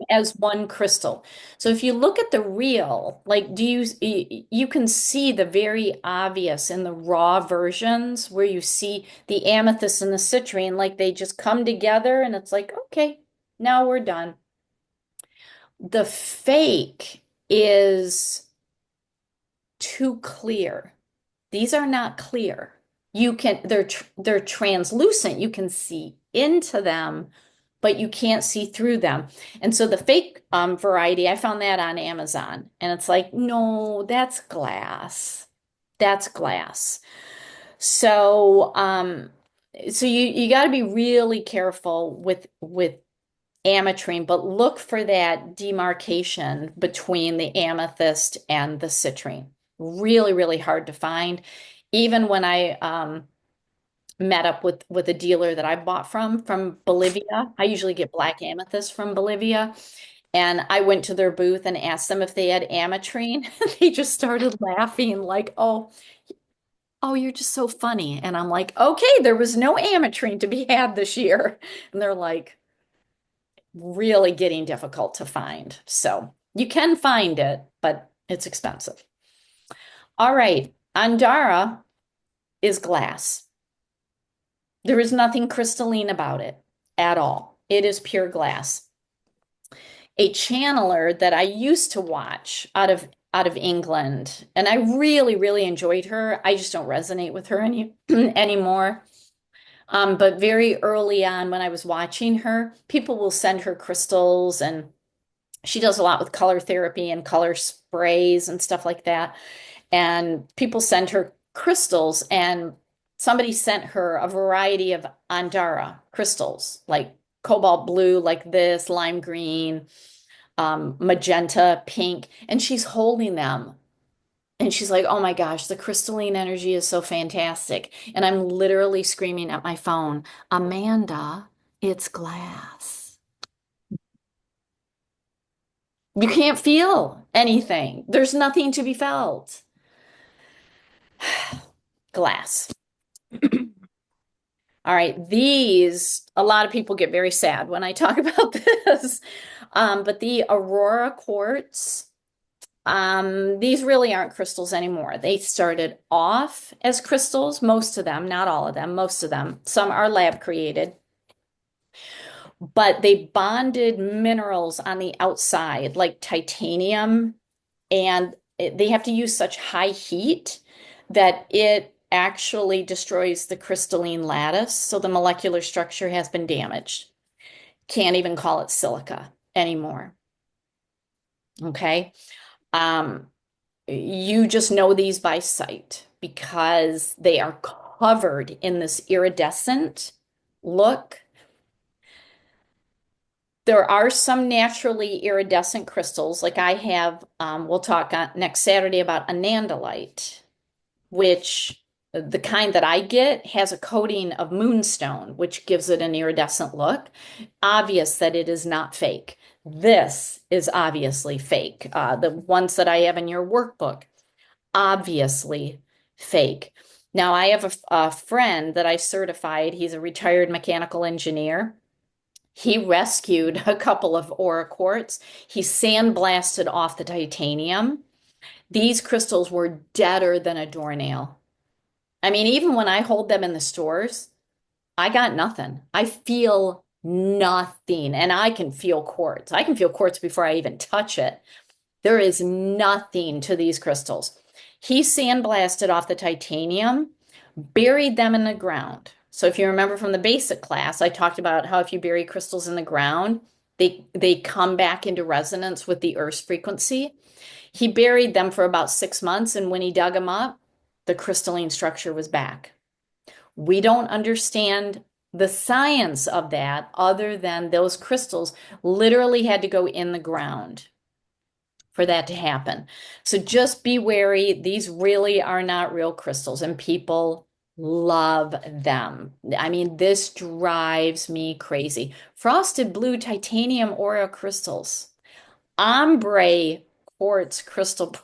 as one crystal. So if you look at the real, like you can see the very obvious in the raw versions where you see the amethyst and the citrine, like they just come together and it's like, okay, now we're done. The fake is too clear. These are not clear. They're translucent. You can see into them, but you can't see through them. And so the fake variety, I found that on Amazon, and it's like, no, that's glass. That's glass. So so you got to be really careful with ametrine, but look for that demarcation between the amethyst and the citrine. Really, really hard to find. Even when I met up with a dealer that I bought from Bolivia, I usually get black amethyst from Bolivia, and I went to their booth and asked them if they had ametrine. They just started laughing like, oh, you're just so funny. And I'm like, okay, there was no ametrine to be had this year. And they're like, really getting difficult to find. So you can find it, but it's expensive. All right, Andara is glass. There is nothing crystalline about it at all. It is pure glass. A channeler that I used to watch out of England, and I really, really enjoyed her. I just don't resonate with her anymore. But very early on when I was watching her, people will send her crystals and she does a lot with color therapy and color sprays and stuff like that. And people send her crystals, and somebody sent her a variety of Andara crystals, like cobalt blue, like this, lime green, magenta, pink, and she's holding them. And she's like, oh my gosh, the crystalline energy is so fantastic. And I'm literally screaming at my phone, Amanda, it's glass. You can't feel anything. There's nothing to be felt. Glass. All right, a lot of people get very sad when I talk about this. But the Aurora quartz, these really aren't crystals anymore. They started off as crystals, most of them, not all of them, most of them. Some are lab created. But they bonded minerals on the outside, like titanium, and they have to use such high heat that it actually destroys the crystalline lattice. So the molecular structure has been damaged. Can't even call it silica anymore. Okay. Um, you just know these by sight because they are covered in this iridescent look. There are some naturally iridescent crystals, like I have, we'll talk on next Saturday about anandamide, which the kind that I get has a coating of moonstone, which gives it an iridescent look. Obvious that it is not fake. This is obviously fake. The ones that I have in your workbook, obviously fake. Now, I have a friend that I certified. He's a retired mechanical engineer. He rescued a couple of aura quartz. He sandblasted off the titanium. These crystals were deader than a doornail. I mean, even when I hold them in the stores, I got nothing. I feel nothing. And I can feel quartz. I can feel quartz before I even touch it. There is nothing to these crystals. He sandblasted off the titanium, buried them in the ground. So if you remember from the basic class, I talked about how if you bury crystals in the ground, they come back into resonance with the Earth's frequency. He buried them for about 6 months, and when he dug them up, the crystalline structure was back. We don't understand the science of that other than those crystals literally had to go in the ground for that to happen. So just be wary. These really are not real crystals, and people love them. I mean, this drives me crazy. Frosted blue titanium aura crystals, ombre quartz crystal.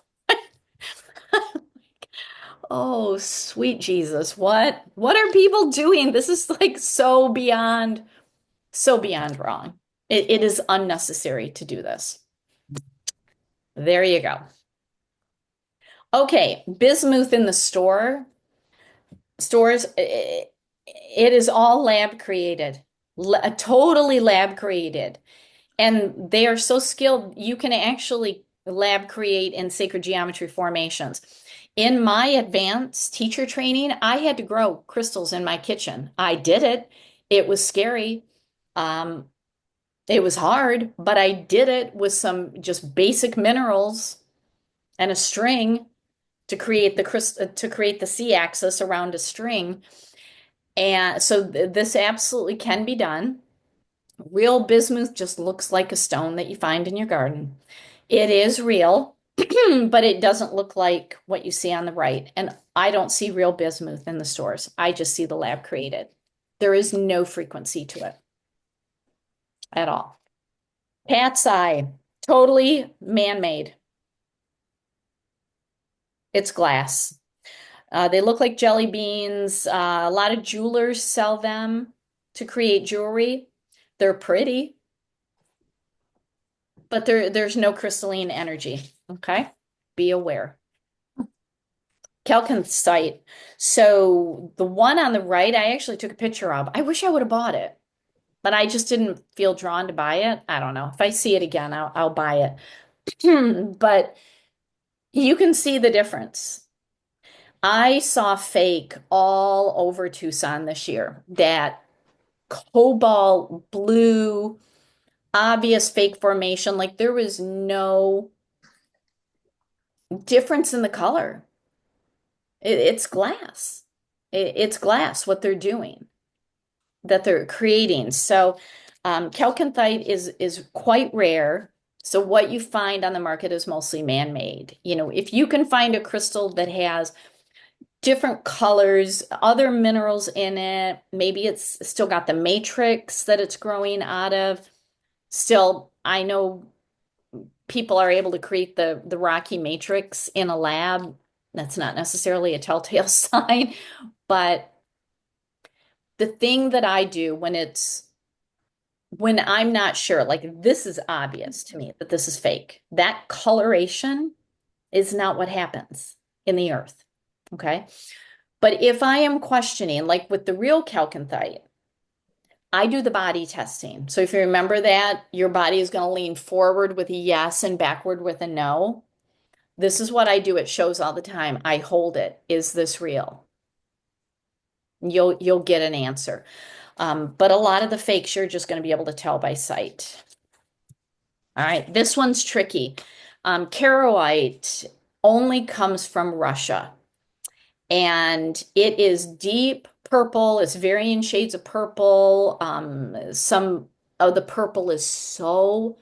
Oh, sweet Jesus. What are people doing? This is like so beyond wrong. It is unnecessary to do this. There you go. Okay, bismuth in the stores, it is all lab created, totally lab created. And they are so skilled, you can actually lab create in sacred geometry formations. In my advanced teacher training, I had to grow crystals in my kitchen. I did it. It was scary. Um, it was hard, but I did it with some just basic minerals and a string to create to create the C-axis around a string. And so this absolutely can be done. Real bismuth just looks like a stone that you find in your garden. It is real, but it doesn't look like what you see on the right. And I don't see real bismuth in the stores. I just see the lab created. There is no frequency to it at all. Cat's eye, totally man-made. It's glass. They look like jelly beans. A lot of jewelers sell them to create jewelry. They're pretty, but there's no crystalline energy. Okay? Be aware. Calcite. So the one on the right, I actually took a picture of. I wish I would have bought it, but I just didn't feel drawn to buy it. I don't know. If I see it again, I'll buy it. But you can see the difference. I saw fake all over Tucson this year. That cobalt blue, obvious fake formation. Like there was no difference in the color. It's glass. It's glass, what they're doing, that they're creating. So chalconthite is quite rare. So what you find on the market is mostly man-made. You know, if you can find a crystal that has different colors, other minerals in it, maybe it's still got the matrix that it's growing out of. Still, I know people are able to create the rocky matrix in a lab. That's not necessarily a telltale sign, but the thing that I do when I'm not sure, like this is obvious to me that this is fake. That coloration is not what happens in the earth. Okay. But if I am questioning, like with the real chalconthite, I do the body testing. So if you remember that, your body is going to lean forward with a yes and backward with a no. This is what I do at shows all the time. I hold it. Is this real? You'll get an answer. But a lot of the fakes you're just going to be able to tell by sight. All right, this one's tricky. Caroite only comes from Russia, and it is deep purple. It's varying shades of purple. Some of the purple is so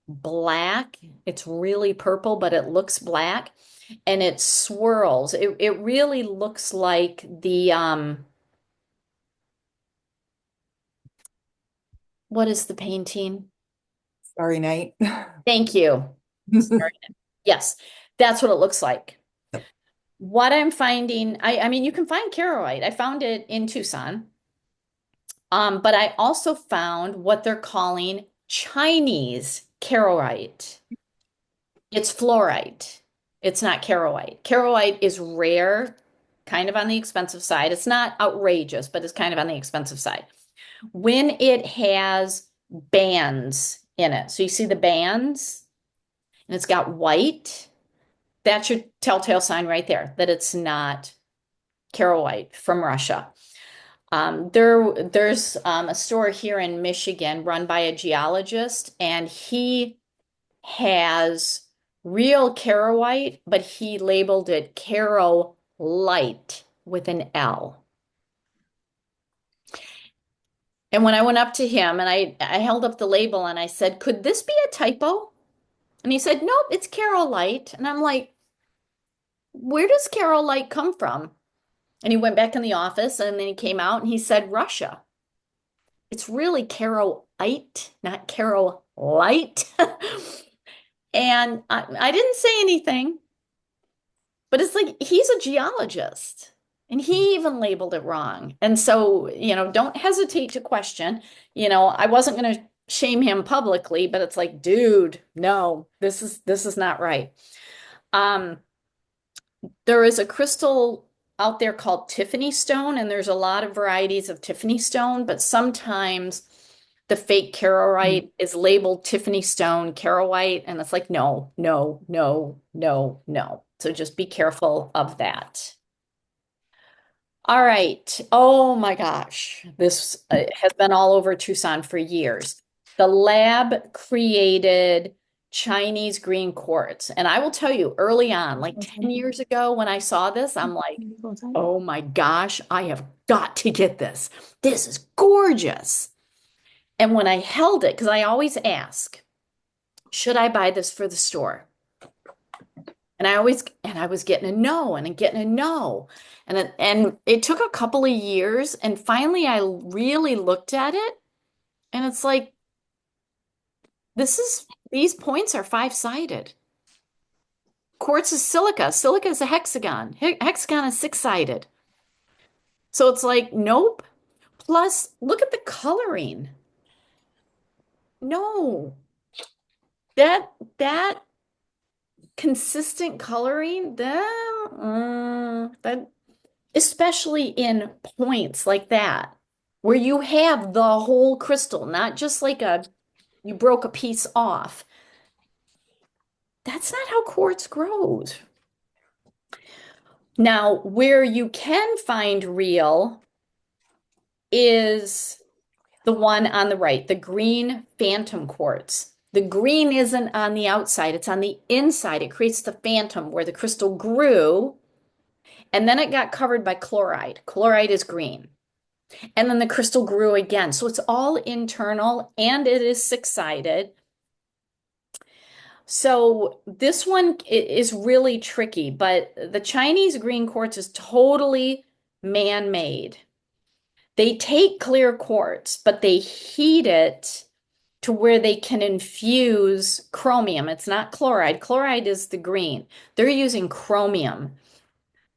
black. It's really purple, but it looks black, and it swirls. It really looks like the what is the painting? Starry night. Thank you. Sorry. Yes, that's what it looks like. What I'm finding, I mean, you can find Caroite. I found it in Tucson. But I also found what they're calling Chinese Caroite. It's fluorite. It's not Caroite. Caroite is rare, kind of on the expensive side. It's not outrageous, but it's kind of on the expensive side. When it has bands in it, so you see the bands, and it's got white, that's your telltale sign right there that it's not Caroite from Russia. There's a store here in Michigan run by a geologist, and he has real Caroite, but he labeled it Caro Light with an L. And when I went up to him and I held up the label and I said, "Could this be a typo?" And he said, "Nope, it's Caro Light." And I'm like, "Where does Caro Light come from?" And he went back in the office and then he came out and he said, "Russia." It's really Caro-ite, not Caro Light. And I didn't say anything, but it's like he's a geologist and he even labeled it wrong. And so, don't hesitate to question. I wasn't going to shame him publicly, but it's like, dude, no, this is not right. Um, there is a crystal out there called Tiffany stone, and there's a lot of varieties of Tiffany stone, but sometimes the fake Carolite is labeled Tiffany stone Carolite, and it's like, no, no, no, no, no. So just be careful of that. All right. Oh my gosh. This has been all over Tucson for years. The lab created Chinese green quartz. And I will tell you early on, like 10 years ago, when I saw this, I'm like, oh my gosh, I have got to get this. This is gorgeous. And when I held it, because I always ask, should I buy this for the store? And I was getting a no and getting a no. And it took a couple of years and finally I really looked at it and it's like these points are five-sided. Quartz is silica. Silica is a hexagon. Hexagon is six-sided. So it's like, nope. Plus, look at the coloring. No. That consistent coloring, that especially in points like that, where you have the whole crystal, not just like you broke a piece off. That's not how quartz grows. Now, where you can find real is the one on the right, the green phantom quartz. The green isn't on the outside, it's on the inside. It creates the phantom where the crystal grew, and then it got covered by chloride. Chloride is green. And then the crystal grew again. So it's all internal and it is six-sided. So this one is really tricky, but the Chinese green quartz is totally man-made. They take clear quartz, but they heat it to where they can infuse chromium. It's not chloride. Chloride is the green. They're using chromium.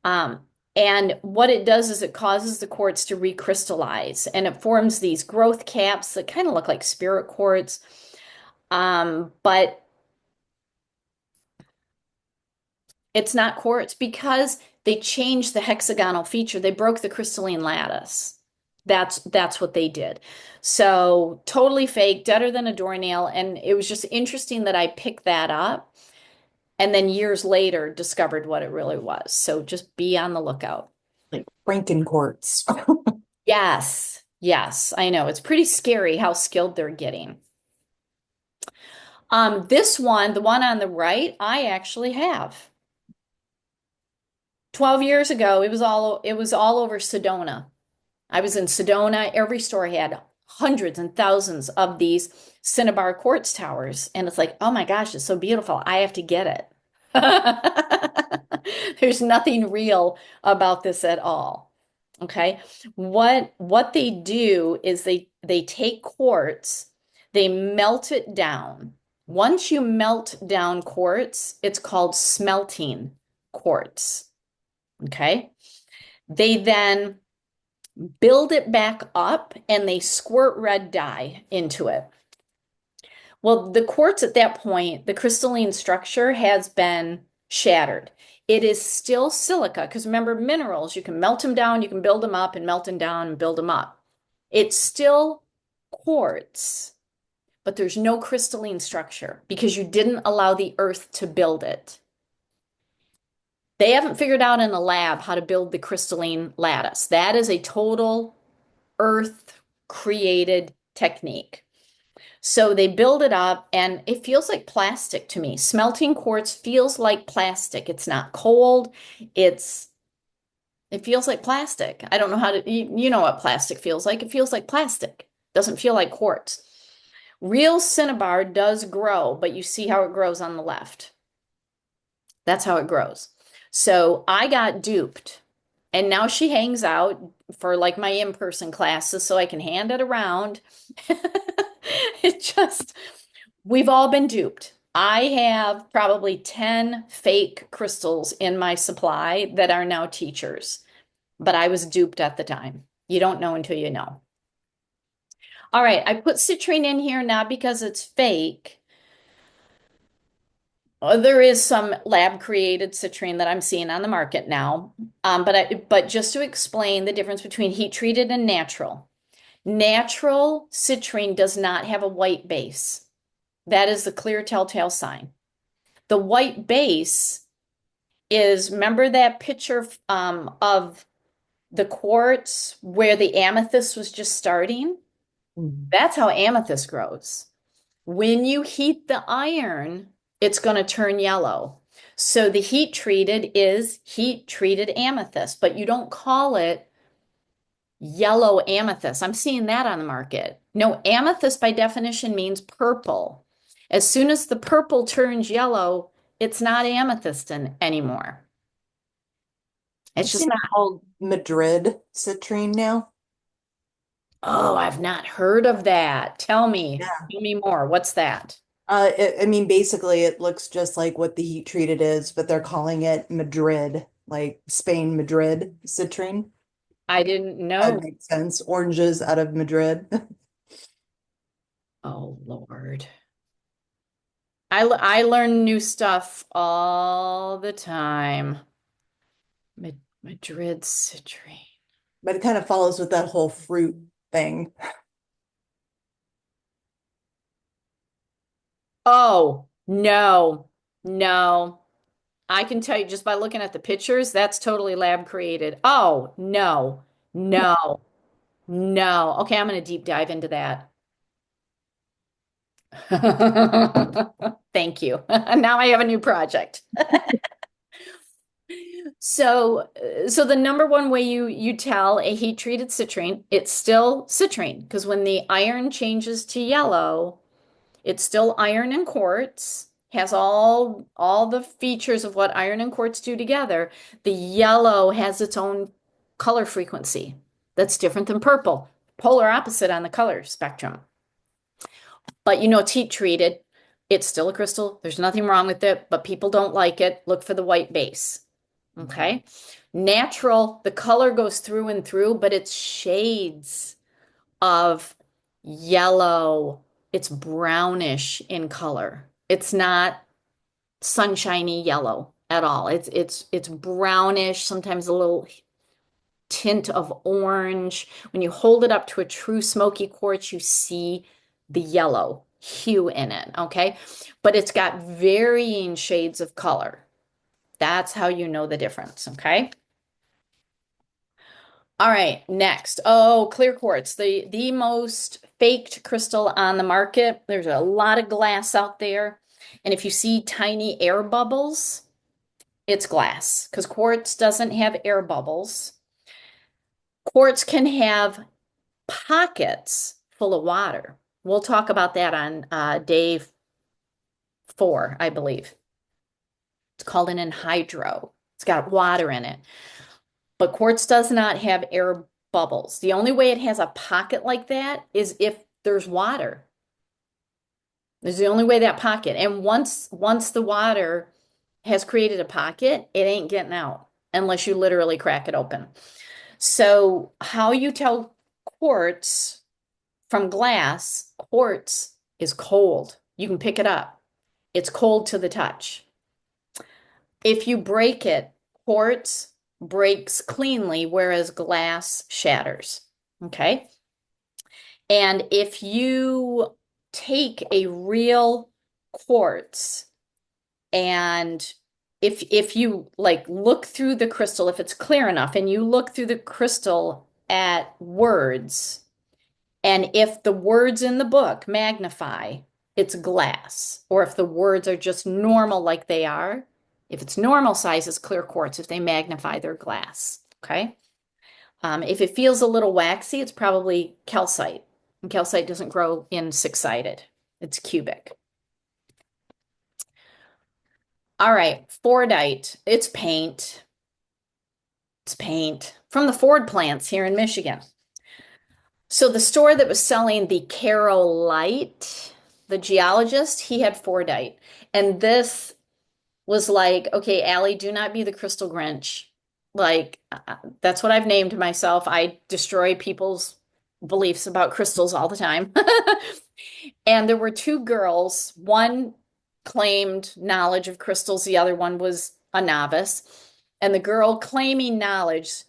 Um, and what it does is it causes the quartz to recrystallize and it forms these growth caps that kind of look like spirit quartz. But it's not quartz because they changed the hexagonal feature. They broke the crystalline lattice. That's what they did. So totally fake, deader than a doornail. And it was just interesting that I picked that up and then years later discovered what it really was. So just be on the lookout. Like Frankencourts. Yes, yes, I know. It's pretty scary how skilled they're getting. This one, the one on the right, I actually have. 12 years ago, it was all over Sedona. I was in Sedona. Every store had hundreds and thousands of these Cinnabar quartz towers. And it's like, oh my gosh, it's so beautiful. I have to get it. There's nothing real about this at all. Okay. What they do is they take quartz, they melt it down. Once you melt down quartz, it's called smelting quartz. Okay. They then build it back up and they squirt red dye into it. Well, the quartz at that point, the crystalline structure has been shattered. It is still silica because remember, minerals, you can melt them down, you can build them up, and melt them down and build them up. It's still quartz, but there's no crystalline structure because you didn't allow the earth to build it. They haven't figured out in a lab how to build the crystalline lattice. That is a total earth created technique. So they build it up and it feels like plastic to me. Smelting quartz feels like plastic. It's not cold. It's it feels like plastic. I don't know how to you know what plastic feels like. It feels like plastic. Doesn't feel like quartz. Real cinnabar does grow, but you see how it grows on the left. That's how it grows. So I got duped. And now she hangs out for like my in-person classes so I can hand it around. It just, we've all been duped. I have probably 10 fake crystals in my supply that are now teachers, but I was duped at the time. You don't know until you know. All right, I put citrine in here not because it's fake. There is some lab created citrine that I'm seeing on the market now. But just to explain the difference between heat treated and natural. Natural citrine does not have a white base. That is the clear telltale sign. The white base is, remember that picture of the quartz where the amethyst was just starting? Mhm. That's how amethyst grows. When you heat the iron, it's going to turn yellow. So the heat treated is heat treated amethyst, but you don't call it yellow amethyst. I'm seeing that on the market. No, amethyst by definition means purple. As soon as the purple turns yellow, it's not amethyst anymore. I've It's just seen not. it called Madrid citrine now. Oh, I've not heard of that. Tell me. Yeah. Tell me more. What's that? I mean, basically, it looks just like what the heat treated is, but they're calling it Madrid, like Spain, Madrid citrine. I didn't That know. makes sense. Oranges out of Madrid. Oh, Lord. I learn new stuff all the time. Madrid citrine. But it kind of follows with that whole fruit thing. Oh, no, no. I can tell you just by looking at the pictures, that's totally lab created. Oh, no, no, no. Okay, I'm going to deep dive into that. Thank you. Now I have a new project. So the number one way you tell a heat treated citrine, it's still citrine because when the iron changes to yellow, it's still iron and quartz, has all the features of what iron and quartz do together. The yellow has its own color frequency that's different than purple, polar opposite on the color spectrum. But you know, it's heat treated. It's still a crystal. There's nothing wrong with it, but people don't like it. Look for the white base. Okay. Natural, the color goes through and through, but it's shades of yellow. It's brownish in color. It's not sunshiny yellow at all. It's brownish, sometimes a little tint of orange. When you hold it up to a true smoky quartz, you see the yellow hue in it, okay? But it's got varying shades of color. That's how you know the difference, okay? All right, next. Oh, clear quartz, the most faked crystal on the market. There's a lot of glass out there. And if you see tiny air bubbles, it's glass because quartz doesn't have air bubbles. Quartz can have pockets full of water. We'll talk about that on day 4, I believe. It's called an anhydro. It's got water in it. But quartz does not have air bubbles. The only way it has a pocket like that is if there's water. There's the only way that pocket. And once the water has created a pocket, it ain't getting out unless you literally crack it open. So how you tell quartz from glass, quartz is cold. You can pick it up. It's cold to the touch. If you break it, quartz breaks cleanly, whereas glass shatters. Okay. And if you take a real quartz and if you like look through the crystal, if it's clear enough, and you look through the crystal at words, and if the words in the book magnify, it's glass. Or if the words are just normal like they are, if it's normal size, it's clear quartz. If they magnify, they're glass. Okay. If it feels a little waxy, it's probably calcite. And calcite doesn't grow in six-sided. It's cubic. All right, Fordite. It's paint. It's paint from the Ford plants here in Michigan. So the store that was selling the Carolite, the geologist, he had Fordite. And this was like, okay, Allie, do not be the crystal Grinch. Like, that's what I've named myself. I destroy people's beliefs about crystals all the time. And there were two girls. One claimed knowledge of crystals, the other one was a novice. And the girl claiming knowledge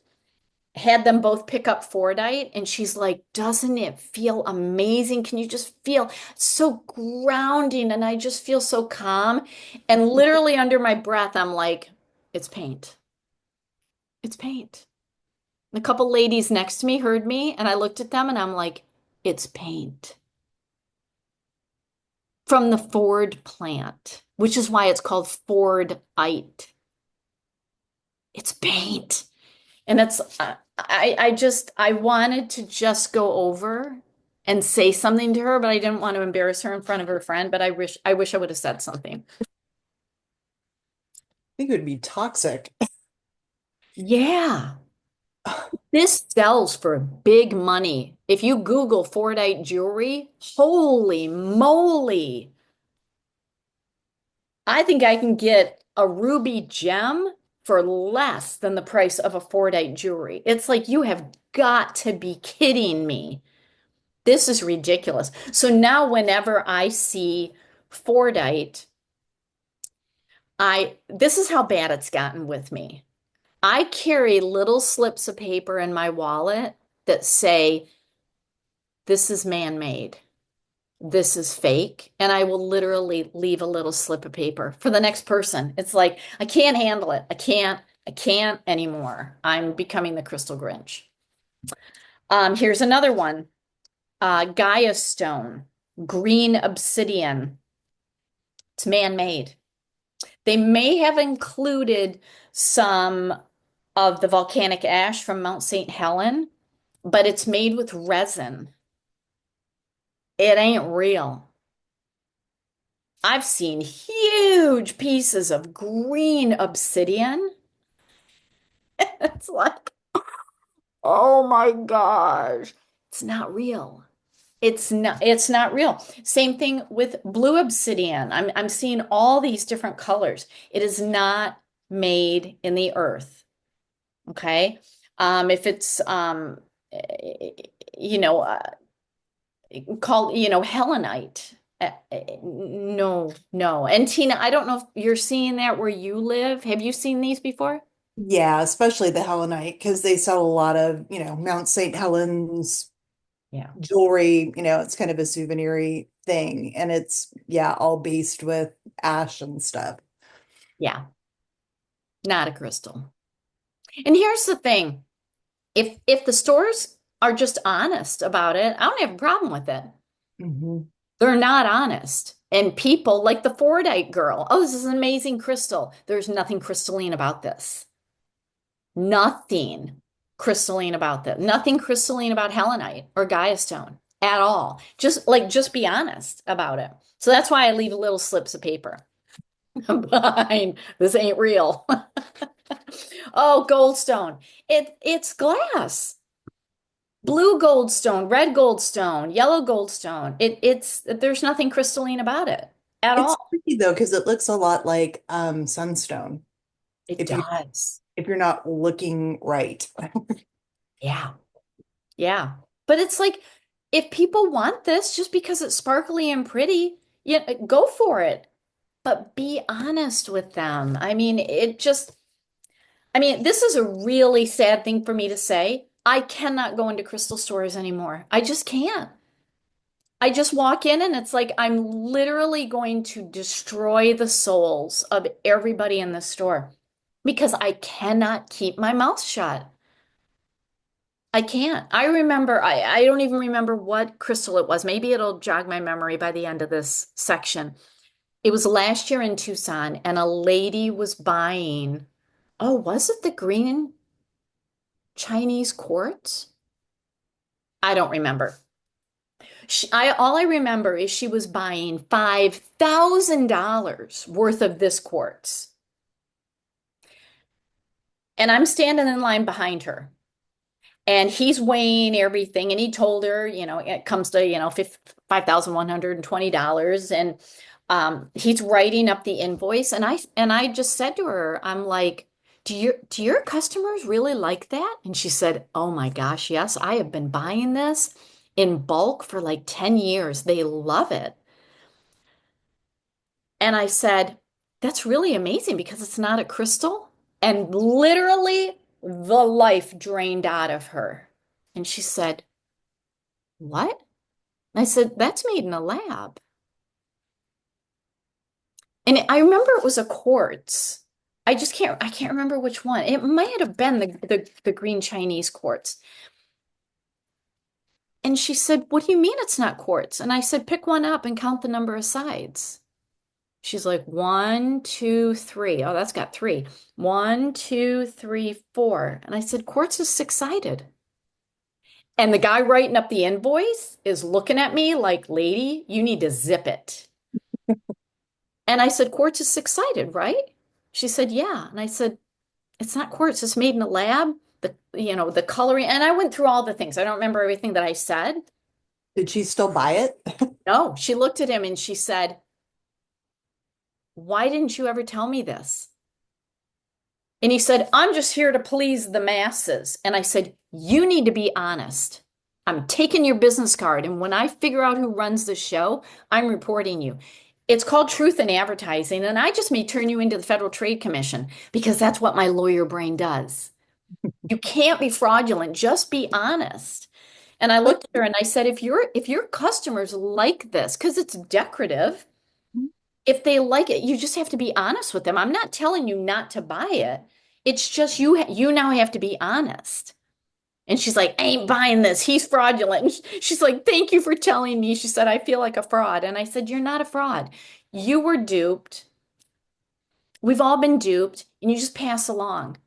had them both pick up Fordite, and she's like, doesn't it feel amazing? Can you just feel so grounding? And I just feel so calm. And literally under my breath, I'm like, it's paint. It's paint. And a couple ladies next to me heard me, and I looked at them and I'm like, it's paint. From the Ford plant, which is why it's called Fordite. It's paint. And it's I wanted to just go over and say something to her, but I didn't want to embarrass her in front of her friend, but I wish I would have said something. think it would be toxic. Yeah. This sells for big money. If you Google Fordite jewelry, holy moly. I think I can get a ruby gem for less than the price of a Fordite jewelry. It's like you have got to be kidding me. This is ridiculous. So now whenever I see Fordite, this is how bad it's gotten with me. I carry little slips of paper in my wallet that say, this is man-made. This is fake. And I will literally leave a little slip of paper for the next person. It's like, I can't handle it. I can't anymore. I'm becoming the Crystal Grinch. Here's another one. Gaia stone, green obsidian. It's man-made. They may have included some of the volcanic ash from Mount St. Helen, but it's made with resin. It ain't real. I've seen huge pieces of green obsidian. It's like, oh my gosh, it's not real. It's not real. Same thing with blue obsidian. I'm seeing all these different colors. It is not made in the earth. Okay. If it's you know, called, helenite. No, no. And Tina, I don't know if you're seeing that where you live. Have you seen these before? Yeah, especially the Helenite, because they sell a lot of, Mount St. Helens Yeah. jewelry, it's kind of a souvenir thing. And it's, yeah, all based with ash and stuff. Yeah, not a crystal. And here's the thing. If the stores are just honest about it, I don't have a problem with it. Hmm. They're not honest. And people like the Fordite girl, oh, this is an amazing crystal. There's nothing crystalline about this. Nothing crystalline about this. Nothing crystalline about Helenite or Gaia stone at all. Just be honest about it. So that's why I leave little slips of paper behind. This ain't real. Oh, goldstone. It's glass. Blue goldstone, red goldstone, yellow goldstone. It's there's nothing crystalline about it at It's all. tricky though, because it looks a lot like sunstone It if you does. if you're not looking right. Yeah. Yeah. But it's like if people want this just because it's sparkly and pretty, yeah, go for it. But be honest with them. I mean, this is a really sad thing for me to say. I cannot go into crystal stores anymore. I just can't. I just walk in and it's like I'm literally going to destroy the souls of everybody in the store because I cannot keep my mouth shut. I can't. I don't even remember what crystal it was. Maybe it'll jog my memory by the end of this section. It was last year in Tucson, and a lady was buying, oh, was it the green Chinese quartz? I don't remember. All I remember is she was buying $5,000 worth of this quartz. And I'm standing in line behind her. And he's weighing everything. And he told her, it comes to, $5,120. And he's writing up the invoice. And I just said to her, I'm like, do your customers really like that? And she said, oh my gosh, yes, I have been buying this in bulk for like 10 years. They love it. And I said, that's really amazing because it's not a crystal. And literally, the life drained out of her. And she said, what? And I said, that's made in a lab. And I remember it was a quartz. I can't remember which one. It might have been the green Chinese quartz. And she said, what do you mean it's not quartz? And I said, pick one up and count the number of sides. She's like, one, two, three. Oh, that's got three. One, two, three, four. And I said, quartz is six-sided. And the guy writing up the invoice is looking at me like, lady, you need to zip it. And I said, quartz is six-sided, right? She said, yeah. And I said, it's not quartz, it's made in a lab. The coloring. And I went through all the things. I don't remember everything that I said. Did she still buy it? No, she looked at him and she said, why didn't you ever tell me this? And he said, I'm just here to please the masses. And I said, you need to be honest. I'm taking your business card. And when I figure out who runs the show, I'm reporting you. It's called Truth in Advertising. And I just may turn you into the Federal Trade Commission because that's what my lawyer brain does. You can't be fraudulent. Just be honest. And I But looked at her and I said, if your customers like this, because it's decorative, if they like it, you just have to be honest with them. I'm not telling you not to buy it. It's just you now have to be honest. And she's like, I ain't buying this. He's fraudulent. And she's like, thank you for telling me. She said, I feel like a fraud. And I said, you're not a fraud. You were duped. We've all been duped, and you just pass along.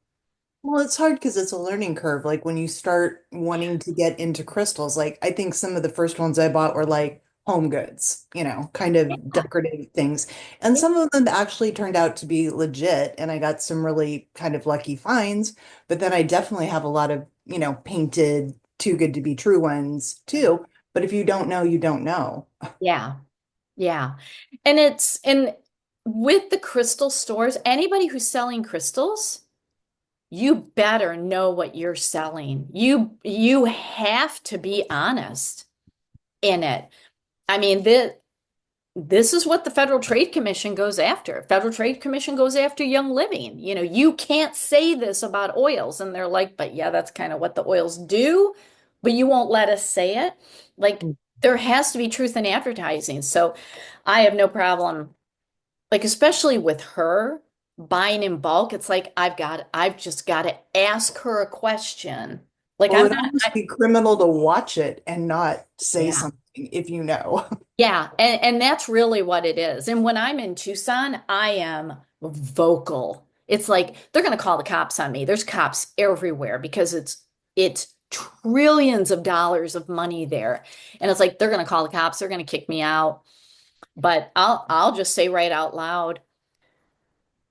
Well, it's hard because it's a learning curve. Like when you start wanting to get into crystals, like I think some of the first ones I bought were like home goods, kind of Yeah. decorative things. And some of them actually turned out to be legit, and I got some really kind of lucky finds. But then I definitely have a lot of, painted too good to be true ones too. But if you don't know, you don't know. Yeah. Yeah. And with the crystal stores, anybody who's selling crystals, you better know what you're selling. You have to be honest in it. I mean, this is what the Federal Trade Commission goes after. Federal Trade Commission goes after Young Living. You know, you can't say this about oils. And they're like, but yeah, that's kind of what the oils do, but you won't let us say it. Like, there has to be truth in advertising. So I have no problem, like, especially with her buying in bulk. It's like, I've just got to ask her a question. Like, Well, I'm it'd not, almost be criminal to watch it and not say yeah. something if you know. Yeah, and that's really what it is. And when I'm in Tucson, I am vocal. It's like they're going to call the cops on me. There's cops everywhere because it's trillions of dollars of money there. And it's like they're going to call the cops, they're going to kick me out. But I'll just say right out loud,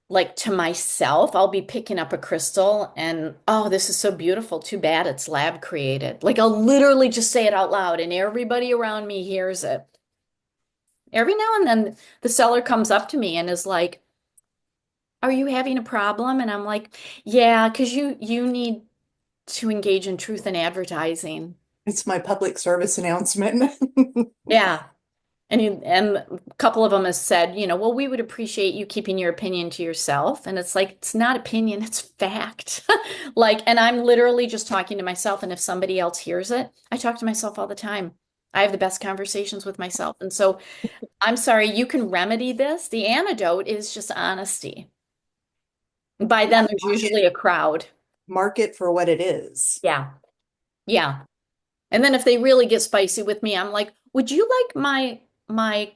like to myself, I'll be picking up a crystal and oh, this is so beautiful. Too bad it's lab created. Like I'll literally just say it out loud and everybody around me hears it. Every now and then the seller comes up to me and is like, "Are you having a problem?" And I'm like, "Yeah, because you need to engage in truth in advertising." It's my public service announcement. Yeah. And a couple of them has said, well, we would appreciate you keeping your opinion to yourself. And it's like, it's not opinion, it's fact. Like, and I'm literally just talking to myself. And if somebody else hears it, I talk to myself all the time. I have the best conversations with myself. And so I'm sorry, you can remedy this. The antidote is just honesty. By Yeah, then, there's usually a crowd. mark it for what it is. Yeah. Yeah. And then if they really get spicy with me, I'm like, would you like my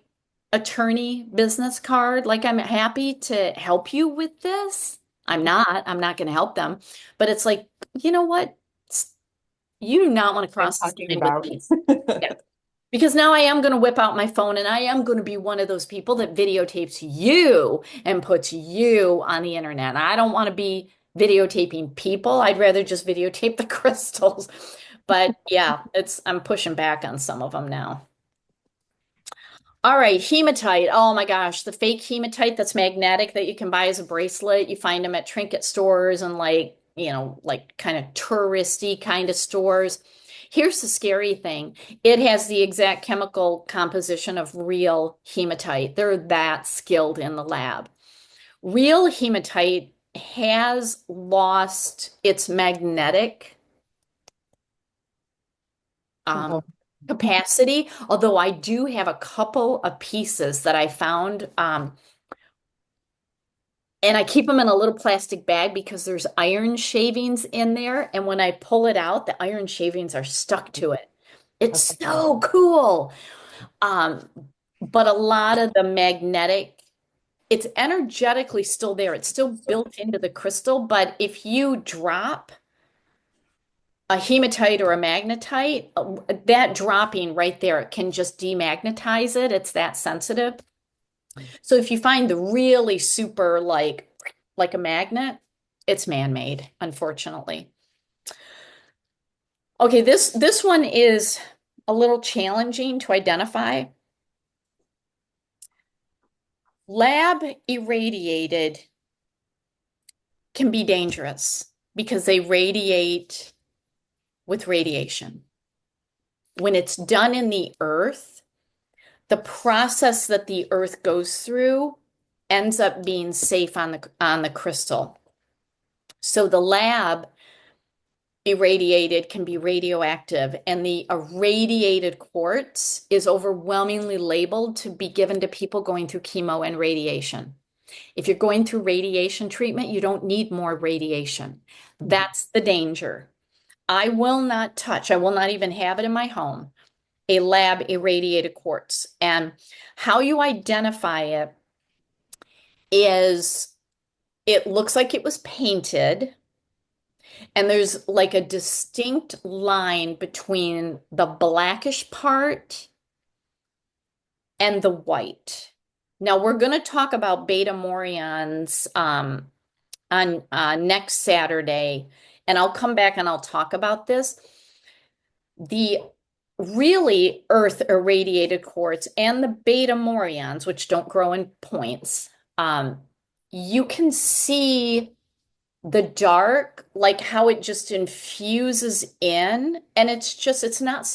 attorney business card? Like, I'm happy to help you with this. I'm not going to help them. But it's like, you know what? You do not want to I'm cross this talking line with about. me. Yeah. Because now I am going to whip out my phone and I am going to be one of those people that videotapes you and puts you on the internet. I don't want to be videotaping people. I'd rather just videotape the crystals. But yeah, I'm pushing back on some of them now. All right, hematite. Oh my gosh, the fake hematite that's magnetic that you can buy as a bracelet. You find them at trinket stores and like kind of touristy kind of stores. Here's the scary thing. It has the exact chemical composition of real hematite. They're that skilled in the lab. Real hematite has lost its magnetic um, Oh, capacity, although I do have a couple of pieces that I found, and I keep them in a little plastic bag because there's iron shavings in there, and when I pull it out, the iron shavings are stuck to it. It's okay. so cool. Um, but a lot of the magnetic, it's energetically still there. It's still built into the crystal, but if you drop a hematite or a magnetite, that dropping right there can just demagnetize it. It's that sensitive. So if you find the really super like a magnet, it's man-made, unfortunately. Okay, this one is a little challenging to identify. Lab irradiated can be dangerous because they radiate with radiation. When it's done in the earth, the process that the earth goes through ends up being safe on the crystal. So the lab irradiated can be radioactive, and the irradiated quartz is overwhelmingly labeled to be given to people going through chemo and radiation. If you're going through radiation treatment, you don't need more radiation. That's the danger. I will not touch, I will not even have it in my home, a lab irradiated quartz. And how you identify it is it looks like it was painted, and there's like a distinct line between the blackish part and the white. Now we're going to talk about beta morions on next Saturday, and I'll come back and I'll talk about this. The really earth irradiated quartz and the beta morions, which don't grow in points, you can see the dark, like how it just infuses in, and it's not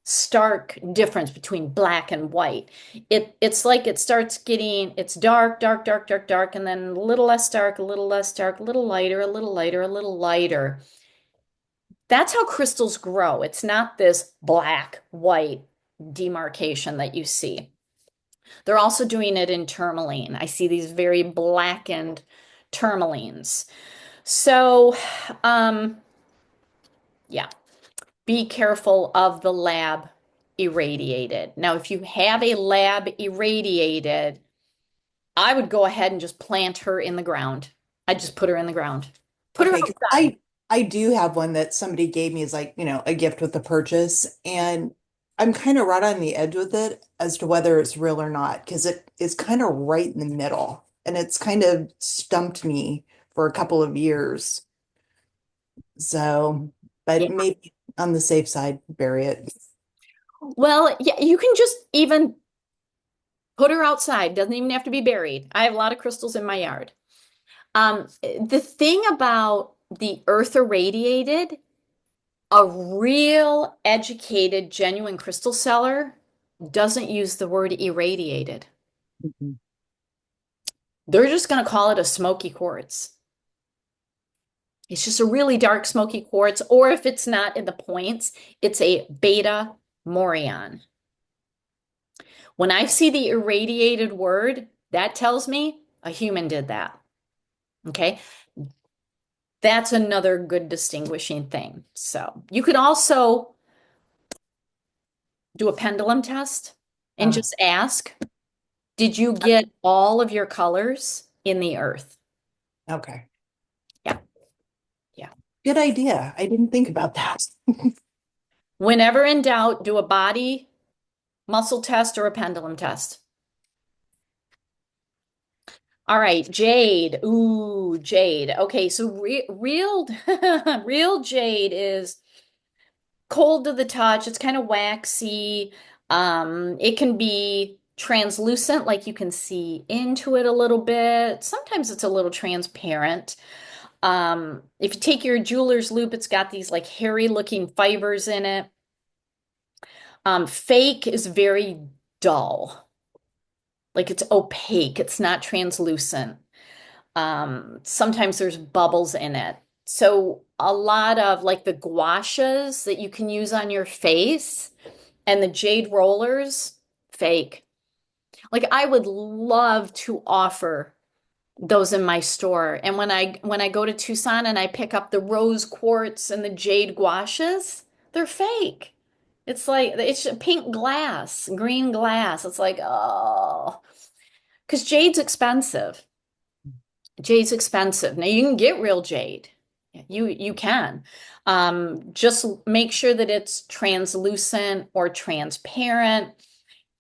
stark difference between black and white. It's like it starts getting it's dark, dark, dark, dark, dark, and then a little less dark, a little less dark, a little lighter, a little lighter, a little lighter. That's how crystals grow. It's not this black, white demarcation that you see. They're also doing it in tourmaline. I see these very blackened tourmalines. So, um, yeah, be careful of the lab irradiated. Now, if you have a lab irradiated, I would go ahead and just plant her in the ground. I'd just put her in the ground. Put her Okay, 'cause outside. I do have one that somebody gave me as like, a gift with the purchase, and I'm kind of right on the edge with it as to whether it's real or not, because it is kind of right in the middle, and it's kind of stumped me for a couple of years. So, Yeah. but maybe on the safe side, bury it. Well, yeah, you can just even put her outside. Doesn't even have to be buried. I have a lot of crystals in my yard. The thing about the earth irradiated, a real educated, genuine crystal seller doesn't use the word irradiated. Mhm. They're just going to call it a smoky quartz. It's just a really dark smoky quartz, or if it's not in the points, it's a beta morion. When I see the irradiated word, that tells me a human did that. Okay. That's another good distinguishing thing. So you could also do a pendulum test and Uh, just ask, did you get all of your colors in the earth? okay. Yeah. Yeah. Good idea. I didn't think about that. Whenever in doubt, do a body muscle test or a pendulum test. All right, jade. Ooh, jade. Okay, so real real jade is cold to the touch. It's kind of waxy. It can be translucent, like you can see into it a little bit. Sometimes it's a little transparent. If you take your jeweler's loop, it's got these like hairy looking fibers in it. Fake is very dull, like it's opaque. It's not translucent. Sometimes there's bubbles in it. So a lot of like the gouaches that you can use on your face and the jade rollers, fake. Like I would love to offer those in my store. And when I go to Tucson and I pick up the rose quartz and the jade gouaches, they're fake. It's like it's pink glass, green glass. It's like, oh, because jade's expensive. Jade's expensive. Now you can get real jade. You can. Just make sure that it's translucent or transparent,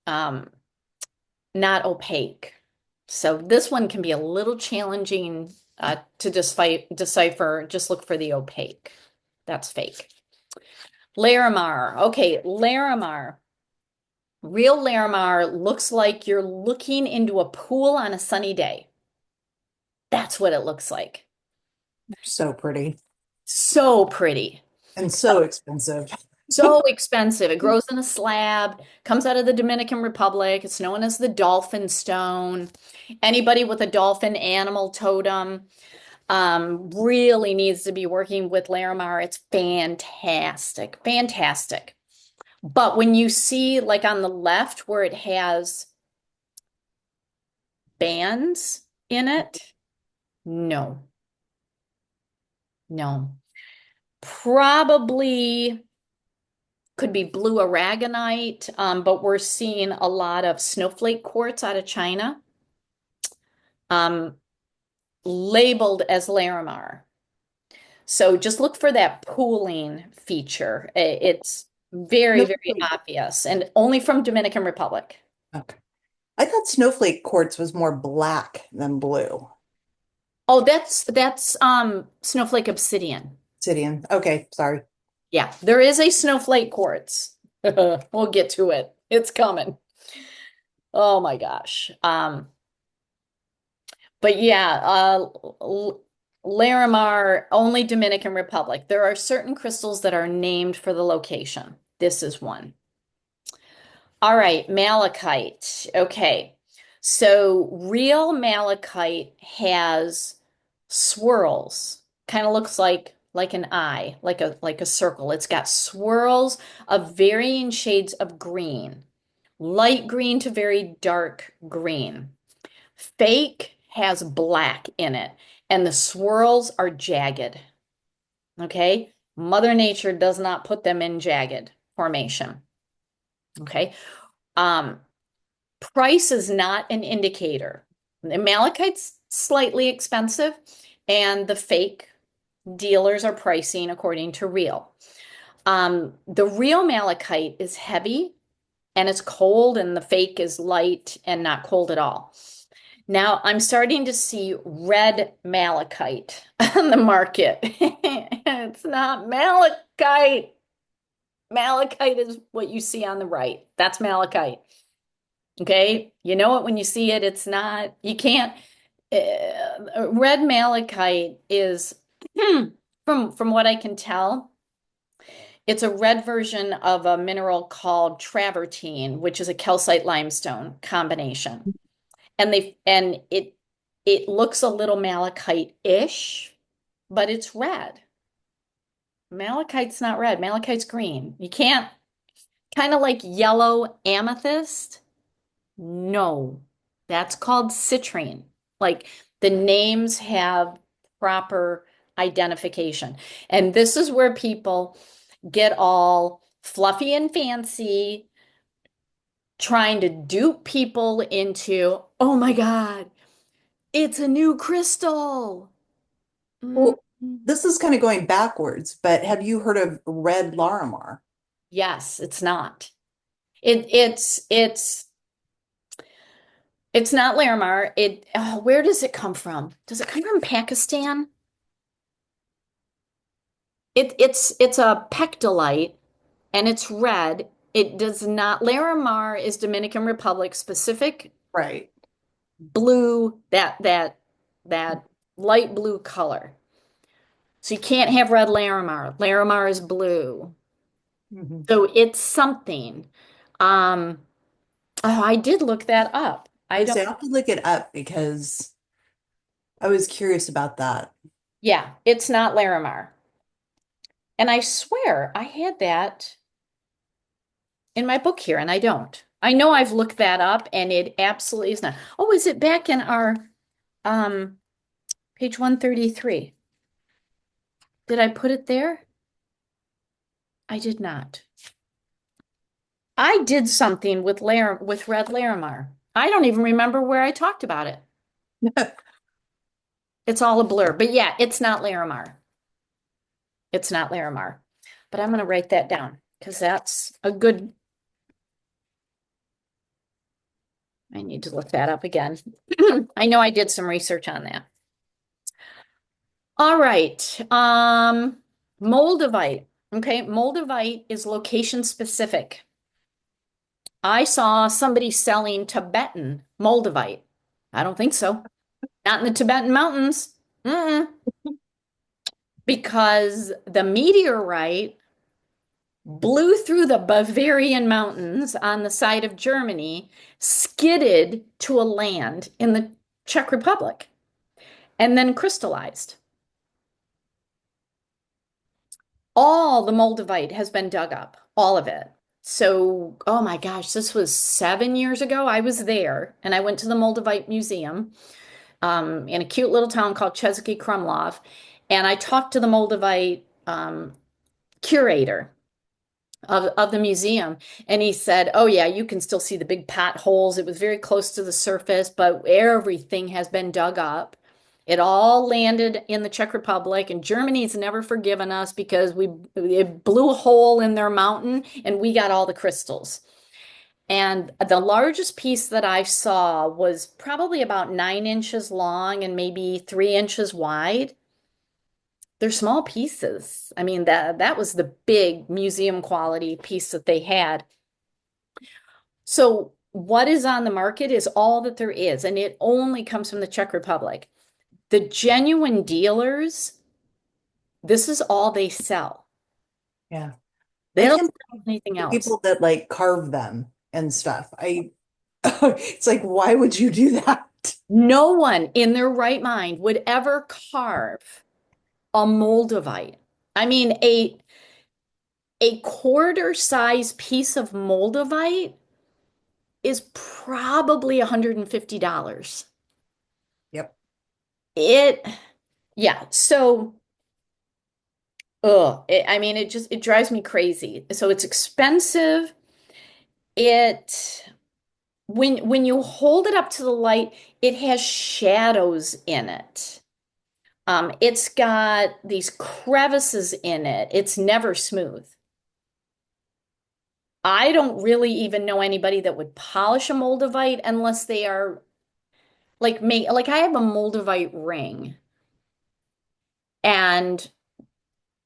um, not opaque. So this one can be a little challenging to decipher. Just look for the opaque. That's fake. Larimar. Okay, Larimar. Real Larimar looks like you're looking into a pool on a sunny day. That's what it looks like. So pretty So pretty. and so expensive. So expensive. It grows in a slab, comes out of the Dominican Republic. It's known as the dolphin stone. Anybody with a dolphin animal totem really needs to be working with Larimar. It's fantastic, fantastic. But when you see, like on the left, where it has bands in it, no, no. Probably could be blue aragonite, but we're seeing a lot of snowflake quartz out of China, um, labeled as Larimar. So just look for that pooling feature. It's very, very Snowflake. obvious and only from Dominican Republic. Okay. I thought snowflake quartz was more black than blue. Oh, that's snowflake obsidian. Obsidian. Okay, sorry. Yeah, there is a snowflake quartz. We'll get to it. It's coming. Oh my gosh. But yeah, Larimar, only Dominican Republic. There are certain crystals that are named for the location. This is one. All right, malachite. Okay. So real malachite has swirls. Kind of looks like an eye, like a circle. It's got swirls of varying shades of green. Light green to very dark green. Fake has black in it, and the swirls are jagged. Okay? Mother Nature does not put them in jagged formation. Okay? Um, Price is not an indicator. The malachite's slightly expensive, and the fake dealers are pricing according to real. The real malachite is heavy and it's cold, and the fake is light and not cold at all. Now I'm starting to see red malachite on the market. It's not malachite. Malachite is what you see on the right. That's malachite. Okay. You know it when you see it. It's not, you can't. Red malachite is, from what I can tell, it's a red version of a mineral called travertine, which is a calcite limestone combination. And it looks a little malachite-ish, but it's red. Malachite's not red. Malachite's green. You can't, kind of like yellow amethyst. No, that's called citrine. Like the names have proper identification. And this is where people get all fluffy and fancy, trying to dupe people into, oh my God, it's a new crystal. Mm, Well, this is kind of going backwards, but have you heard of red Larimar? yes, it's not. It's not Larimar. Where does it come from? Does it come from Pakistan? It's a pectolite and it's red. It does not. Larimar is Dominican Republic specific Right. blue, that light blue color. So you can't have red Larimar. Larimar is blue. Mhm. So it's something. Um, oh, I did look that up. I I would don't. say I'll have to look it up because I was curious about that. Yeah, it's not Larimar. And I swear I had that in my book here, and I don't. I know I've looked that up, and it absolutely is not. Oh, is it back in our um page 133? Did I put it there? I did not. I did something with red Larimar. I don't even remember where I talked about it. It's all a blur. But yeah, it's not Larimar. It's not Larimar. But I'm going to write that down because that's a good. I need to look that up again. I know I did some research on that. All right. Moldavite. Okay, Moldavite is location specific. I saw somebody selling Tibetan Moldavite. I don't think so. Not in the Tibetan mountains. Mm-mm. Because the meteorite blew through the Bavarian mountains on the side of Germany, skidded to a land in the Czech Republic, and then crystallized. All the Moldavite has been dug up, all of it. So, oh my gosh, this was 7 years ago. I was there and I went to the Moldavite Museum in a cute little town called Český Krumlov. And I talked to the Moldavite curator of the museum. And he said, oh, yeah, you can still see the big potholes. It was very close to the surface, but everything has been dug up. It all landed in the Czech Republic, and Germany's never forgiven us because it blew a hole in their mountain and we got all the crystals. And the largest piece that I saw was probably about 9 inches long and maybe 3 inches wide. They're small pieces. I mean, that was the big museum quality piece that they had. So what is on the market is all that there is, and it only comes from the Czech Republic. The genuine dealers, this is all they sell. Yeah. They I don't can't sell anything believe the else. people that like carve them. and stuff. It's like, why would you do that? No one in their right mind would ever carve a moldavite. I mean, a quarter size piece of moldavite is probably $150. Yep. It, yeah. So, I mean, it drives me crazy. So it's expensive. It, when you hold it up to the light, it has shadows in it. It's got these crevices in it. It's never smooth. I don't really even know anybody that would polish a moldavite unless they are like I have a moldavite ring, and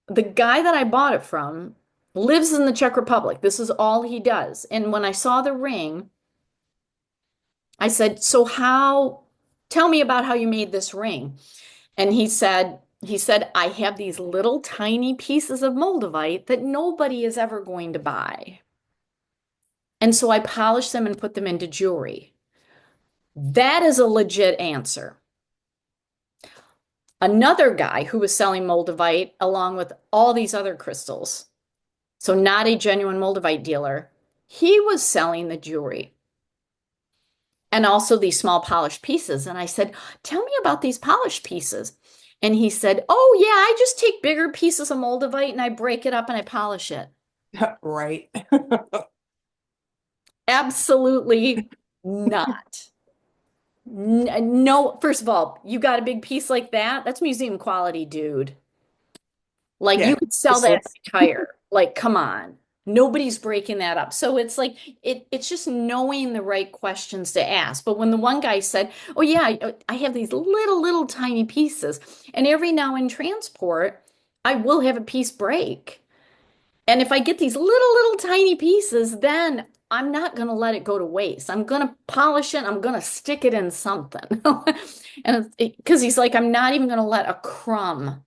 the guy that I bought it from lives in the Czech Republic. This is all he does. And when I saw the ring, I said, "So tell me about how you made this ring." And he said, "I have these little tiny pieces of moldavite that nobody is ever going to buy. And so I polish them and put them into jewelry." That is a legit answer. Another guy who was selling moldavite along with all these other crystals, so not a genuine moldavite dealer, he was selling the jewelry and also these small polished pieces. And I said, "Tell me about these polished pieces." And he said, "Oh, yeah, I just take bigger pieces of moldavite and I break it up and I polish it." Right. Absolutely not. No, first of all, you got a big piece like that? That's museum quality, dude. Like you Yeah. could sell that Priceless. tire. Like, come on. Nobody's breaking that up. So it's like it's just knowing the right questions to ask. But when the one guy said, "Oh yeah, I have these little tiny pieces, and every now in transport, I will have a piece break. And if I get these little tiny pieces, then I'm not going to let it go to waste. I'm going to polish it. I'm going to stick it in something." And because he's like, "I'm not even going to let a crumb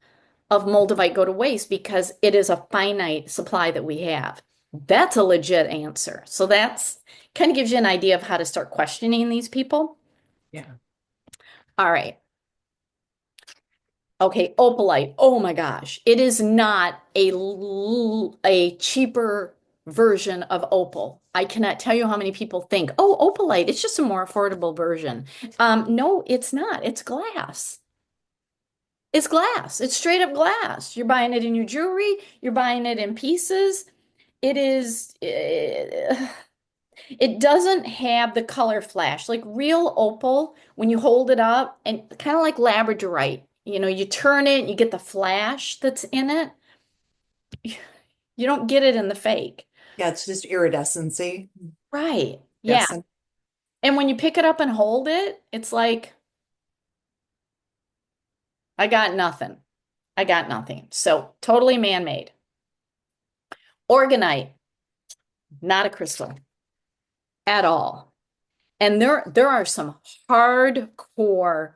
of moldavite go to waste because it is a finite supply that we have." That's a legit answer. So that's kind of gives you an idea of how to start questioning these people. Yeah. All right. Okay, opalite. Oh my gosh. It is not a cheaper version of opal. I cannot tell you how many people think, "Oh, opalite, it's just a more affordable version." No, it's not. It's glass. It's glass. It's straight up glass. You're buying it in your jewelry, you're buying it in pieces. It is, it doesn't have the color flash. Like real opal, when you hold it up, and kind of like labradorite, you turn it, you get the flash that's in it. You don't get it in the fake. Yeah, it's just iridescency. Right. Yeah. Yes. And when you pick it up and hold it, it's like, I got nothing. I got nothing. So totally man-made. Organite, not a crystal at all. And there are some hardcore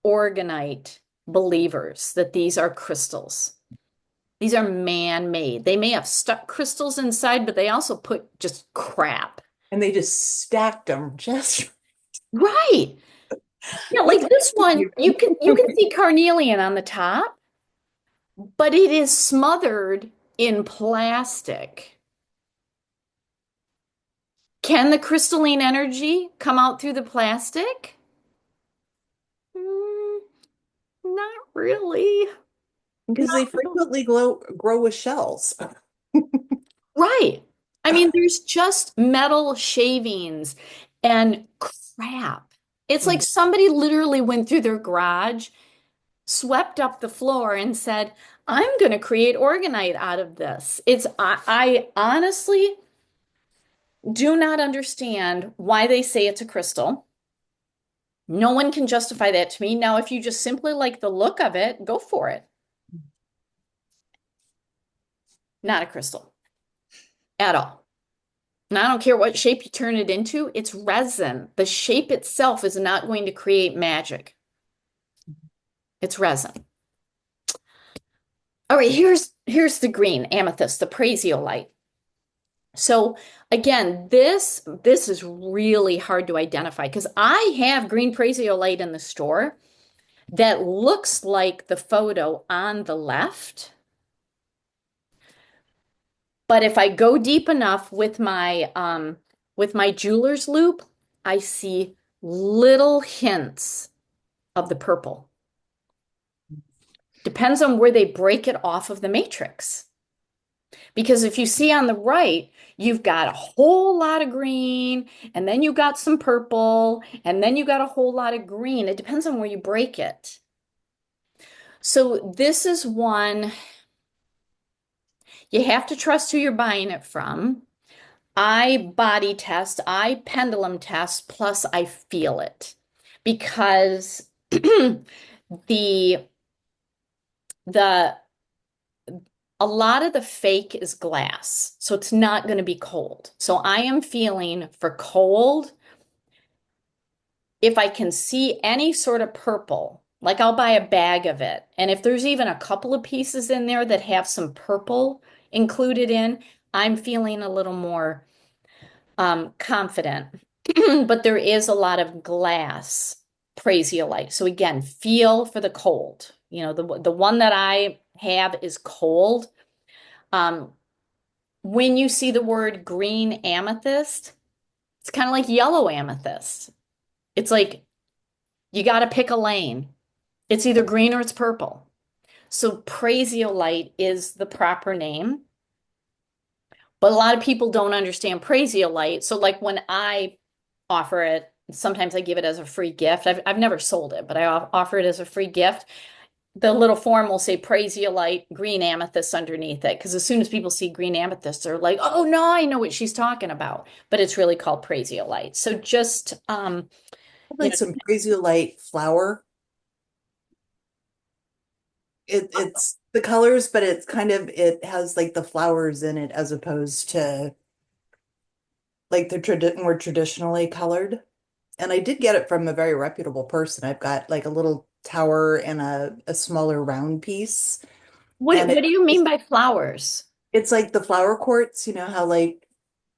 organite believers that these are crystals. These are man-made. They may have stuck crystals inside, but they also put just crap. And they just stacked them just Right. Yeah, with like this one, you. you can see carnelian on the top, but it is smothered in plastic. Can the crystalline energy come out through the plastic? Mm, not really. Because they Not really. frequently grow with shells. Right. I mean, there's just metal shavings and crap. It's like somebody literally went through their garage, swept up the floor, and said, "I'm going to create organite out of this." I honestly do not understand why they say it's a crystal. No one can justify that to me. Now, if you just simply like the look of it, go for it. Not a crystal at all. And I don't care what shape you turn it into, it's resin. The shape itself is not going to create magic. It's resin. All right, here's the green amethyst, the prasiolite. So again, this is really hard to identify because I have green praisiolite in the store that looks like the photo on the left. But if I go deep enough with my jeweler's loop, I see little hints of the purple. Depends on where they break it off of the matrix. Because if you see on the right, you've got a whole lot of green, and then you got some purple, and then you got a whole lot of green. It depends on where you break it. So this is one you have to trust who you're buying it from. I body test, I pendulum test, plus I feel it because the the a lot of the fake is glass, so it's not going to be cold. So I am feeling for cold. If I can see any sort of purple, like I'll buy a bag of it, and if there's even a couple of pieces in there that have some purple included in, I'm feeling a little more confident. But there is a lot of glass prasiolite. So again, feel for the cold. You know, the one that I have is cold. Um, when you see the word green amethyst, it's kind of like yellow amethyst. It's like you got to pick a lane. It's either green or it's purple. So prasiolite is the proper name. But a lot of people don't understand prasiolite. So like when I offer it, sometimes I give it as a free gift. I've never sold it, but I offer it as a free gift. The little form will say prasiolite, green amethyst underneath it. Because as soon as people see green amethyst, they're like, oh no, I know what she's talking about. But it's really called prasiolite. So just you Like know, some crazy light flower. It's the colors, but it's kind of it has like the flowers in it as opposed to like the more traditionally colored. And I did get it from a very reputable person. I've got like a little tower and a smaller round piece. And what do you mean by flowers? it's like the flower quartz, you know how like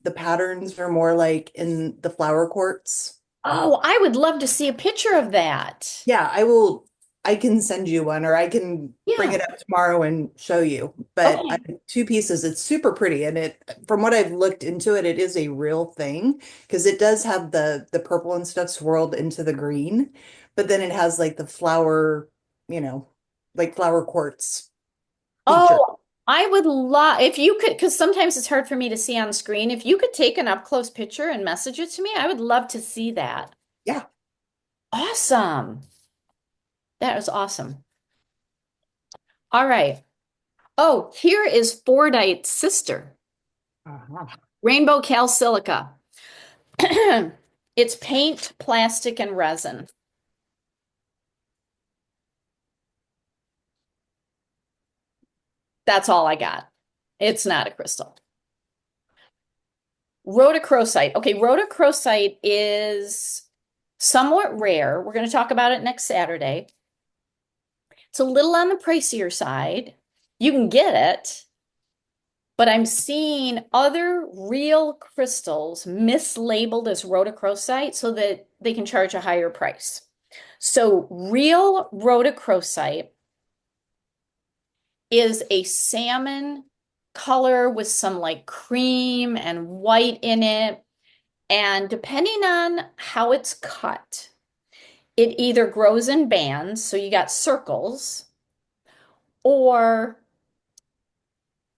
the patterns are more like in the flower quartz. Oh, I would love to see a picture of that. Yeah, I will. I can send you one, or I can bring Yeah. it up tomorrow and show you. But I Okay. have two pieces. It's super pretty, and it, from what I've looked into it, it is a real thing because it does have the purple and stuff swirled into the green, but then it has like the flower, you know, like flower quartz feature. Oh, I would love if you could, because sometimes it's hard for me to see on screen. If you could take an up close picture and message it to me, I would love to see that. Yeah. Awesome. That was awesome. All right. Oh, here is Fordite's sister, Uh-huh. Rainbow Cal Silica. It's paint, plastic, and resin. That's all I got. It's not a crystal. Rhodochrosite. Okay, rhodochrosite is somewhat rare. We're going to talk about it next Saturday. It's a little on the pricier side. You can get it, but I'm seeing other real crystals mislabeled as rhodochrosite so that they can charge a higher price. So, real rhodochrosite is a salmon color with some like cream and white in it. And depending on how it's cut, it either grows in bands, so you got circles, or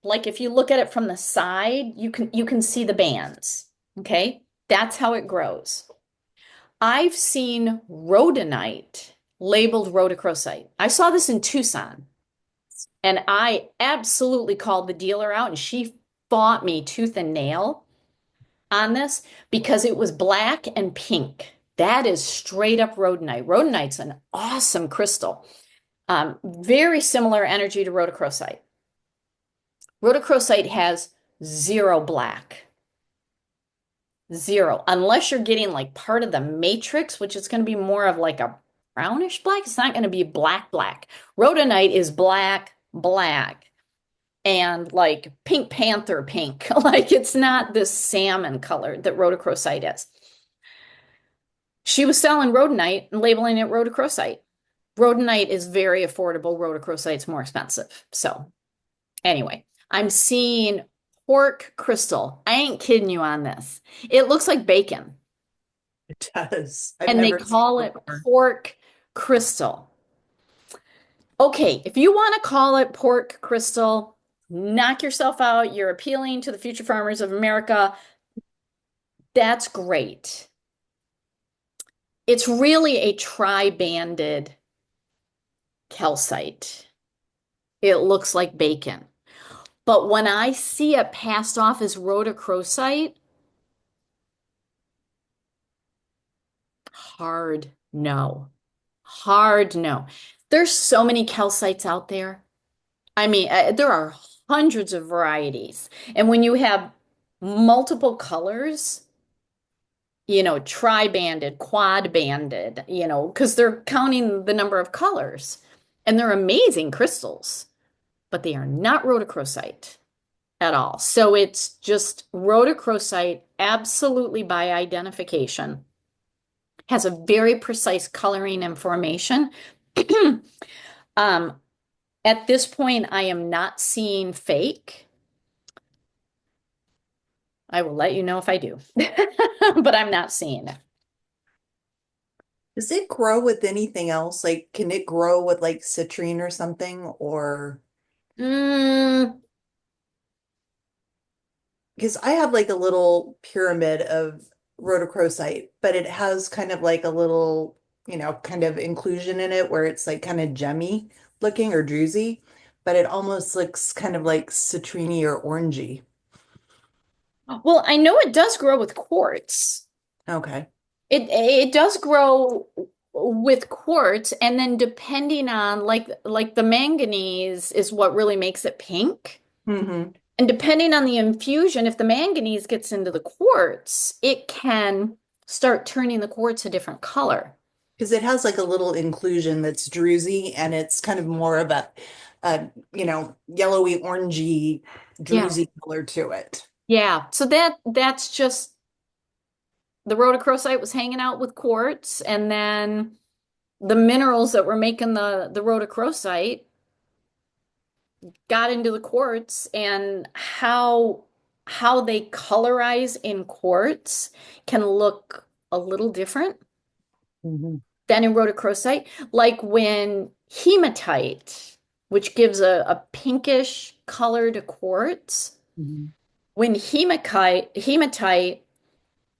like if you look at it from the side, you can see the bands. Okay? That's how it grows. I've seen rhodonite labeled rhodochrosite. I saw this in Tucson, and I absolutely called the dealer out, and she fought me tooth and nail on this because it was black and pink. That is straight up rhodonite. Rhodonite's an awesome crystal. Very similar energy to rhodochrosite. Rhodochrosite has zero black. Zero. Unless you're getting like part of the matrix, which is going to be more of like a brownish black. It's not going to be black, black. Rhodonite is black, black. and like Pink Panther pink. Like it's not this salmon color that rhodochrosite is. She was selling rhodonite and labeling it rhodochrosite. Rhodonite is very affordable. Rhodochrosite's more expensive. So anyway, I'm seeing pork crystal. I ain't kidding you on this. It looks like bacon, It does. I've and they never seen call it it before. pork crystal. Okay, if you want to call it pork crystal, knock yourself out. You're appealing to the future farmers of America. That's great. It's really a tri-banded calcite. It looks like bacon. But when I see it passed off as rhodochrosite, hard no. Hard no. There's so many calcites out there. I mean, there are hundreds of varieties. And when you have multiple colors, tri-banded, quad-banded, because they're counting the number of colors. And they're amazing crystals, but they are not rhodochrosite at all. So it's just rhodochrosite, absolutely by identification, has a very precise coloring and formation. Um, at this point, I am not seeing fake. I will let you know if I do, but I'm not seeing it. Does it grow with anything else? Like, can it grow with like citrine or something? Or Mm, because I have like a little pyramid of rhodochrosite, but it has kind of like a little, kind of inclusion in it where it's like kind of gemmy looking or druzy, but it almost looks kind of like citrine or orangey. well, I know it does grow with quartz. Okay. It does grow with quartz, and then depending on like the manganese is what really makes it pink. Mm-hmm. And depending on the infusion, if the manganese gets into the quartz, it can start turning the quartz a different color. Because it has like a little inclusion that's druzy and it's kind of more of yellowy, orangey, Yeah. druzy color to it. Yeah. So that's just the rhodochrosite was hanging out with quartz, and then the minerals that were making the rhodochrosite got into the quartz, and how they colorize in quartz can look a little different Hmm. than in rhodochrosite. Like when hematite, which gives a pinkish color to quartz, Hmm. when hematite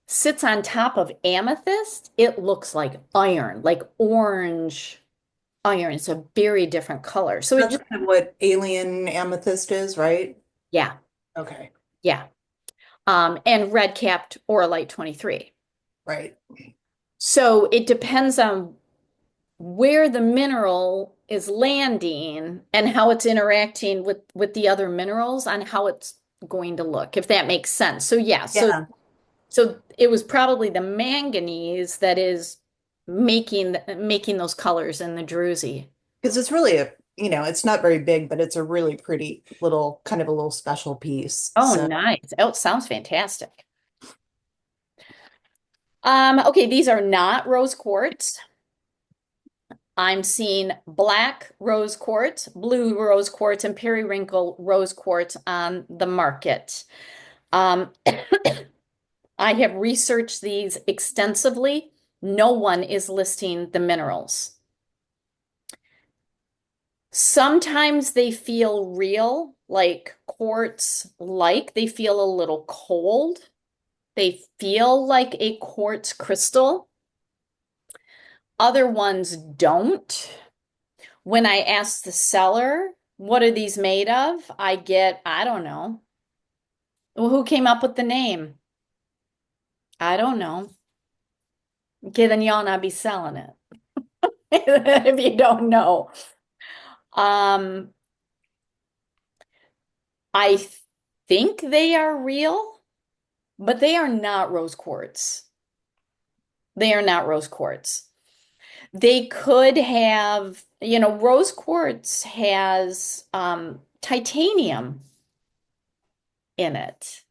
sits on top of amethyst, it looks like iron, like orange iron. It's a very different color. So it That's just, kind of what alien amethyst is, right? yeah, Okay, yeah. And red capped orolite 23. right. So it depends on where the mineral is landing and how it's interacting with the other minerals on how it's going to look, if that makes sense. So yeah, Yeah, so it was probably the manganese that is making those colors in the druzy. because it's really it's not very big, but it's a really pretty little, kind of a little special piece. Oh, So, nice. Oh, it sounds fantastic. Okay, these are not rose quartz. I'm seeing black rose quartz, blue rose quartz, and periwinkle rose quartz on the market. Um, I have researched these extensively. No one is listing the minerals. Sometimes they feel real, like quartz, like they feel a little cold. They feel like a quartz crystal. Other ones don't. When I ask the seller, what are these made of? I get, I don't know. Well, who came up with the name? I don't know. Okay, then y'all not be selling it if you don't know. Um, I think they are real, but they are not rose quartz. They are not rose quartz. They could have, rose quartz has titanium in it.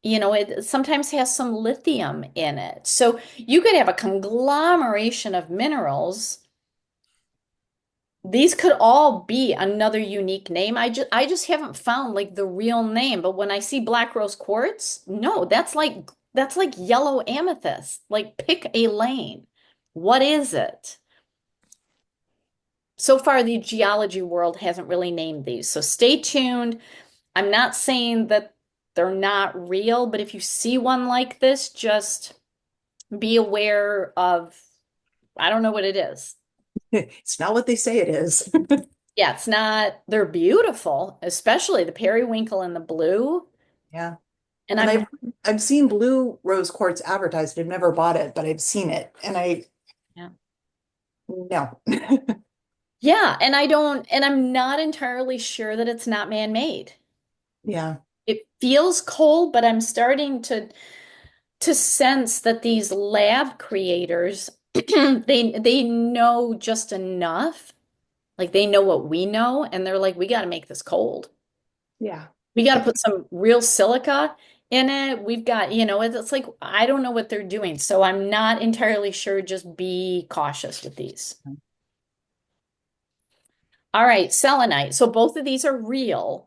You know, it sometimes has some lithium in it. So you could have a conglomeration of minerals. These could all be another unique name. I just haven't found like the real name. But when I see black rose quartz, no, that's like yellow amethyst. Like pick a lane. What is it? So far, the geology world hasn't really named these. So stay tuned. I'm not saying that they're not real, but if you see one like this, just be aware of, I don't know what it is. It's not what they say it is. Yeah, it's not, they're beautiful, especially the periwinkle and the blue. Yeah. And And I'm, I've seen blue rose quartz advertised. I've never bought it, but I've seen it. And I yeah. no. Yeah, and I don't, and I'm not entirely sure that it's not man-made. Yeah. It feels cold, but I'm starting to sense that these lab creators, they know just enough. Like they know what we know, and they're like, we got to make this cold. Yeah. We got to put some real silica in it. We've got, it's like, I don't know what they're doing. So I'm not entirely sure. Just be cautious with these. All right, selenite. So both of these are real.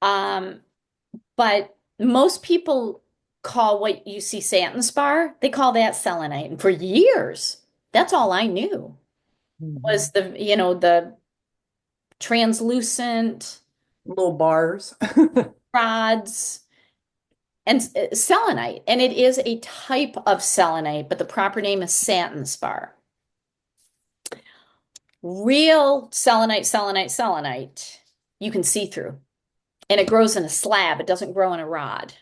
Um, but most people call what you see satin spar, they call that selenite. And for years, that's all I knew was Mhm. the translucent Little bars. rods and selenite. And it is a type of selenite, but the proper name is satin spar. Real selenite, selenite, selenite, you can see through. And it grows in a slab. It doesn't grow in a rod.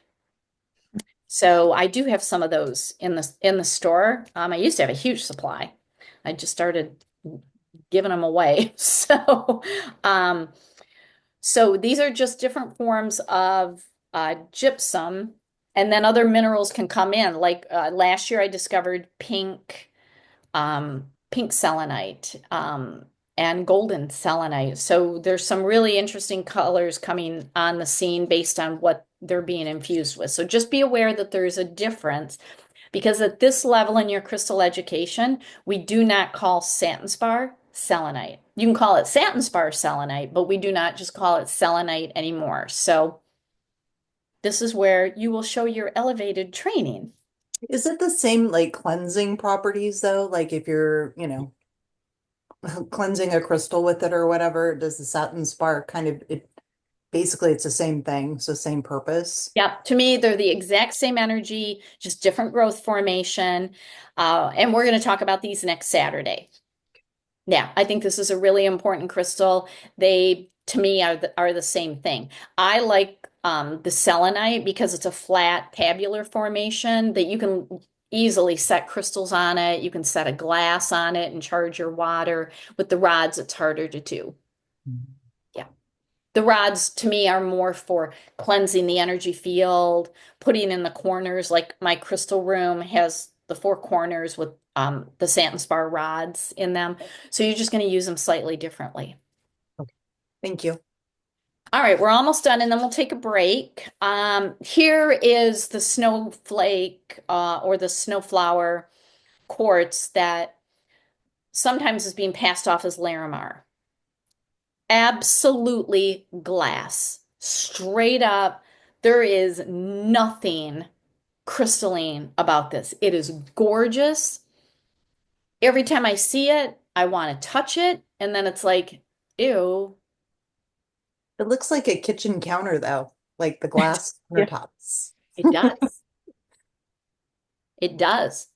So I do have some of those in the store. I used to have a huge supply. I just started giving them away. Um, so these are just different forms of gypsum, and then other minerals can come in. Like last year, I discovered pink selenite, and golden selenite. So there's some really interesting colors coming on the scene based on what they're being infused with. So just be aware that there's a difference because at this level in your crystal education, we do not call satin spar selenite. You can call it satin spar selenite, but we do not just call it selenite anymore. So this is where you will show your elevated training. Is it the same like cleansing properties though? Like if you're, cleansing a crystal with it or whatever, does the satin spark kind of it basically it's the same thing, so same purpose? Yep, to me, they're the exact same energy, just different growth formation. And we're going to talk about these next Saturday. Yeah, I think this is a really important crystal. They, to me, are the same thing. I like the selenite because it's a flat tabular formation that you can easily set crystals on it. You can set a glass on it and charge your water. With the rods, it's harder to do. Yeah. The rods to me are more for cleansing the energy field, putting in the corners, like my crystal room has the four corners with the satin spar rods in them. So you're just going to use them slightly differently. Okay. Thank you. All right, we're almost done and then we'll take a break. Here is the snowflake or the snowflower quartz that sometimes is being passed off as Larimar. Absolutely glass. Straight up, there is nothing crystalline about this. It is gorgeous. Every time I see it, I want to touch it, and then it's like, ew. It looks like a kitchen counter though, like the glass Yeah. countertops. It does. It does.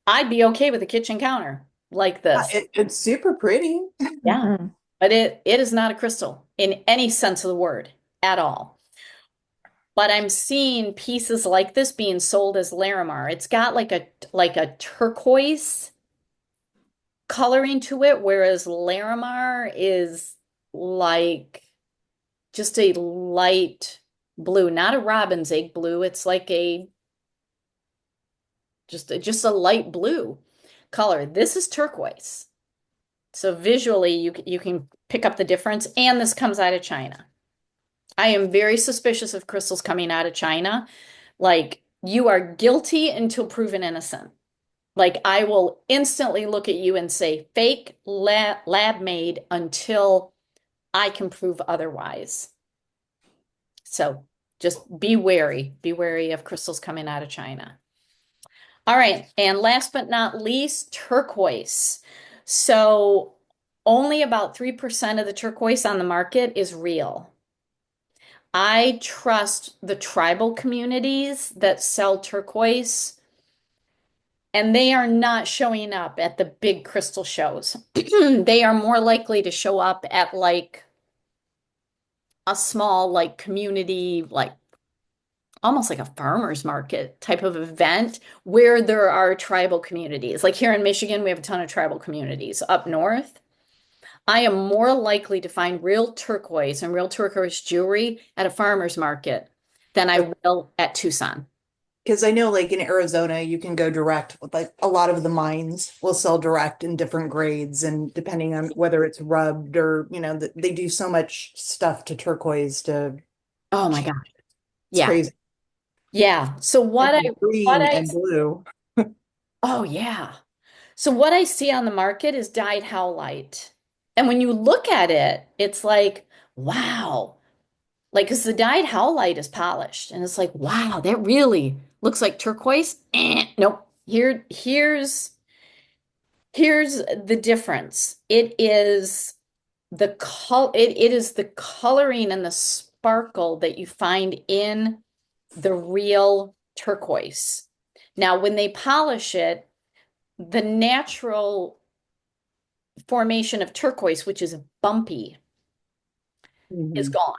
I'd be okay with a kitchen counter like Yeah, this. it's super pretty. Yeah. Mhm. But it is not a crystal in any sense of the word at all. But I'm seeing pieces like this being sold as Larimar. It's got like a turquoise coloring to it, whereas Larimar is like just a light blue, not a robin's egg blue. It's like a just a light blue color. This is turquoise. So visually, you can pick up the difference. And this comes out of China. I am very suspicious of crystals coming out of China. Like, you are guilty until proven innocent. Like, I will instantly look at you and say fake lab made until I can prove otherwise. So just be wary of crystals coming out of China. All right. And last but not least, turquoise. So only about 3% of the turquoise on the market is real. I trust the tribal communities that sell turquoise, and they are not showing up at the big crystal shows. They are more likely to show up at like a small, like community, like almost like a farmer's market type of event where there are tribal communities. Like here in Michigan, we have a ton of tribal communities. Up north, I am more likely to find real turquoise and real turquoise jewelry at a farmer's market than I will at Tucson. Because I know, like in Arizona, you can go direct. Like a lot of the mines will sell direct in different grades, and depending on whether it's rubbed or they do so much stuff to turquoise to Oh my change. gosh. It's Yeah. crazy. Yeah. So And then what green I, and blue. oh yeah. So what I see on the market is dyed howlite. And when you look at it, it's like, wow. Like, because the dyed howlite is polished, and it's like, wow, that really looks like turquoise. Nope. Here's the difference. It is the coloring and the sparkle that you find in the real turquoise. Now, when they polish it, the natural formation of turquoise, which is bumpy, is Mhm. gone.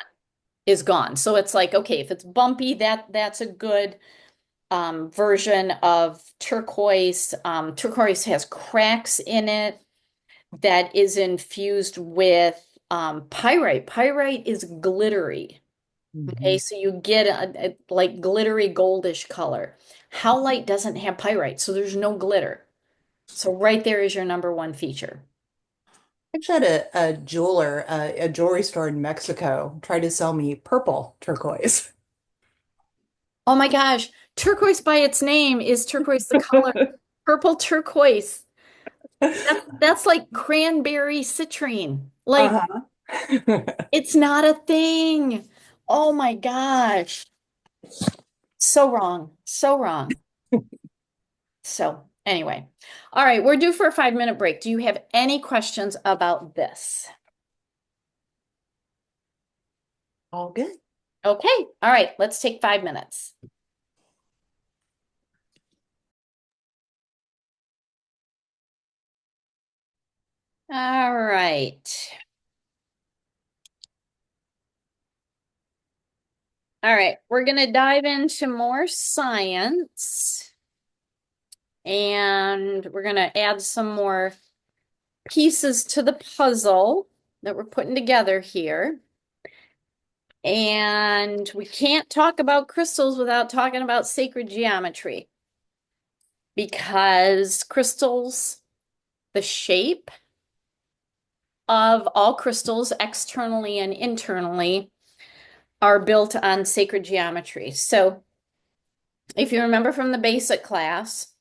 Is gone. So it's like, okay, if it's bumpy, that's a good version of turquoise. Turquoise has cracks in it that is infused with pyrite. Pyrite is glittery. Okay, Mhm. so you get a like glittery goldish color. Howlite doesn't have pyrite, so there's no glitter. So right there is your number one feature. I actually had a jeweler, a jewelry store in Mexico, try to sell me purple turquoise. Oh my gosh, turquoise by its name is turquoise the color. Purple turquoise. That's like cranberry citrine. Like Uh-huh. it's not a thing. Oh my gosh. So wrong. So wrong. So anyway. All right, we're due for a 5-minute break. Do you have any questions about this? All good. Okay. All right, let's take 5 minutes. All right. All right, we're going to dive into more science and we're going to add some more pieces to the puzzle that we're putting together here. And we can't talk about crystals without talking about sacred geometry because crystals, the shape of all crystals externally and internally are built on sacred geometry. So if you remember from the basic class,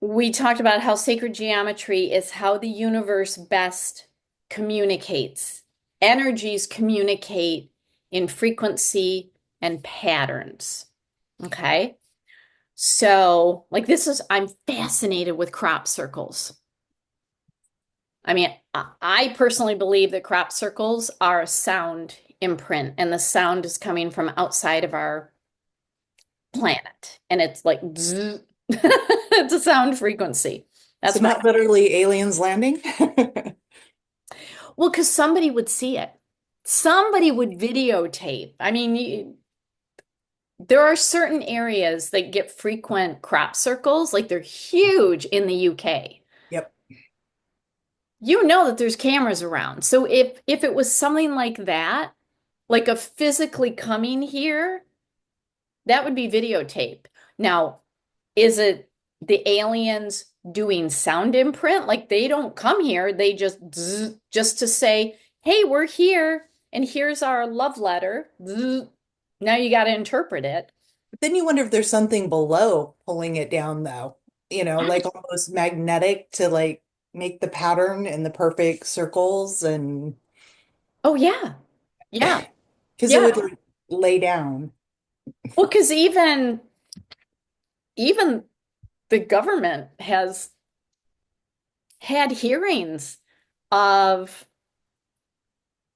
we talked about how sacred geometry is how the universe best communicates. Energies communicate in frequency and patterns. Okay. So, like, I'm fascinated with crop circles. I mean, I personally believe that crop circles are a sound imprint, and the sound is coming from outside of our planet. And it's like, zzz. It's a sound frequency. So That's my, not literally aliens landing. well, because somebody would see it. Somebody would videotape. I mean, there are certain areas that get frequent crop circles, like they're huge in the UK. Yep. You know that there's cameras around. So if it was something like that, like a physically coming here, that would be videotape. Now, is it the aliens doing sound imprint. Like they don't come here, they just zzz, just to say, "Hey, we're here and here's our love letter." Zzz. Now you got to interpret it. But then you wonder if there's something below pulling it down, though, like almost magnetic to like make the pattern and the perfect circles and Oh yeah. Yeah. because it Yeah. would like lay down. Well, because even the government has had hearings of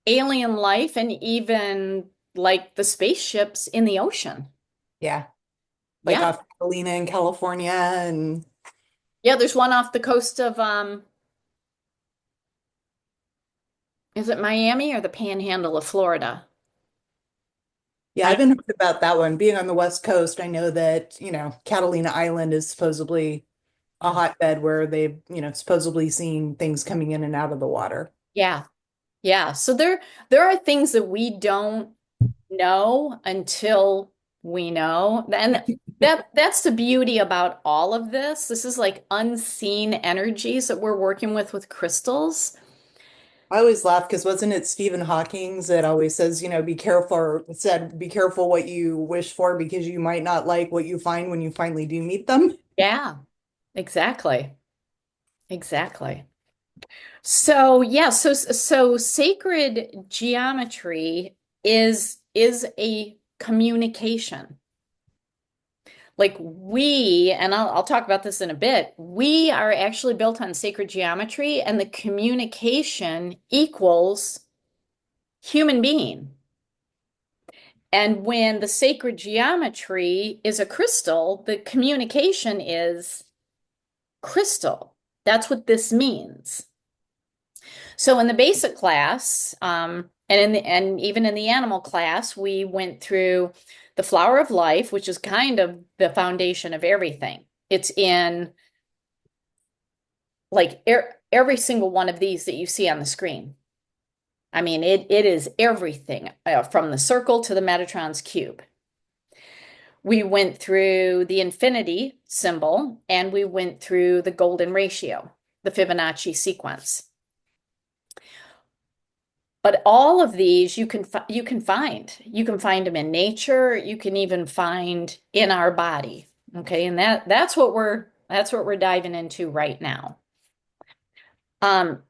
alien life and even like the spaceships in the ocean. Yeah. Like Yeah. off Catalina in California and Yeah, there's one off the coast of is it Miami or the Panhandle of Florida? yeah, I I haven't heard about that one. Being on the West Coast, I know that, Catalina Island is supposedly a hotbed where they've, supposedly seen things coming in and out of the water. yeah. Yeah. So there are things that we don't know until we know. And that's the beauty about all of this. This is like unseen energies that we're working with crystals. I always laugh because wasn't it Stephen Hawking's that always says, be careful, or said, be careful what you wish for because you might not like what you find when you finally do meet them. Yeah, exactly. Exactly. So yeah, so sacred geometry is a communication. Like we, and I'll talk about this in a bit, we are actually built on sacred geometry, and the communication equals human being. And when the sacred geometry is a crystal, the communication is crystal. That's what this means. So in the basic class, and even in the animal class, we went through the flower of life, which is kind of the foundation of everything. It's in like every single one of these that you see on the screen. I mean, it is everything from the circle to the Metatron's cube. We went through the infinity symbol and we went through the golden ratio, the Fibonacci sequence. But all of these you can find. You can find them in nature, you can even find in our body. Okay? And that's what we're diving into right now. Um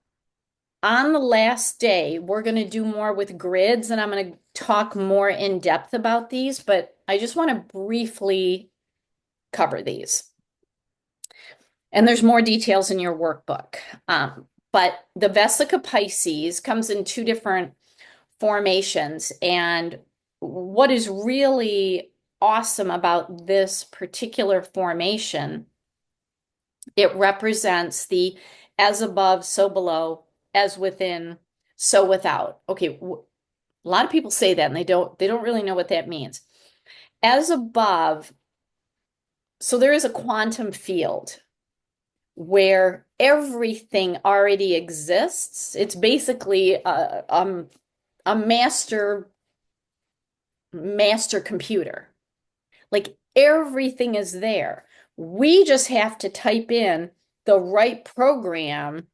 on the last day, we're going to do more with grids and I'm going to talk more in depth about these, but I just want to briefly cover these. And there's more details in your workbook. But the Vesica Pisces comes in two different formations. And what is really awesome about this particular formation, it represents the as above, so below, as within, so without. Okay, a lot of people say that and they don't really know what that means. As above, so there is a quantum field where everything already exists. It's basically a master computer. Like everything is there. We just have to type in the right program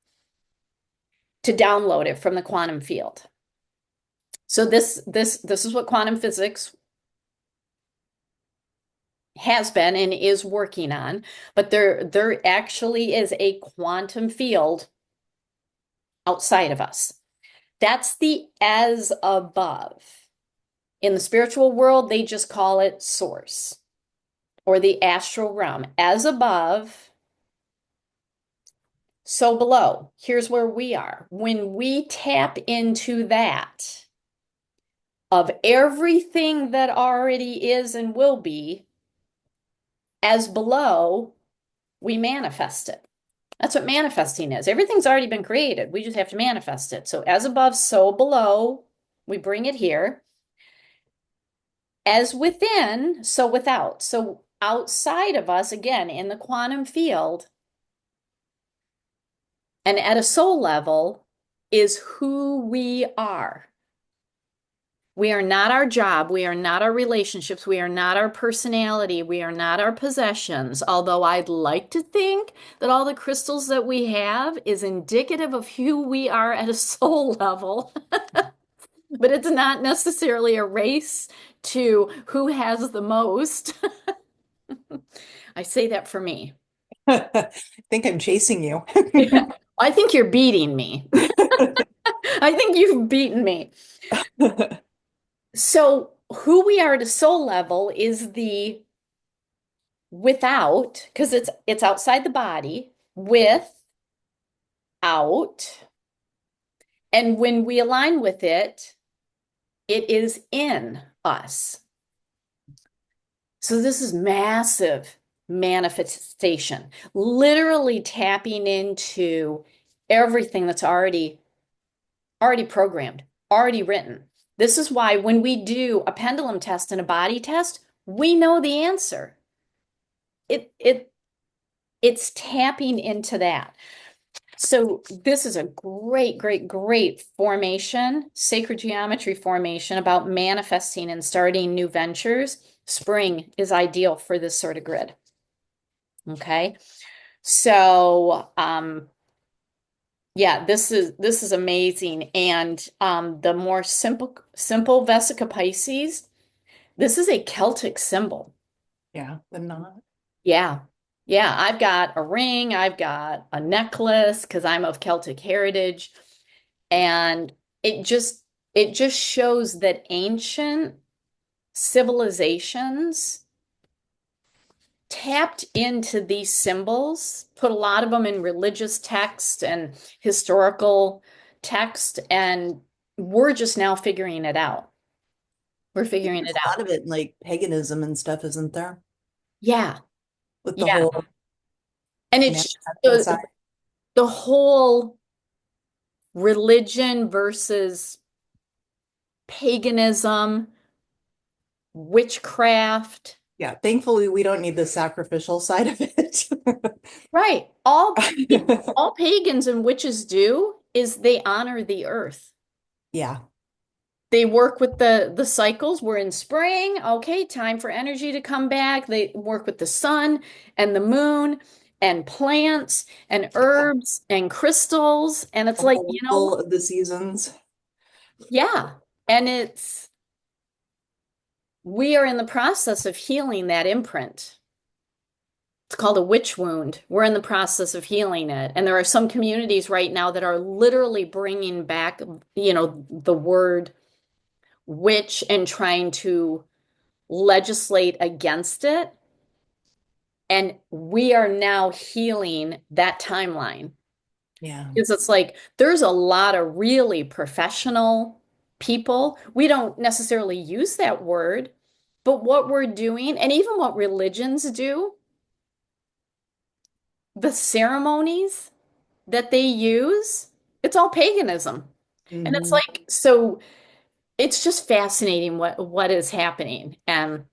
to download it from the quantum field. So this is what quantum physics has been and is working on, but there actually is a quantum field outside of us. That's the as above. In the spiritual world, they just call it source or the astral realm. As above, so below. Here's where we are. When we tap into that of everything that already is and will be, as below, we manifest it. That's what manifesting is. Everything's already been created. We just have to manifest it. So as above, so below, we bring it here. As within, so without. So outside of us, again, in the quantum field, and at a soul level, is who we are. We are not our job. We are not our relationships. We are not our personality. We are not our possessions. Although I'd like to think that all the crystals that we have is indicative of who we are at a soul level, but it's not necessarily a race to who has the most. I say that for me. I think I'm chasing you. I think you're beating me. I think you've beaten me. So, who we are at a soul level is the without, because it's outside the body, without, and when we align with it, it is in us. So this is massive manifestation, literally tapping into everything that's already programmed, already written. This is why when we do a pendulum test and a body test, we know the answer. It it's tapping into that. So this is a great, great, great formation, sacred geometry formation about manifesting and starting new ventures. Spring is ideal for this sort of grid. Okay. So yeah, this is amazing. And the more simple Vesica Pisces, this is a Celtic symbol. Yeah, the knot. Yeah. Yeah, I've got a ring, I've got a necklace because I'm of Celtic heritage. And it just shows that ancient civilizations tapped into these symbols, put a lot of them in religious text and historical text, and we're just now figuring it out. We're I think figuring there's it a out. lot of it in like paganism and stuff, isn't there? Yeah, With the yeah. whole And it's just manifesting side. the whole religion versus paganism, witchcraft. Yeah, thankfully we don't need the sacrificial side of it. Right. All pagans and witches do is they honor the earth. Yeah. They work with the cycles. We're in spring. Okay, time for energy to come back. They work with the sun and the moon and plants and Yeah. herbs and crystals. And it's The like, whole wheel of the seasons. yeah. And we are in the process of healing that imprint. It's called a witch wound. We're in the process of healing it. And there are some communities right now that are literally bringing back, the word witch and trying to legislate against it. And we are now healing that timeline Yeah. because it's like there's a lot of really professional people. We don't necessarily use that word, but what we're doing, and even what religions do, the ceremonies that they use, it's all paganism. And it's Hmm. like, so it's just fascinating what is happening. And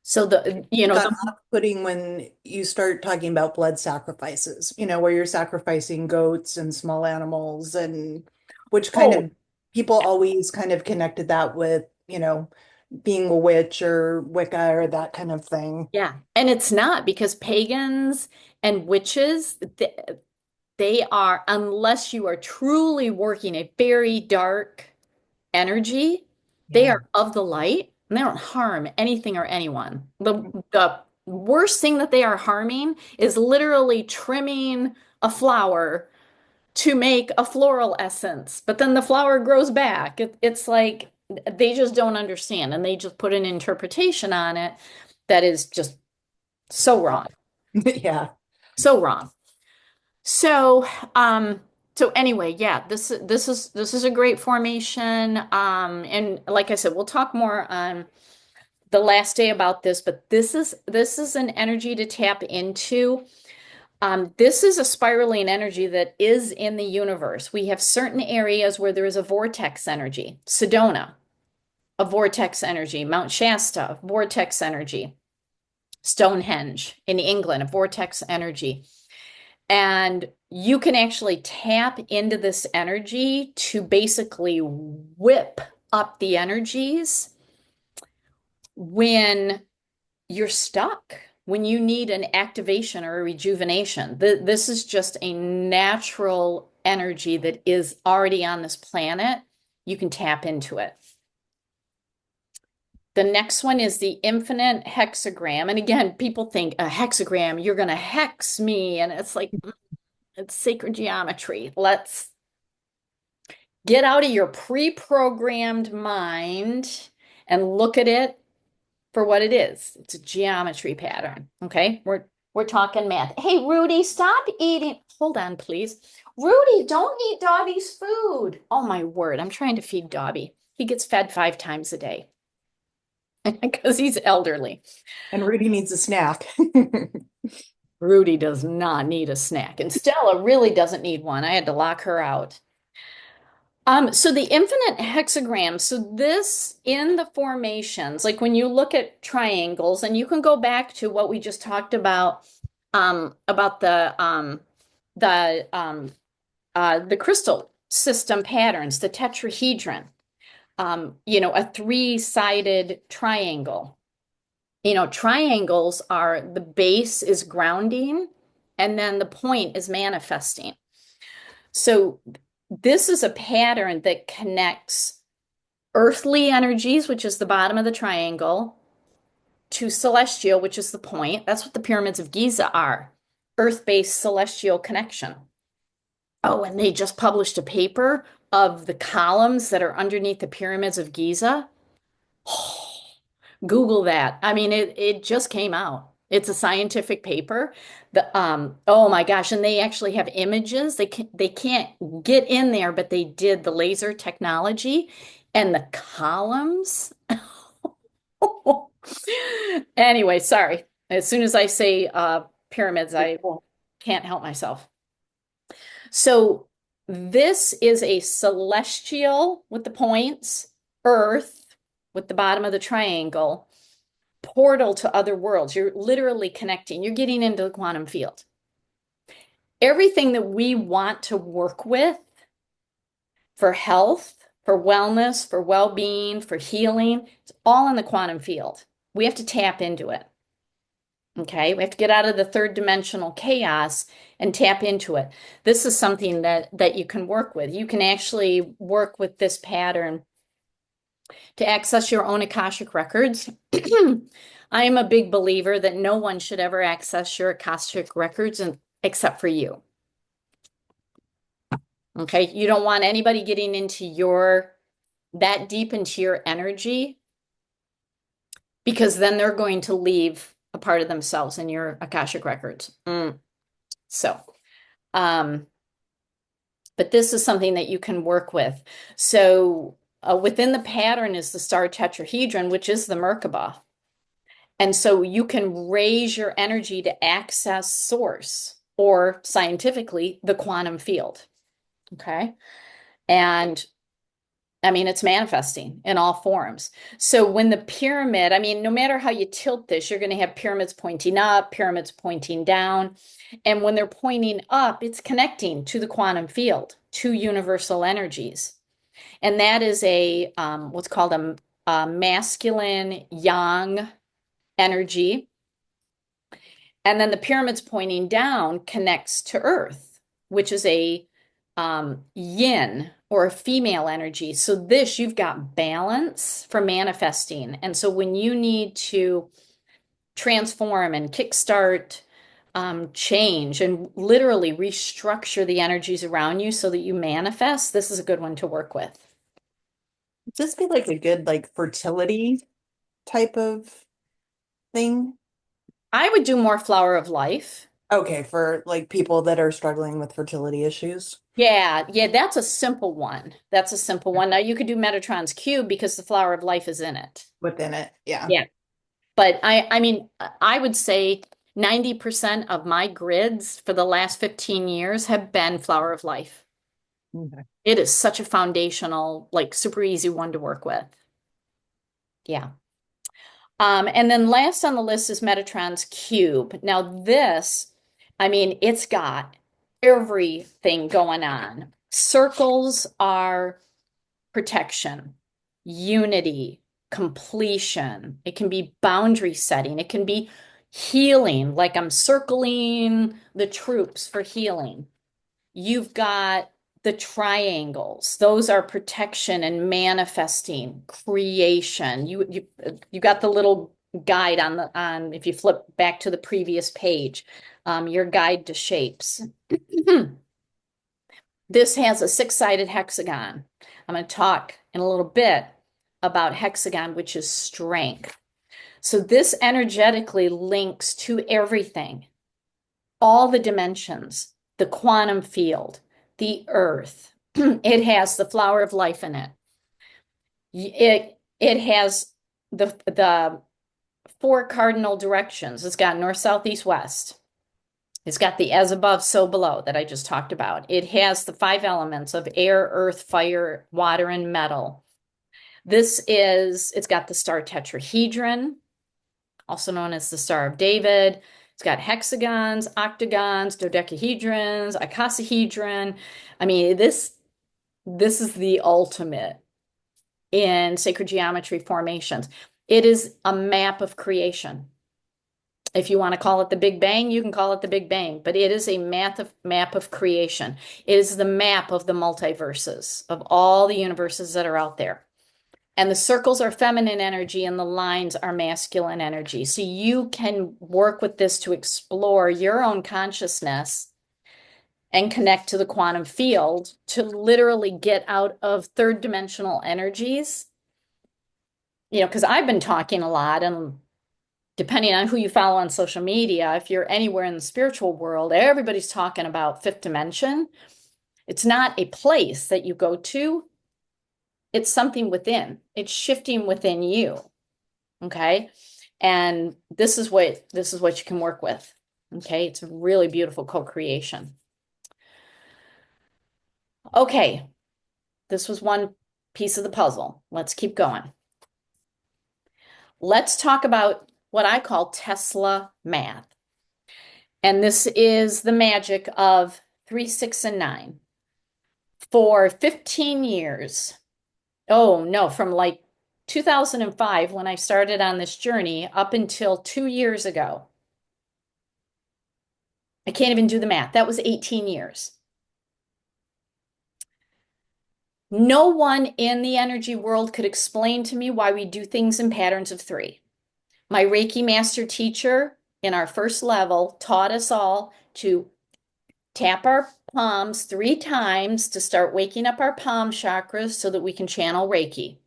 so Got off-putting when you start talking about blood sacrifices, where you're sacrificing goats and small animals and which kind oh, of people always kind of connected that with, being a witch or Wicca or that kind of thing. yeah. And it's not because pagans and witches, they are, unless you are truly working a very dark energy, they Yeah. are of the light and they don't harm anything or anyone. The worst thing that they are harming is literally trimming a flower to make a floral essence, but then the flower grows back. It's like they just don't understand and they just put an interpretation on it that is just so wrong. Yeah. So wrong. So, so anyway, yeah, this is a great formation. And like I said, we'll talk more on the last day about this, but this is an energy to tap into. This is a spiraling energy that is in the universe. We have certain areas where there is a vortex energy. Sedona, a vortex energy. Mount Shasta, vortex energy. Stonehenge in England, a vortex energy. And you can actually tap into this energy to basically whip up the energies when you're stuck, when you need an activation or a rejuvenation. This is just a natural energy that is already on this planet. You can tap into it. The next one is the infinite hexagram. And again, people think a hexagram, you're going to hex me. And it's like, it's sacred geometry. Let's get out of your pre-programmed mind and look at it for what it is. It's a geometry pattern. Okay. We're talking math. Hey, Rudy, stop eating. Hold on, please. Rudy, don't eat Dobby's food. Oh my word. I'm trying to feed Dobby. He gets fed 5 times a day because he's elderly. And Rudy needs a snack. Rudy does not need a snack. And Stella really doesn't need one. I had to lock her out. So the infinite hexagram, so this in the formations, like when you look at triangles, and you can go back to what we just talked about the crystal system patterns, the tetrahedron, a three-sided triangle. Triangles are the base is grounding, and then the point is manifesting. So this is a pattern that connects earthly energies, which is the bottom of the triangle, to celestial, which is the point. That's what the pyramids of Giza are. Earth-based celestial connection. Oh, and they just published a paper of the columns that are underneath the pyramids of Giza. Google that. I mean, it just came out. It's a scientific paper. Oh my gosh, and they actually have images. They can't get in there, but they did the laser technology and the columns. Anyway, sorry. As soon as I say pyramids, I can't help myself. So this is a celestial with the points, Earth with the bottom of the triangle, portal to other worlds. You're literally connecting. You're getting into the quantum field. Everything that we want to work with for health, for wellness, for well-being, for healing, it's all in the quantum field. We have to tap into it. Okay, we have to get out of the third dimensional chaos and tap into it. This is something that you can work with. You can actually work with this pattern to access your own Akashic records. I am a big believer that no one should ever access your Akashic records except for you. Okay, you don't want anybody getting into that deep into your energy, because then they're going to leave a part of themselves in your Akashic records. So, um, but this is something that you can work with. So, within the pattern is the star tetrahedron, which is the Merkaba. And so you can raise your energy to access source, or scientifically, the quantum field. Okay. And I mean, it's manifesting in all forms. So when the pyramid, I mean, no matter how you tilt this, you're going to have pyramids pointing up, pyramids pointing down. And when they're pointing up, it's connecting to the quantum field, to universal energies. And that is what's called a masculine yang energy. And then the pyramids pointing down connects to earth, which is a yin, or a female energy. So this, you've got balance for manifesting. And so when you need to transform and kickstart change and literally restructure the energies around you so that you manifest, this is a good one to work with. Would this be like a good fertility type of thing? I would do more flower of life. Okay, for people that are struggling with fertility issues Yeah, that's a simple one. That's a simple one. Now you could do Metatron's cube because the flower of life is in it. within it. Yeah. Yeah. But I mean, I would say 90% of my grids for the last 15 years have been flower of life. Okay. It is such a foundational, like super easy one to work with. Yeah. And then last on the list is Metatron's cube. Now this, I mean, it's got everything going on. Circles are protection. unity, completion. It can be boundary setting. It can be healing, like I'm circling the troops for healing. You've got the triangles. Those are protection and manifesting, creation. You got the little guide on the on if you flip back to the previous page, your guide to shapes. This has a six-sided hexagon. I'm going to talk in a little bit about hexagon, which is strength. So this energetically links to everything, all the dimensions, the quantum field, the earth. It has the flower of life in it. It has the four cardinal directions. It's got north, south, east, west. It's got the as above, so below that I just talked about. It has the five elements of air, earth, fire, water, and metal. It's got the star tetrahedron, also known as the Star of David. It's got hexagons, octagons, dodecahedrons, icosahedron. I mean, this is the ultimate in sacred geometry formations. It is a map of creation. If you want to call it the Big Bang, you can call it the Big Bang, but it is a map of creation. It is the map of the multiverses, of all the universes that are out there. And the circles are feminine energy and the lines are masculine energy. So you can work with this to explore your own consciousness and connect to the quantum field to literally get out of third dimensional energies. Because I've been talking a lot, and depending on who you follow on social media, if you're anywhere in the spiritual world, everybody's talking about fifth dimension. It's not a place that you go to, it's something within. It's shifting within you. Okay. And this is what you can work with. Okay. It's a really beautiful co-creation. Okay. This was one piece of the puzzle. Let's keep going. Let's talk about what I call Tesla math. And this is the magic of 3, 6, and 9. For 15 years, oh no, from like 2005 when I started on this journey up until 2 years ago. I can't even do the math. That was 18 years. No one in the energy world could explain to me why we do things in patterns of 3. My Reiki master teacher in our first level taught us all to tap our palms 3 times to start waking up our palm chakras so that we can channel Reiki.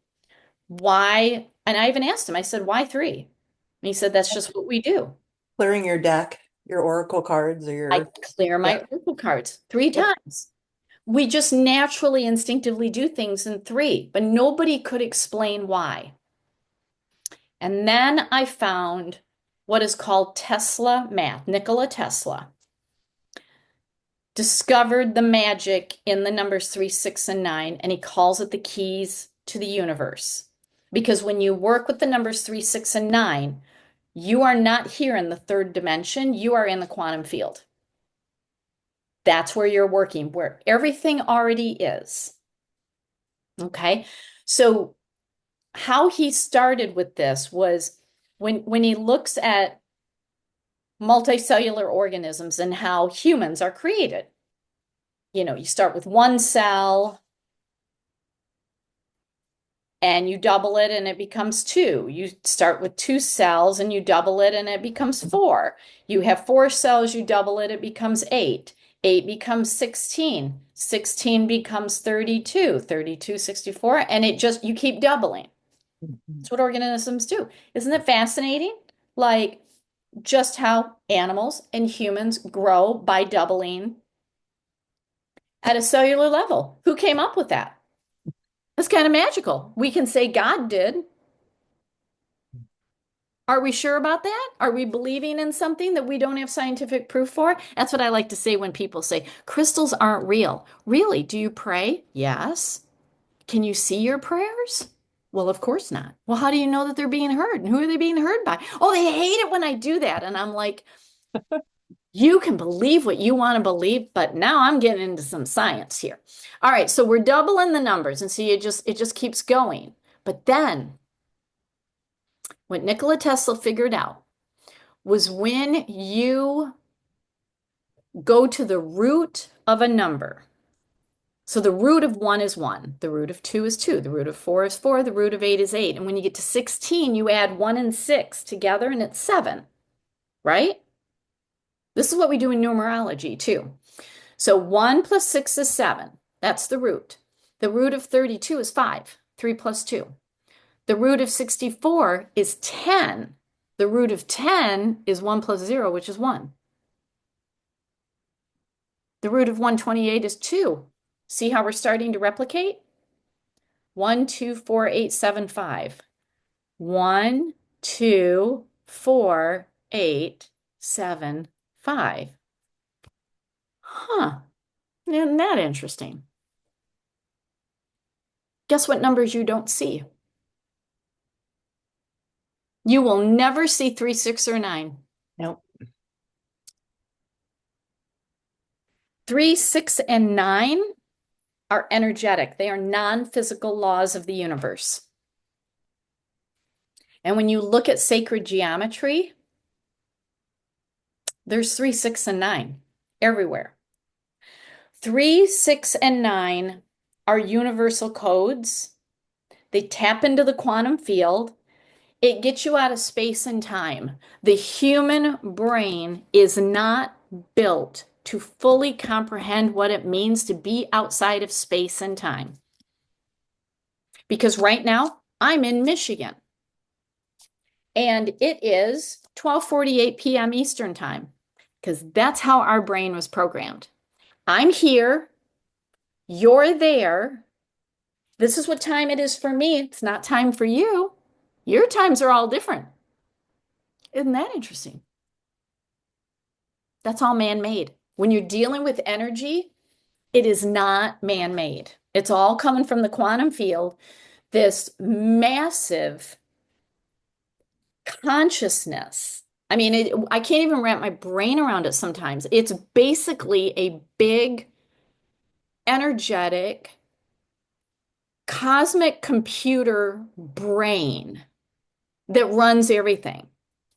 Why? And I even asked him, I said, why 3? And he said, that's just what we do. Clearing your deck, your oracle cards, or I your, clear my yeah. oracle cards 3 Yep. times. We just naturally, instinctively do things in 3, but nobody could explain why. And then I found what is called Tesla math. Nikola Tesla discovered the magic in the numbers 3, 6, and 9, and he calls it the keys to the universe. Because when you work with the numbers 3, 6, and 9, you are not here in the third dimension, you are in the quantum field. That's where you're working, where everything already is. Okay. So how he started with this was when he looks at multicellular organisms and how humans are created. You start with one cell and you double it and it becomes 2. You start with 2 cells and you double it and it becomes 4. You have 4 cells, you double it, it becomes 8. 8 becomes 16. 16 becomes 32. 32, 64, and you keep doubling. That's what organisms do. Isn't it fascinating? Like just how animals and humans grow by doubling at a cellular level. Who came up with that? It's kind of magical. We can say God did. Are we sure about that? Are we believing in something that we don't have scientific proof for? That's what I like to say when people say crystals aren't real. Really? Do you pray? Yes. Can you see your prayers? Well, of course not. Well, how do you know that they're being heard? And who are they being heard by? Oh, they hate it when I do that. And I'm like, you can believe what you want to believe, but now I'm getting into some science here. All right, so we're doubling the numbers, and see it just keeps going. But then what Nikola Tesla figured out was when you go to the root of a number. So the root of 1 is 1, the root of 2 is 2, the root of 4 is 4, the root of 8 is 8. And when you get to 16, you add 1 and 6 together and it's 7, right? This is what we do in numerology too. So 1 plus 6 is 7. That's the root. The root of 32 is 5. 3 plus 2. The root of 64 is 10. The root of 10 is 1 plus 0, which is 1. The root of 128 is 2. See how we're starting to replicate? 1, 2, 4, 8, 7, 5. 1, 2, 4, 8, 7, 5. Huh. Isn't that interesting? Guess what numbers you don't see? You will never see 3, 6, or 9. Nope. 3, 6, and 9 are energetic. They are non-physical laws of the universe. And when you look at sacred geometry, there's 3, 6, and 9 everywhere. 3, 6, and 9 are universal codes. They tap into the quantum field. It gets you out of space and time. The human brain is not built to fully comprehend what it means to be outside of space and time. Because right now, I'm in Michigan. And it is 12:48 p.m. Eastern time, because that's how our brain was programmed. I'm here, you're there. This is what time it is for me. It's not time for you. Your times are all different. Isn't that interesting? That's all man-made. When you're dealing with energy, it is not man-made. It's all coming from the quantum field, this massive consciousness. I mean, I can't even wrap my brain around it sometimes. It's basically a big, energetic, cosmic computer brain that runs everything.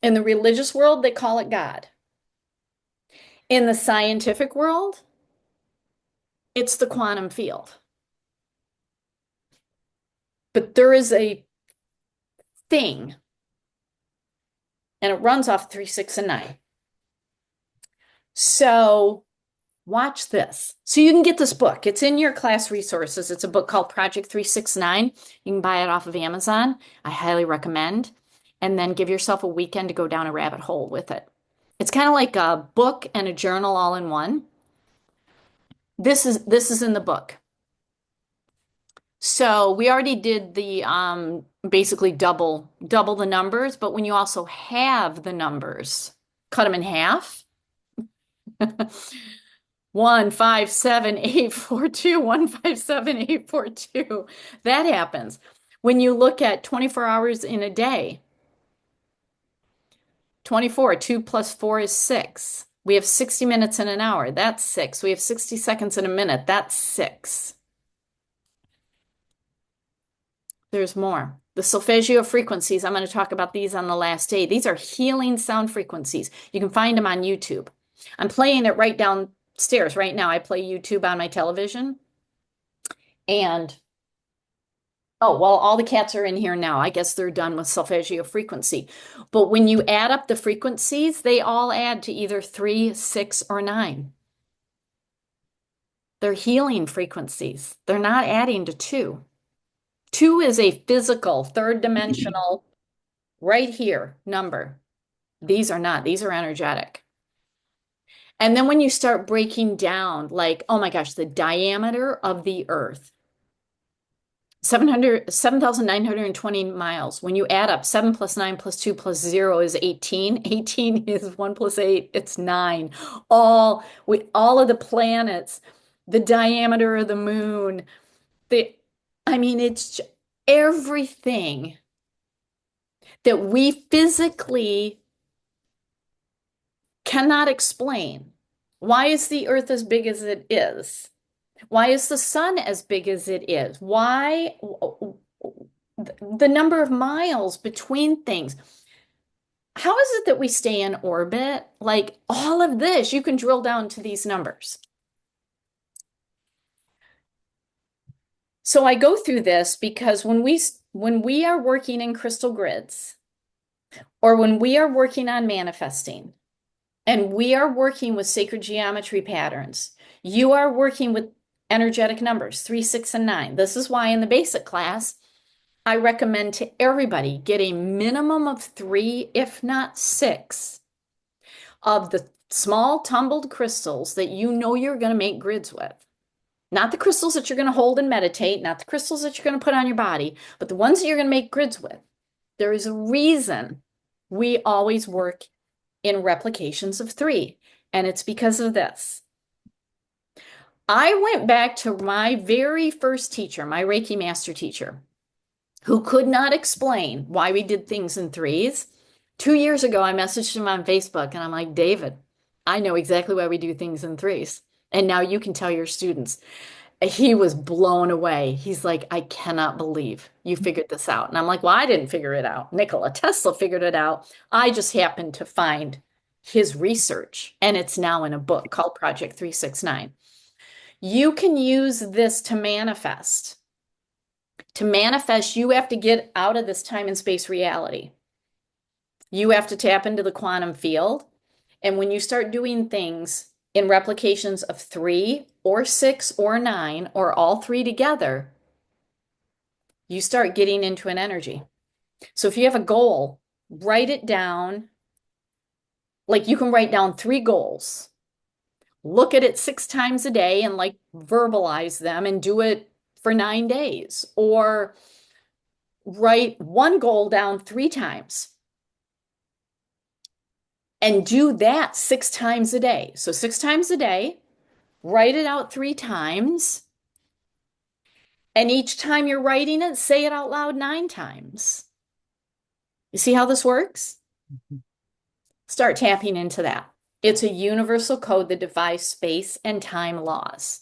In the religious world, they call it God. In the scientific world, it's the quantum field. But there is a thing, and it runs off 3, 6, and 9. So watch this. So you can get this book. It's in your class resources. It's a book called Project 369. You can buy it off of Amazon. I highly recommend. And then give yourself a weekend to go down a rabbit hole with it. It's kind of like a book and a journal all in one. This is in the book. So we already did the basically double the numbers, but when you also have the numbers, cut them in half. 1, 5, 7, 8, 4, 2, 1, 5, 7, 8, 4, 2. That happens. When you look at 24 hours in a day, 24, 2 plus 4 is 6. We have 60 minutes in an hour. That's 6. We have 60 seconds in a minute. That's 6. There's more. The solfeggio frequencies, I'm going to talk about these on the last day. These are healing sound frequencies. You can find them on YouTube. I'm playing it right downstairs right now. I play YouTube on my television. And, oh, well, all the cats are in here now. I guess they're done with solfeggio frequency. But when you add up the frequencies, they all add to either 3, 6, or 9. They're healing frequencies. They're not adding to 2. 2 is a physical, third dimensional, right here number. These are not. These are energetic. And then when you start breaking down, like, oh my gosh, the diameter of the Earth, 7,920 miles. When you add up 7 plus 9 plus 2 plus 0 is 18. 18 is 1 plus 8, it's 9. All of the planets, the diameter of the moon, I mean, it's everything that we physically cannot explain. Why is the earth as big as it is? Why is the sun as big as it is? the number of miles between things. How is it that we stay in orbit? Like all of this, you can drill down to these numbers. So I go through this because when we are working in crystal grids or when we are working on manifesting and we are working with sacred geometry patterns, you are working with energetic numbers, 3, 6, and 9. This is why in the basic class, I recommend to everybody get a minimum of 3, if not 6, of the small tumbled crystals that you know you're going to make grids with. Not the crystals that you're going to hold and meditate, not the crystals that you're going to put on your body, but the ones that you're going to make grids with. There is a reason we always work in replications of 3, and it's because of this. I went back to my very first teacher, my Reiki master teacher, who could not explain why we did things in 3s. 2 years ago, I messaged him on Facebook and I'm like, David, I know exactly why we do things in 3s. And now you can tell your students. He was blown away. He's like, I cannot believe you figured this out. And I'm like, well, I didn't figure it out. Nikola Tesla figured it out. I just happened to find his research, and it's now in a book called Project 369. You can use this to manifest. To manifest, you have to get out of this time and space reality. You have to tap into the quantum field. And when you start doing things in replications of 3 or 6 or 9 or all 3 together, you start getting into an energy. So if you have a goal, write it down. Like you can write down 3 goals. Look at it 6 times a day and like verbalize them and do it for 9 days. Or write one goal down 3 times and do that 6 times a day. So 6 times a day, write it out 3 times. And each time you're writing it, say it out loud 9 times. You see how this works? Start tapping into that. It's a universal code that defies space and time laws.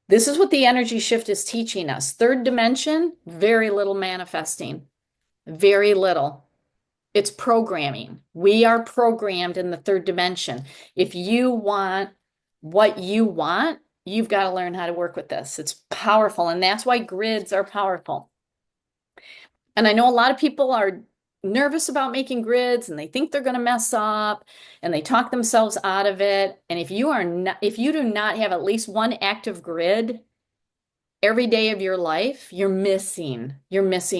This is what the energy shift is teaching us. Third dimension, very little manifesting, very little. It's programming. We are programmed in the third dimension. If you want what you want, you've got to learn how to work with this. It's powerful, and that's why grids are powerful. And I know a lot of people are nervous about making grids and they think they're going to mess up and they talk themselves out of it. And if you do not have at least one active grid every day of your life, you're missing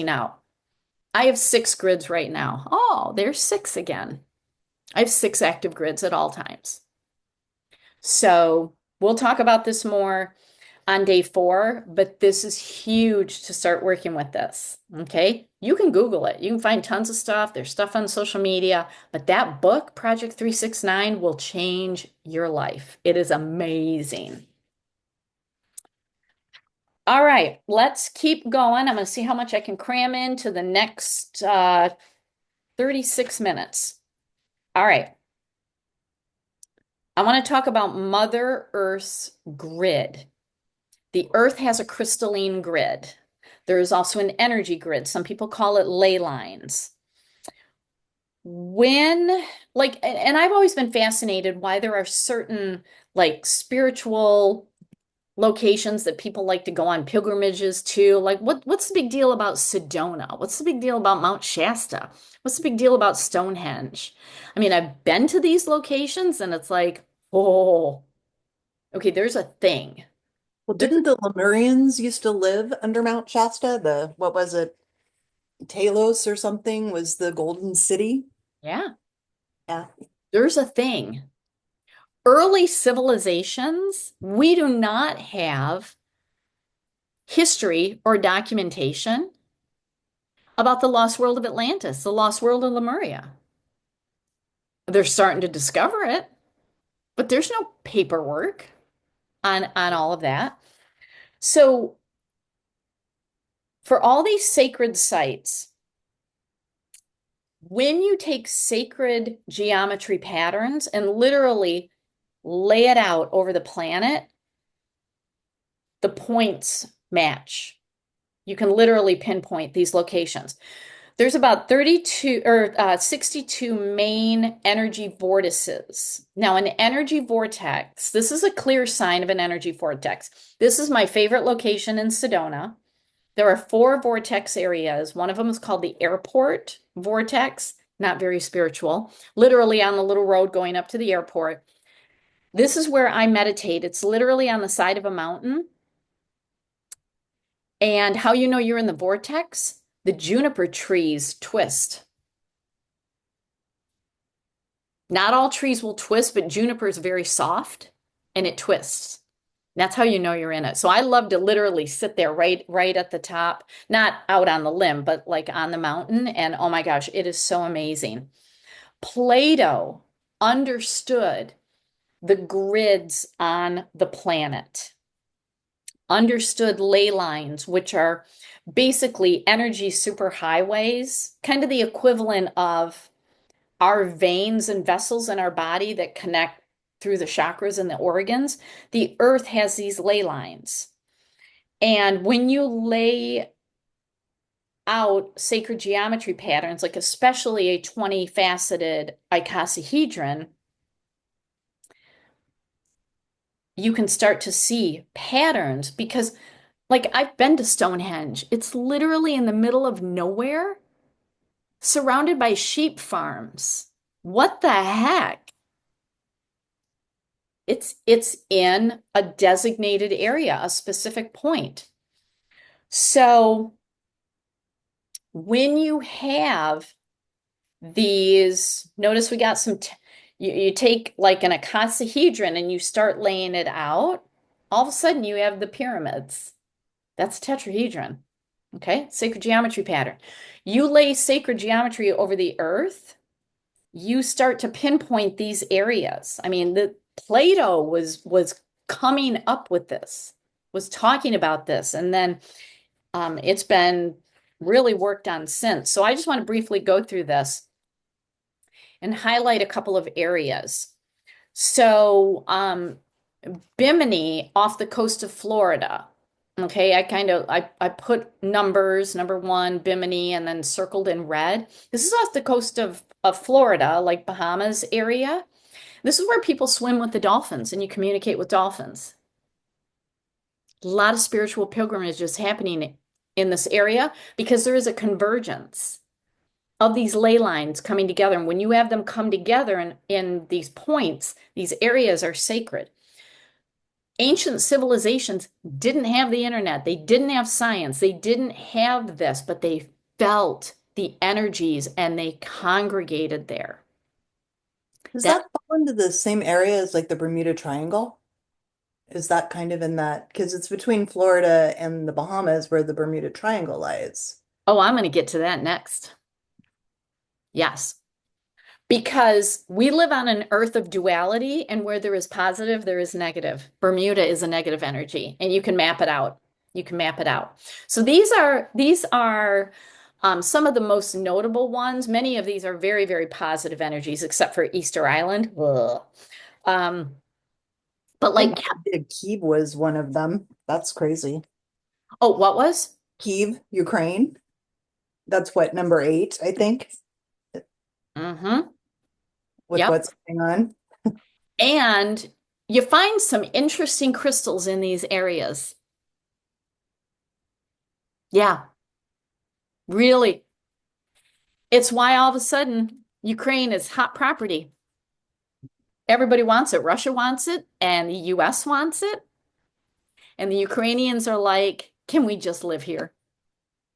out. I have 6 grids right now. Oh, there's 6 again. I have 6 active grids at all times. So we'll talk about this more on day 4, but this is huge to start working with this. Okay. You can Google it. You can find tons of stuff. There's stuff on social media, but that book, Project 369, will change your life. It is amazing. All right, let's keep going. I'm going to see how much I can cram into the next 36 minutes. All right. I want to talk about Mother Earth's grid. The Earth has a crystalline grid. There is also an energy grid. Some people call it ley lines. And I've always been fascinated why there are certain like spiritual locations that people like to go on pilgrimages to. Like what's the big deal about Sedona? What's the big deal about Mount Shasta? What's the big deal about Stonehenge? I mean, I've been to these locations and it's like, oh, okay, there's a thing. Well, didn't the Lemurians used to live under Mount Shasta? What was it? Talos or something was the Golden City. Yeah, Yeah. there's a thing. Early civilizations, we do not have history or documentation about the lost world of Atlantis, the lost world of Lemuria. They're starting to discover it, but there's no paperwork on all of that. So for all these sacred sites, when you take sacred geometry patterns and literally lay it out over the planet, the points match. You can literally pinpoint these locations. There's about 32 or 62 main energy vortices. Now, an energy vortex, this is a clear sign of an energy vortex. This is my favorite location in Sedona. There are four vortex areas. One of them is called the airport vortex, not very spiritual, literally on the little road going up to the airport. This is where I meditate. It's literally on the side of a mountain. And how you know you're in the vortex? The juniper trees twist. Not all trees will twist, but juniper is very soft and it twists. That's how you know you're in it. So I love to literally sit there right at the top, not out on the limb, but like on the mountain. And oh my gosh, it is so amazing. Plato understood the grids on the planet, understood ley lines, which are basically energy superhighways, kind of the equivalent of our veins and vessels in our body that connect through the chakras and the organs. The earth has these ley lines. And when you lay out sacred geometry patterns, like especially a 20-faceted icosahedron, you can start to see patterns because, like, I've been to Stonehenge. It's literally in the middle of nowhere, surrounded by sheep farms. What the heck? It's in a designated area, a specific point. So when you have these, notice we got some, you take like an icosahedron and you start laying it out, all of a sudden you have the pyramids. That's a tetrahedron. Okay, sacred geometry pattern. You lay sacred geometry over the earth, you start to pinpoint these areas. I mean, the Plato was coming up with this, was talking about this, and then it's been really worked on since. So I just want to briefly go through this and highlight a couple of areas. So Bimini off the coast of Florida. Okay, I put numbers, number one, Bimini, and then circled in red. This is off the coast of Florida, like Bahamas area. This is where people swim with the dolphins and you communicate with dolphins. A lot of spiritual pilgrimages happening in this area because there is a convergence of these ley lines coming together. And when you have them come together in these points, these areas are sacred. Ancient civilizations didn't have the internet, they didn't have science, they didn't have this, but they felt the energies and they congregated there. Does That that fall into the same area as like the Bermuda Triangle? Is that kind of in that? Because it's between Florida and the Bahamas where the Bermuda Triangle lies. oh, I'm going to get to that next. Yes. Because we live on an earth of duality, and where there is positive, there is negative. Bermuda is a negative energy, and you can map it out. You can map it out. So these are some of the most notable ones. Many of these are very, very positive energies, except for Easter Island. Ugh. Um, but I had like, no idea Kyiv was one of them. That's crazy. oh, what was? Kyiv, Ukraine. That's what, number 8, I think, Mm-hmm. with Yep. what's going on. And you find some interesting crystals in these areas. Yeah, really. It's why all of a sudden Ukraine is hot property. Everybody wants it. Russia wants it, and the US wants it. And the Ukrainians are like, can we just live here?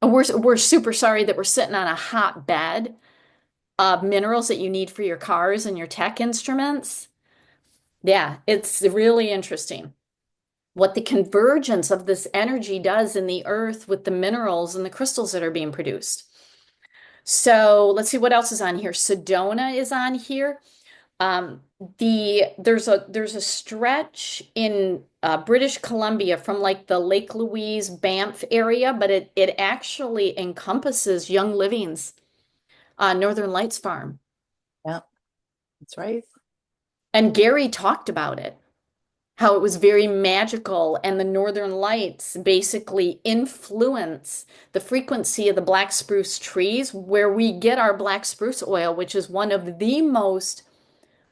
And we're super sorry that we're sitting on a hot bed of minerals that you need for your cars and your tech instruments. Yeah, it's really interesting what the convergence of this energy does in the earth with the minerals and the crystals that are being produced. So let's see what else is on here. Sedona is on here. Um, there's a stretch in British Columbia from like the Lake Louise, Banff area, but it actually encompasses Young Living's Northern Lights Farm. Yeah, that's right. And Gary talked about it. how it was very magical, and the northern lights basically influence the frequency of the black spruce trees, where we get our black spruce oil, which is one of the most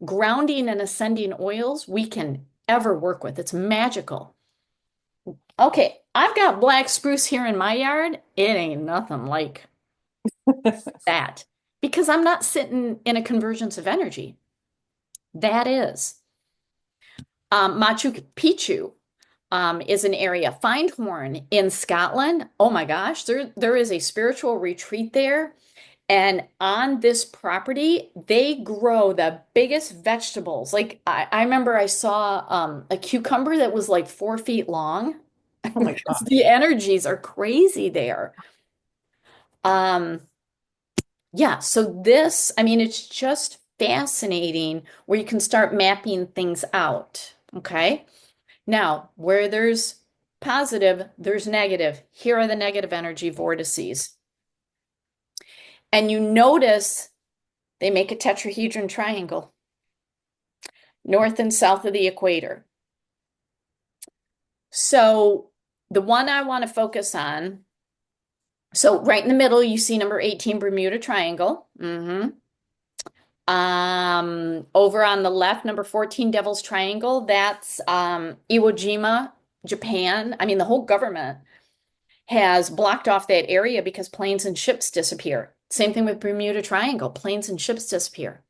grounding and ascending oils we can ever work with. It's magical. Okay, I've got black spruce here in my yard. It ain't nothing like that because I'm not sitting in a convergence of energy. That is. Machu Picchu is an area. Findhorn in Scotland. Oh my gosh, there is a spiritual retreat there. And on this property, they grow the biggest vegetables. Like I remember I saw a cucumber that was like 4 feet long. Oh my Because gosh. the energies are crazy there. Um, yeah, so this, I mean, it's just fascinating where you can start mapping things out. Okay. Now, where there's positive, there's negative. Here are the negative energy vortices. And you notice they make a tetrahedron triangle, north and south of the equator. So the one I want to focus on, so right in the middle, you see number 18, Bermuda Triangle. Over on the left, number 14, Devil's Triangle. That's Iwo Jima, Japan. I mean, the whole government has blocked off that area because planes and ships disappear. Same thing with Bermuda Triangle, planes and ships disappear.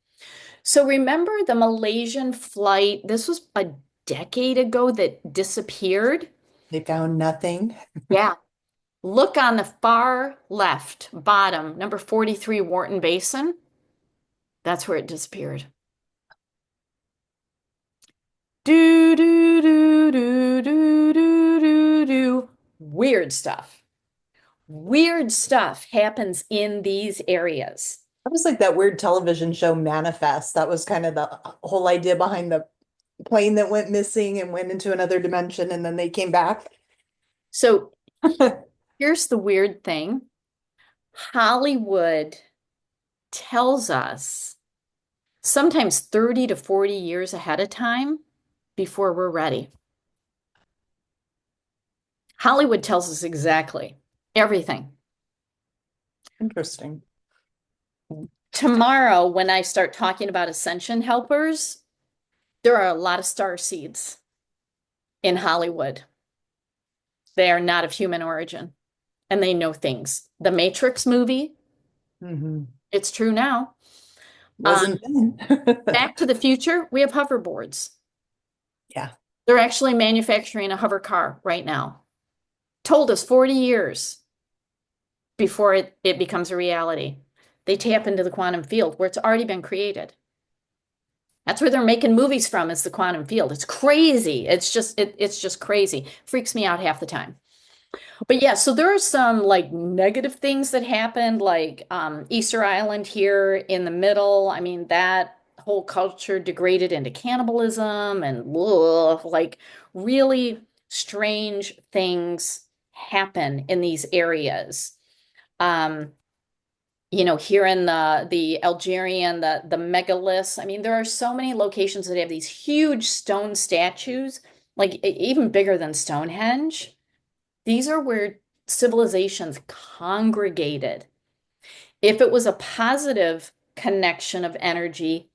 So remember the Malaysian flight, this was a decade ago that disappeared? They found nothing. Yeah. Look on the far left bottom, number 43, Wharton Basin. That's where it disappeared. Do, do, do, do, do, do, do, do. Weird stuff. Weird stuff happens in these areas. That was like that weird television show Manifest. That was kind of the whole idea behind the plane that went missing and went into another dimension and then they came back. So here's the weird thing. Hollywood tells us sometimes 30 to 40 years ahead of time before we're ready. Hollywood tells us exactly everything. Interesting. Tomorrow, when I start talking about ascension helpers, there are a lot of star seeds in Hollywood. They are not of human origin and they know things. The Matrix movie, Hmm. it's true now. Wasn't then. Back to the Future, we have hoverboards. Yeah. They're actually manufacturing a hover car right now. Told us 40 years before it becomes a reality. They tap into the quantum field where it's already been created. That's where they're making movies from, is the quantum field. It's crazy. It's just crazy. Freaks me out half the time. But yeah, so there are some like negative things that happened, like Easter Island here in the middle. I mean, that whole culture degraded into cannibalism and ugh, like really strange things happen in these areas. Um, here in the Algerian, the megaliths. I mean, there are so many locations that have these huge stone statues, like even bigger than Stonehenge. These are where civilizations congregated. If it was a positive connection of energy,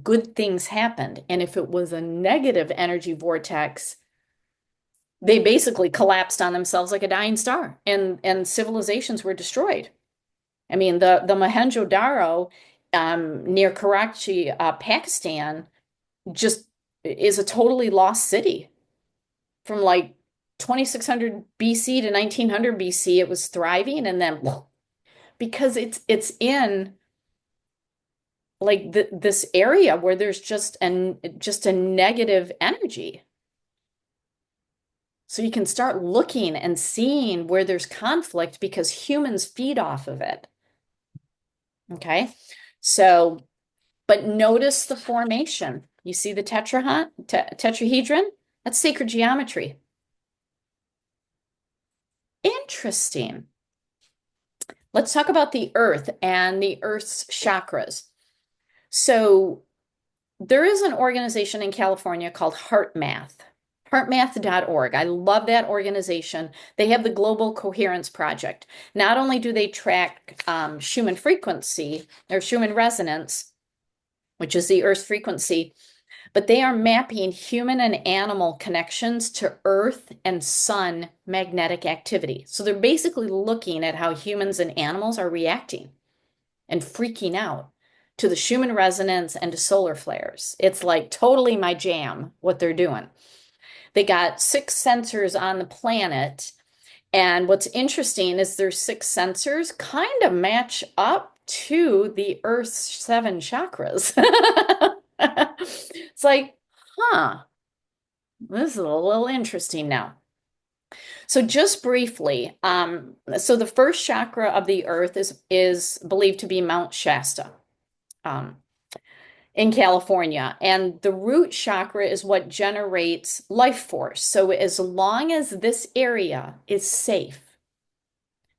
good things happened. And if it was a negative energy vortex, they basically collapsed on themselves like a dying star, and civilizations were destroyed. I mean, the Mohenjo-daro near Karachi, Pakistan, just is a totally lost city. From like 2600 BC to 1900 BC, it was thriving, and then because it's in like this area where there's just a negative energy. So you can start looking and seeing where there's conflict because humans feed off of it. Okay. So, but notice the formation. You see the tetrahedron? That's sacred geometry. Interesting. Let's talk about the earth and the earth's chakras. So there is an organization in California called heartmath.org. I love that organization. They have the Global Coherence Project. Not only do they track Schumann frequency or Schumann resonance, which is the Earth's frequency, but they are mapping human and animal connections to Earth and Sun magnetic activity. So they're basically looking at how humans and animals are reacting and freaking out to the Schumann resonance and to solar flares. It's like totally my jam what they're doing. They got 6 sensors on the planet. And what's interesting is their 6 sensors kind of match up to the Earth's 7 chakras. It's like, huh, this is a little interesting now. So just briefly, so the first chakra of the Earth is believed to be Mount Shasta. Um, in California. And the root chakra is what generates life force. So as long as this area is safe,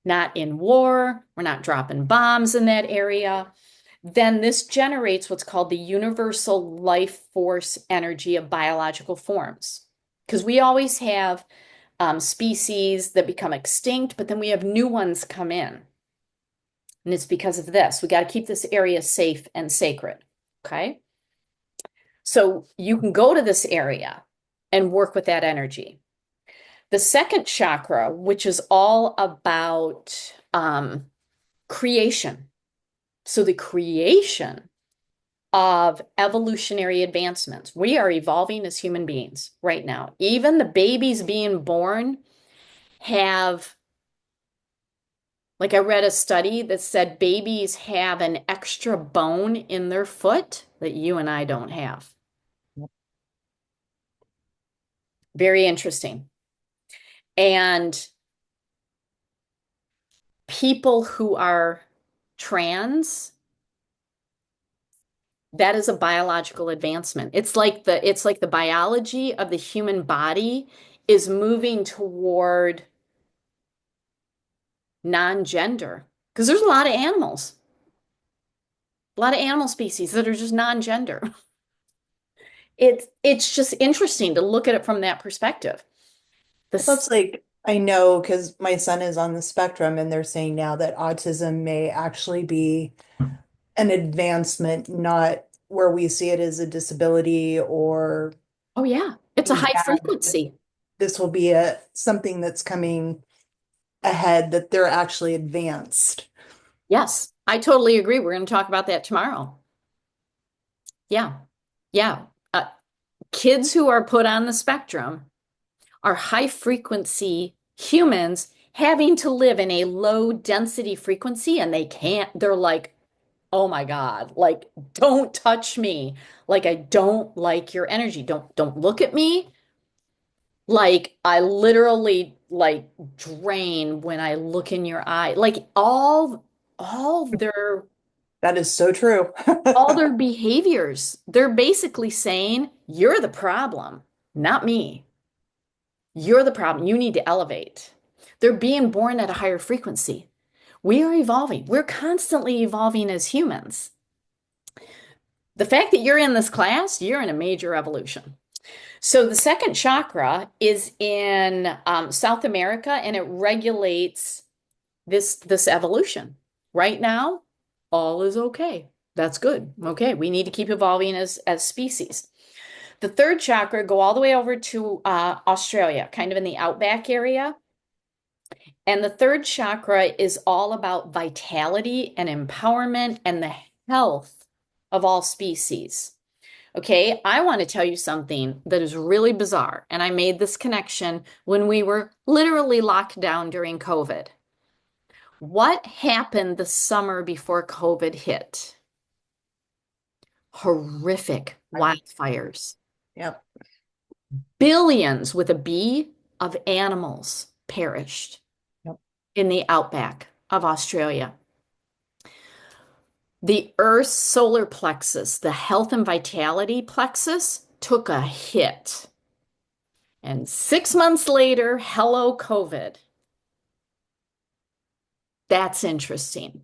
not in war, we're not dropping bombs in that area, then this generates what's called the universal life force energy of biological forms. Because we always have species that become extinct, but then we have new ones come in. And it's because of this. We got to keep this area safe and sacred. Okay. So you can go to this area and work with that energy. The second chakra, which is all about creation. So the creation of evolutionary advancements. We are evolving as human beings right now. Even the babies being born have, like I read a study that said babies have an extra bone in their foot that you and I don't have. Very interesting. And people who are trans, that is a biological advancement. It's like the biology of the human body is moving toward non-gender. Because there's a lot of animal species that are just non-gender. It's just interesting to look at it from that perspective. Well, This, that's like, I know because my son is on the spectrum and they're saying now that autism may actually be an advancement, not where we see it as a disability or oh yeah, it's a something high bad. frequency. This will be a something that's coming ahead that they're actually advanced. Yes, I totally agree. We're going to talk about that tomorrow. Yeah. Yeah. Kids who are put on the spectrum are high frequency humans having to live in a low density frequency and they're like, oh my God, like, don't touch me. Like, I don't like your energy. Don't look at me. Like, I literally like drain when I look in your eye. Like all their That is so true. all their behaviors, they're basically saying, you're the problem, not me. You're the problem. You need to elevate. They're being born at a higher frequency. We are evolving. We're constantly evolving as humans. The fact that you're in this class, you're in a major evolution. So the second chakra is in South America and it regulates this evolution. Right now, all is okay. That's good. Okay, we need to keep evolving as species. The third chakra go all the way over to Australia, kind of in the outback area. And the third chakra is all about vitality and empowerment and the health of all species. Okay, I want to tell you something that is really bizarre. And I made this connection when we were literally locked down during COVID. What happened the summer before COVID hit? Horrific wildfires. Yep. Billions with a B of animals perished Yep. in the outback of Australia. The Earth's solar plexus, the health and vitality plexus, took a hit. And 6 months later, hello, COVID. That's interesting.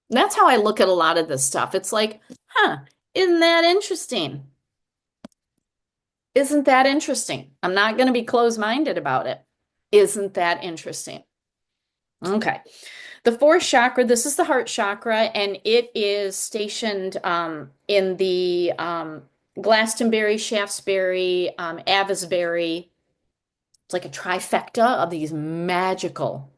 That's how I look at a lot of this stuff. It's like, huh, Isn't that interesting? Isn't that interesting? I'm not going to be closed-minded about it. Isn't that interesting? Okay. The fourth chakra, this is the heart chakra, and it is stationed in the Glastonbury, Shaftesbury, Abbotsbury. It's like a trifecta of these magical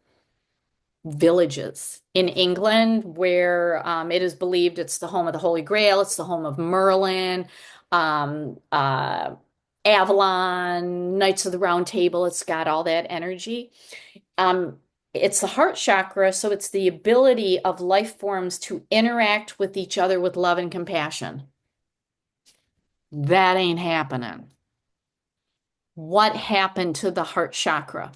villages in England where it is believed it's the home of the Holy Grail, it's the home of Merlin, um, uh, Avalon, Knights of the Round Table. It's got all that energy. Um, it's the heart chakra, so it's the ability of life forms to interact with each other with love and compassion. That ain't happening. What happened to the heart chakra?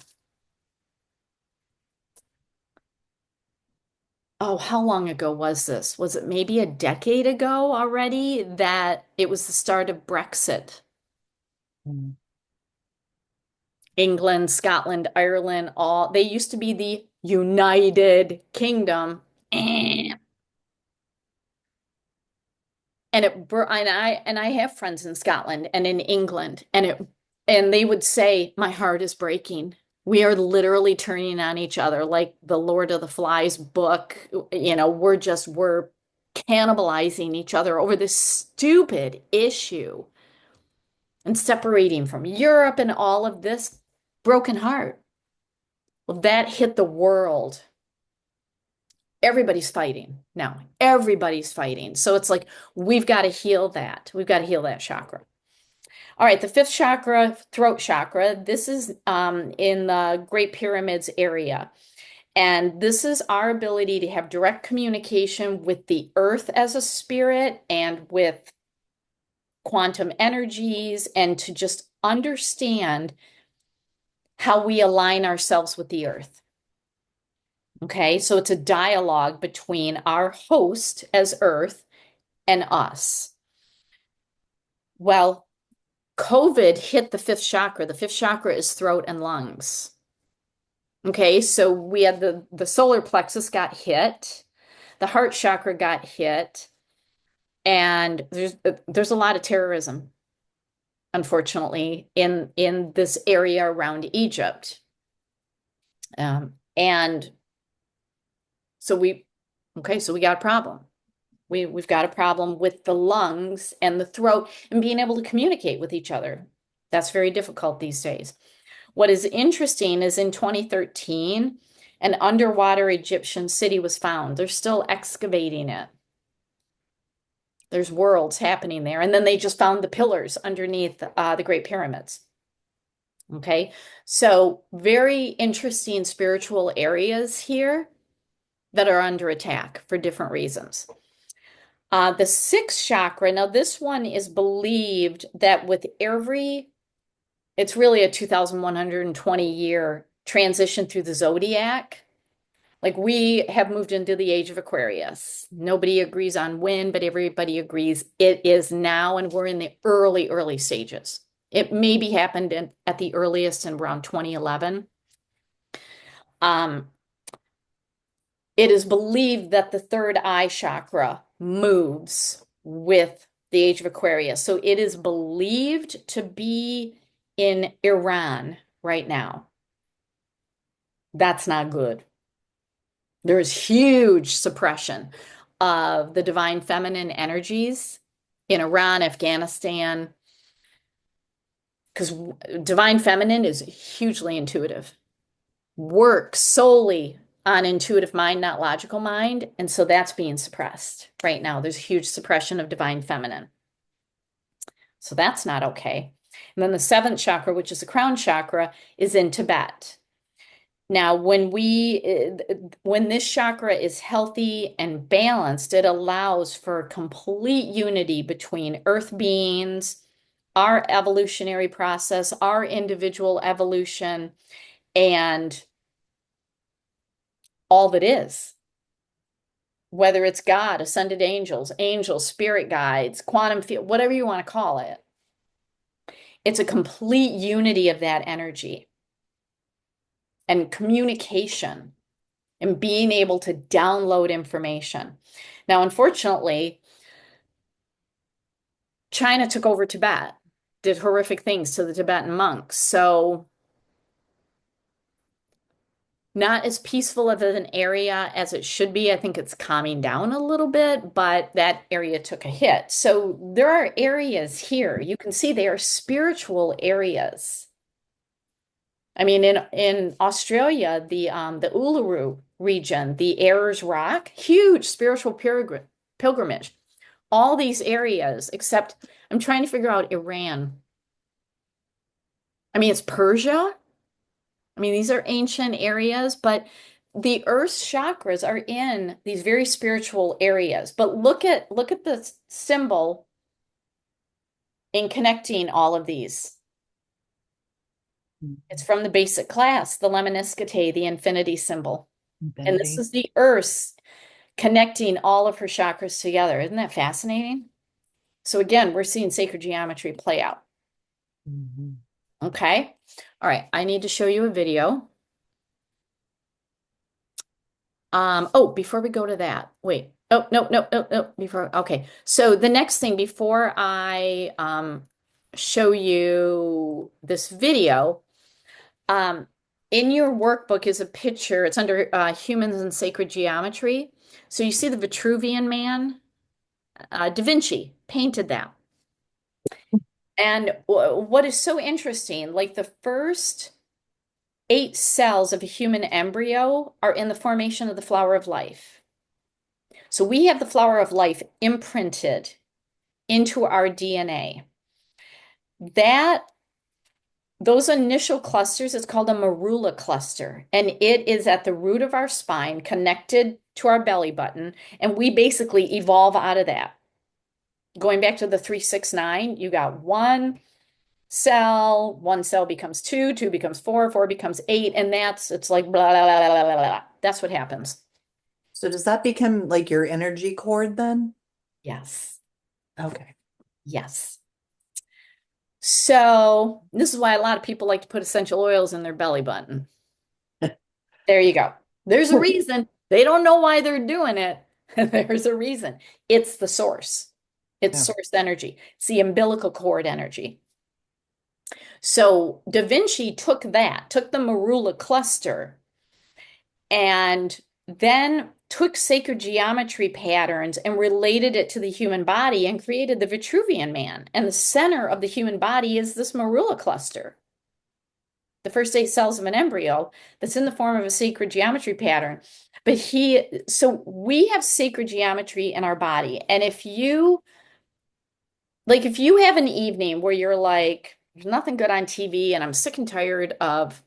Oh, how long ago was this? Was it maybe a decade ago already that it was the start of Brexit? Mm. England, Scotland, Ireland, all they used to be the United Kingdom. Eh. And I have friends in Scotland and in England and they would say my heart is breaking. We are literally turning on each other like the Lord of the Flies book. We're cannibalizing each other over this stupid issue and separating from Europe and all of this broken heart. Well, that hit the world. Everybody's fighting now. Everybody's fighting. So it's like we've got to heal that. We've got to heal that chakra. All right, the fifth chakra, throat chakra. This is in the Great Pyramids area. And this is our ability to have direct communication with the earth as a spirit and with quantum energies and to just understand how we align ourselves with the earth. Okay, so it's a dialogue between our host as earth and us. Well, COVID hit the fifth chakra. The fifth chakra is throat and lungs. Okay, so we had the solar plexus got hit, the heart chakra got hit, and there's a lot of terrorism, unfortunately, in this area around Egypt. And so we got a problem. We've got a problem with the lungs and the throat and being able to communicate with each other. That's very difficult these days. What is interesting is in 2013, an underwater Egyptian city was found. They're still excavating it. There's worlds happening there. And then they just found the pillars underneath the Great Pyramids. Okay, so very interesting spiritual areas here that are under attack for different reasons. The sixth chakra, now this one is believed that with it's really a 2,120 year transition through the zodiac. Like we have moved into the age of Aquarius. Nobody agrees on when, but everybody agrees it is now, and we're in the early, early stages. It maybe happened at the earliest in around 2011. Um, it is believed that the third eye chakra moves with the age of Aquarius. So it is believed to be in Iran right now. That's not good. There is huge suppression of the divine feminine energies in Iran, Afghanistan, because divine feminine is hugely intuitive, works solely on intuitive mind, not logical mind. And so that's being suppressed right now. There's a huge suppression of divine feminine. So that's not okay. And then the seventh chakra, which is the crown chakra, is in Tibet. Now, when this chakra is healthy and balanced, it allows for complete unity between earth beings, our evolutionary process, our individual evolution, and all that is, whether it's God, ascended angels, spirit guides, quantum field, whatever you want to call it. It's a complete unity of that energy and communication and being able to download information. Now, unfortunately, China took over Tibet, did horrific things to the Tibetan monks. So not as peaceful of an area as it should be. I think it's calming down a little bit, but that area took a hit. So there are areas here. You can see they are spiritual areas. I mean, in Australia, the Uluru region, the Ayers Rock, huge spiritual pilgrimage. All these areas, except I'm trying to figure out Iran. I mean, it's Persia. I mean, these are ancient areas, but the Earth's chakras are in these very spiritual areas. But look at the symbol in connecting all of these. It's from the basic class, the lemniscate, the infinity symbol. And this Infinity. is the Earth connecting all of her chakras together. Isn't that fascinating? So again, we're seeing sacred geometry play out. Mhm. Okay. All right. I need to show you a video. Oh, before we go to that, wait. Oh, no, no, no, no. Before, okay. So the next thing before I show you this video, um, in your workbook is a picture. It's under humans and sacred geometry. So you see the Vitruvian Man, Da Vinci painted that. And what is so interesting, like the first 8 cells of a human embryo are in the formation of the flower of life. So we have the flower of life imprinted into our DNA. That those initial clusters, it's called a marula cluster, and it is at the root of our spine, connected to our belly button, and we basically evolve out of that. Going back to the 369, you got one cell becomes two, two becomes four, four becomes eight, and it's like blah, blah, blah, blah, blah, blah. That's what happens. So does that become like your energy cord then? Yes. Okay. Yes. So this is why a lot of people like to put essential oils in their belly button. There you go. There's a reason. They don't know why they're doing it. There's a reason. It's the source. It's Yeah. source energy. It's the umbilical cord energy. So Da Vinci took the Marula cluster, and then took sacred geometry patterns and related it to the human body and created the Vitruvian Man. And the center of the human body is this Marula cluster, the first 8 cells of an embryo that's in the form of a sacred geometry pattern. So we have sacred geometry in our body. And if you have an evening where you're like, there's nothing good on TV and I'm sick and tired of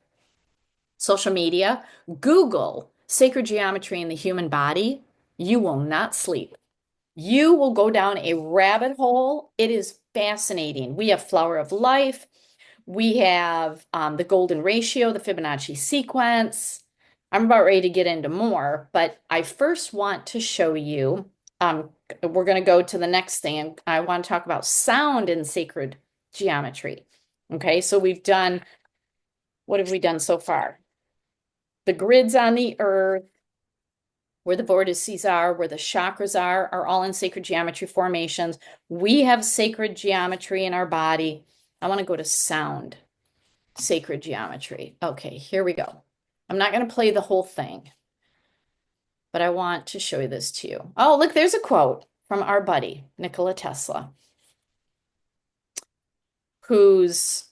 social media, Google sacred geometry in the human body. You will not sleep. You will go down a rabbit hole. It is fascinating. We have flower of life. We have the golden ratio, the Fibonacci sequence. I'm about ready to get into more, but I first want to show you. We're going to go to the next thing, and I want to talk about sound in sacred geometry. Okay, so what have we done so far? The grids on the earth, where the vortices are, where the chakras are all in sacred geometry formations. We have sacred geometry in our body. I want to go to sound, sacred geometry. Okay, here we go. I'm not going to play the whole thing, but I want to show you this to you. Oh, look, there's a quote from our buddy, Nikola Tesla, who's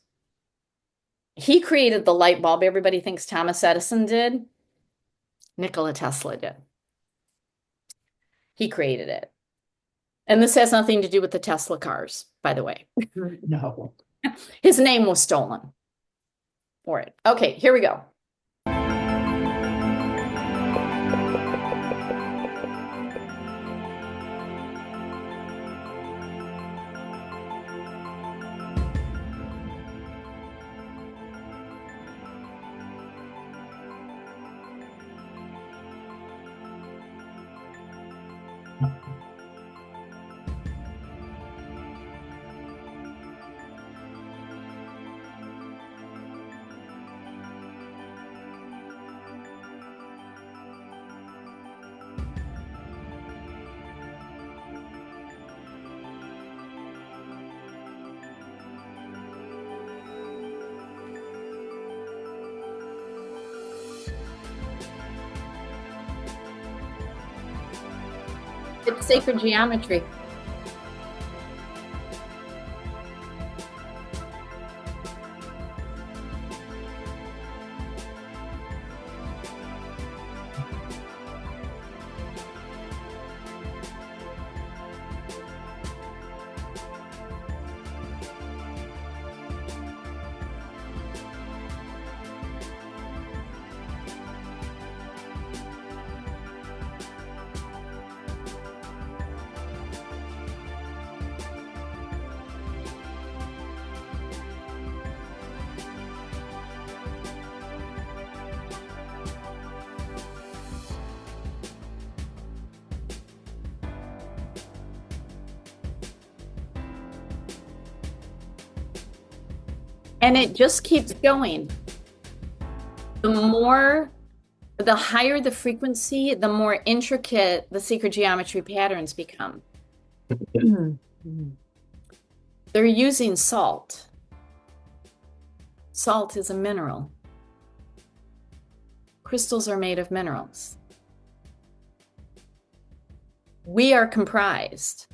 he created the light bulb. Everybody thinks Thomas Edison did. Nikola Tesla did. He created it. And this has nothing to do with the Tesla cars, by the way. No. His name was stolen for it. Okay, here we go. It's sacred geometry. And it just keeps going. The more, the higher the frequency, the more intricate the sacred geometry patterns become. They're using salt. Salt is a mineral. Crystals are made of minerals. We are comprised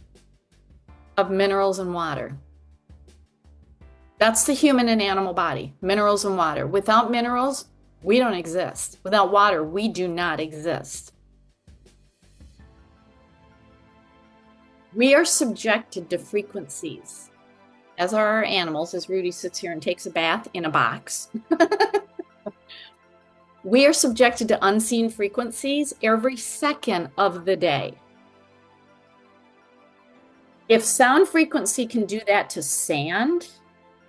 of minerals and water. That's the human and animal body, minerals and water. Without minerals, we don't exist. Without water, we do not exist. We are subjected to frequencies, as are our animals, as Rudy sits here and takes a bath in a box. We are subjected to unseen frequencies every second of the day. If sound frequency can do that to sand,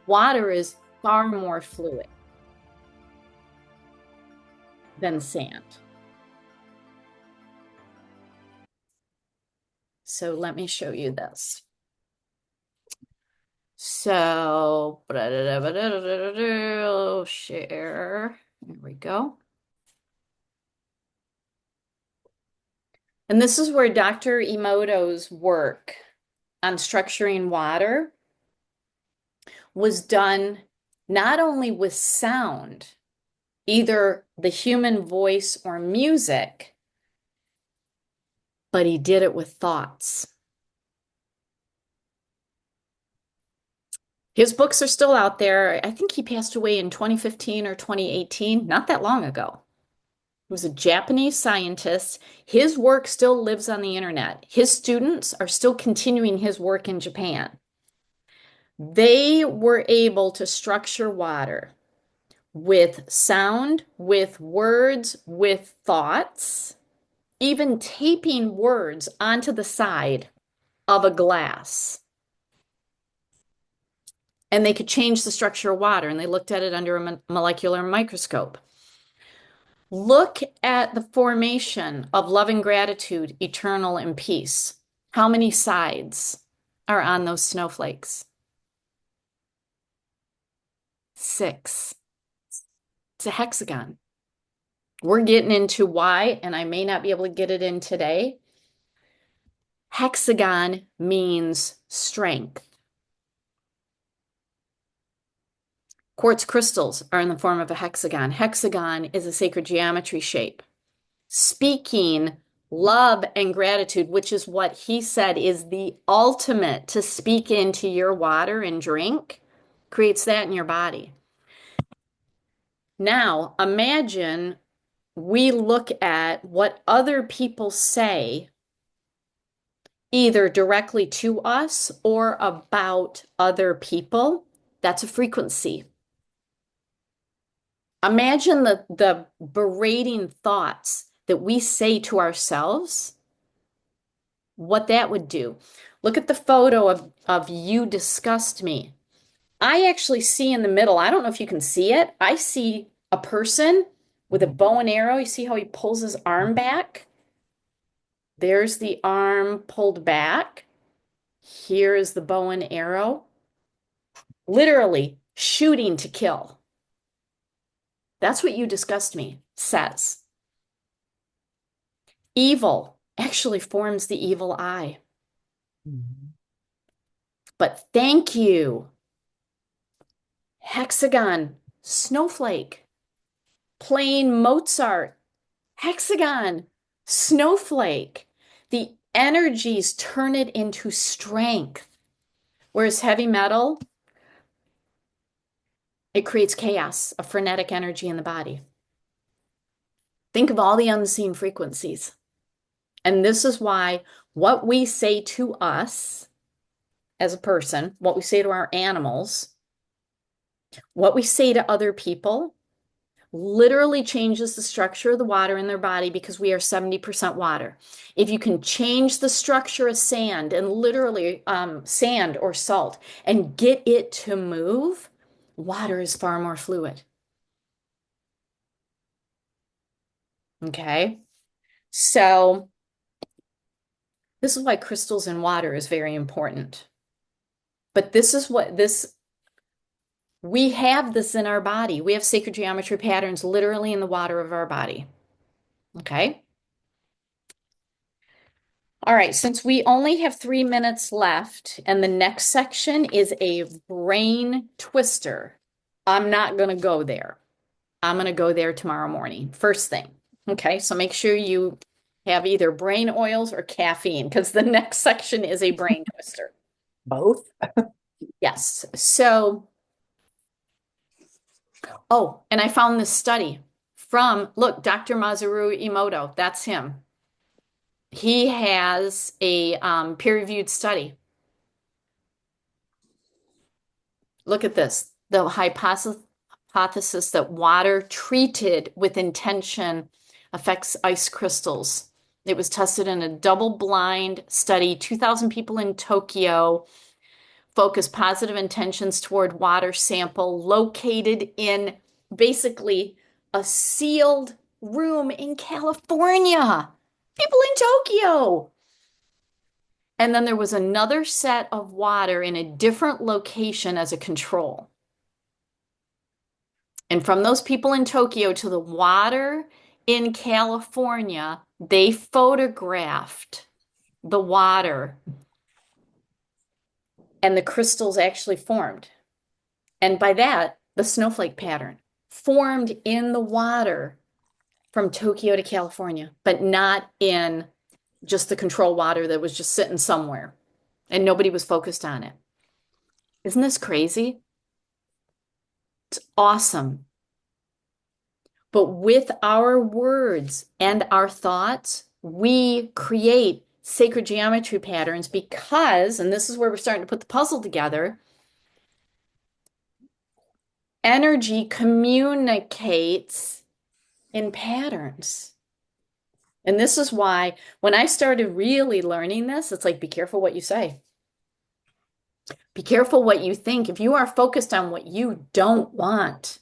water is far more fluid than sand. So let me show you this. So, share. There we go. And this is where Dr. Emoto's work on structuring water was done not only with sound, either the human voice or music, but he did it with thoughts. His books are still out there. I think he passed away in 2015 or 2018, not that long ago. He was a Japanese scientist. His work still lives on the internet. His students are still continuing his work in Japan. They were able to structure water with sound, with words, with thoughts, even taping words onto the side of a glass. And they could change the structure of water, and they looked at it under a molecular microscope. Look at the formation of love and gratitude, eternal and peace. How many sides are on those snowflakes? 6. It's a hexagon. We're getting into why, and I may not be able to get it in today. Hexagon means strength. Quartz crystals are in the form of a hexagon. Hexagon is a sacred geometry shape. Speaking love and gratitude, which is what he said is the ultimate to speak into your water and drink, creates that in your body. Now, imagine we look at what other people say, either directly to us or about other people. That's a frequency. Imagine the berating thoughts that we say to ourselves, what that would do. Look at the photo of you disgust me. I actually see in the middle, I don't know if you can see it, I see a person with a bow and arrow. You see how he pulls his arm back? There's the arm pulled back. Here is the bow and arrow. Literally shooting to kill. That's what you disgust me says. Evil actually forms the evil eye. But thank you. Hexagon, snowflake, playing Mozart, hexagon, snowflake. The energies turn it into strength. Whereas heavy metal, it creates chaos, a frenetic energy in the body. Think of all the unseen frequencies. And this is why what we say to us as a person, what we say to our animals, what we say to other people literally changes the structure of the water in their body because we are 70% water. If you can change the structure of sand and literally sand or salt and get it to move, water is far more fluid. Okay. So this is why crystals in water is very important. But this is what this we have this in our body. We have sacred geometry patterns literally in the water of our body. Okay. All right, since we only have 3 minutes left and the next section is a brain twister, I'm not going to go there. I'm going to go there tomorrow morning, first thing. Okay, so make sure you have either brain oils or caffeine because the next section is a brain twister. Both. Yes. So, oh, and I found this study from, look, Dr. Masaru Emoto, that's him. He has a peer-reviewed study. Look at this. The hypothesis that water treated with intention affects ice crystals. It was tested in a double-blind study. 2,000 people in Tokyo focused positive intentions toward water sample located in basically a sealed room in California. People in Tokyo. And then there was another set of water in a different location as a control. And from those people in Tokyo to the water in California, they photographed the water and the crystals actually formed. And by that, the snowflake pattern formed in the water from Tokyo to California, but not in just the control water that was just sitting somewhere and nobody was focused on it. Isn't this crazy? It's awesome. But with our words and our thoughts, we create sacred geometry patterns because, and this is where we're starting to put the puzzle together, energy communicates in patterns. And this is why when I started really learning this, it's like, be careful what you say. Be careful what you think. If you are focused on what you don't want,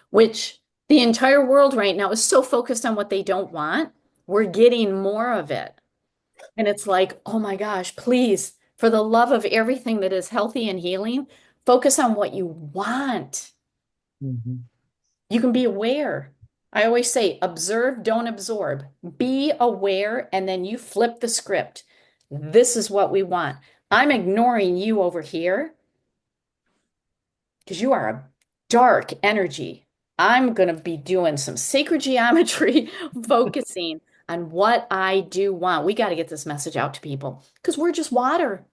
which the entire world right now is so focused on what they don't want, we're getting more of it. And it's like, oh my gosh, please, for the love of everything that is healthy and healing, focus on what you want. Mhm. You can be aware. I always say, observe, don't absorb. Be aware, and then you flip the script. This is what we want. I'm ignoring you over here because you are a dark energy. I'm going to be doing some sacred geometry, focusing on what I do want. We got to get this message out to people because we're just water.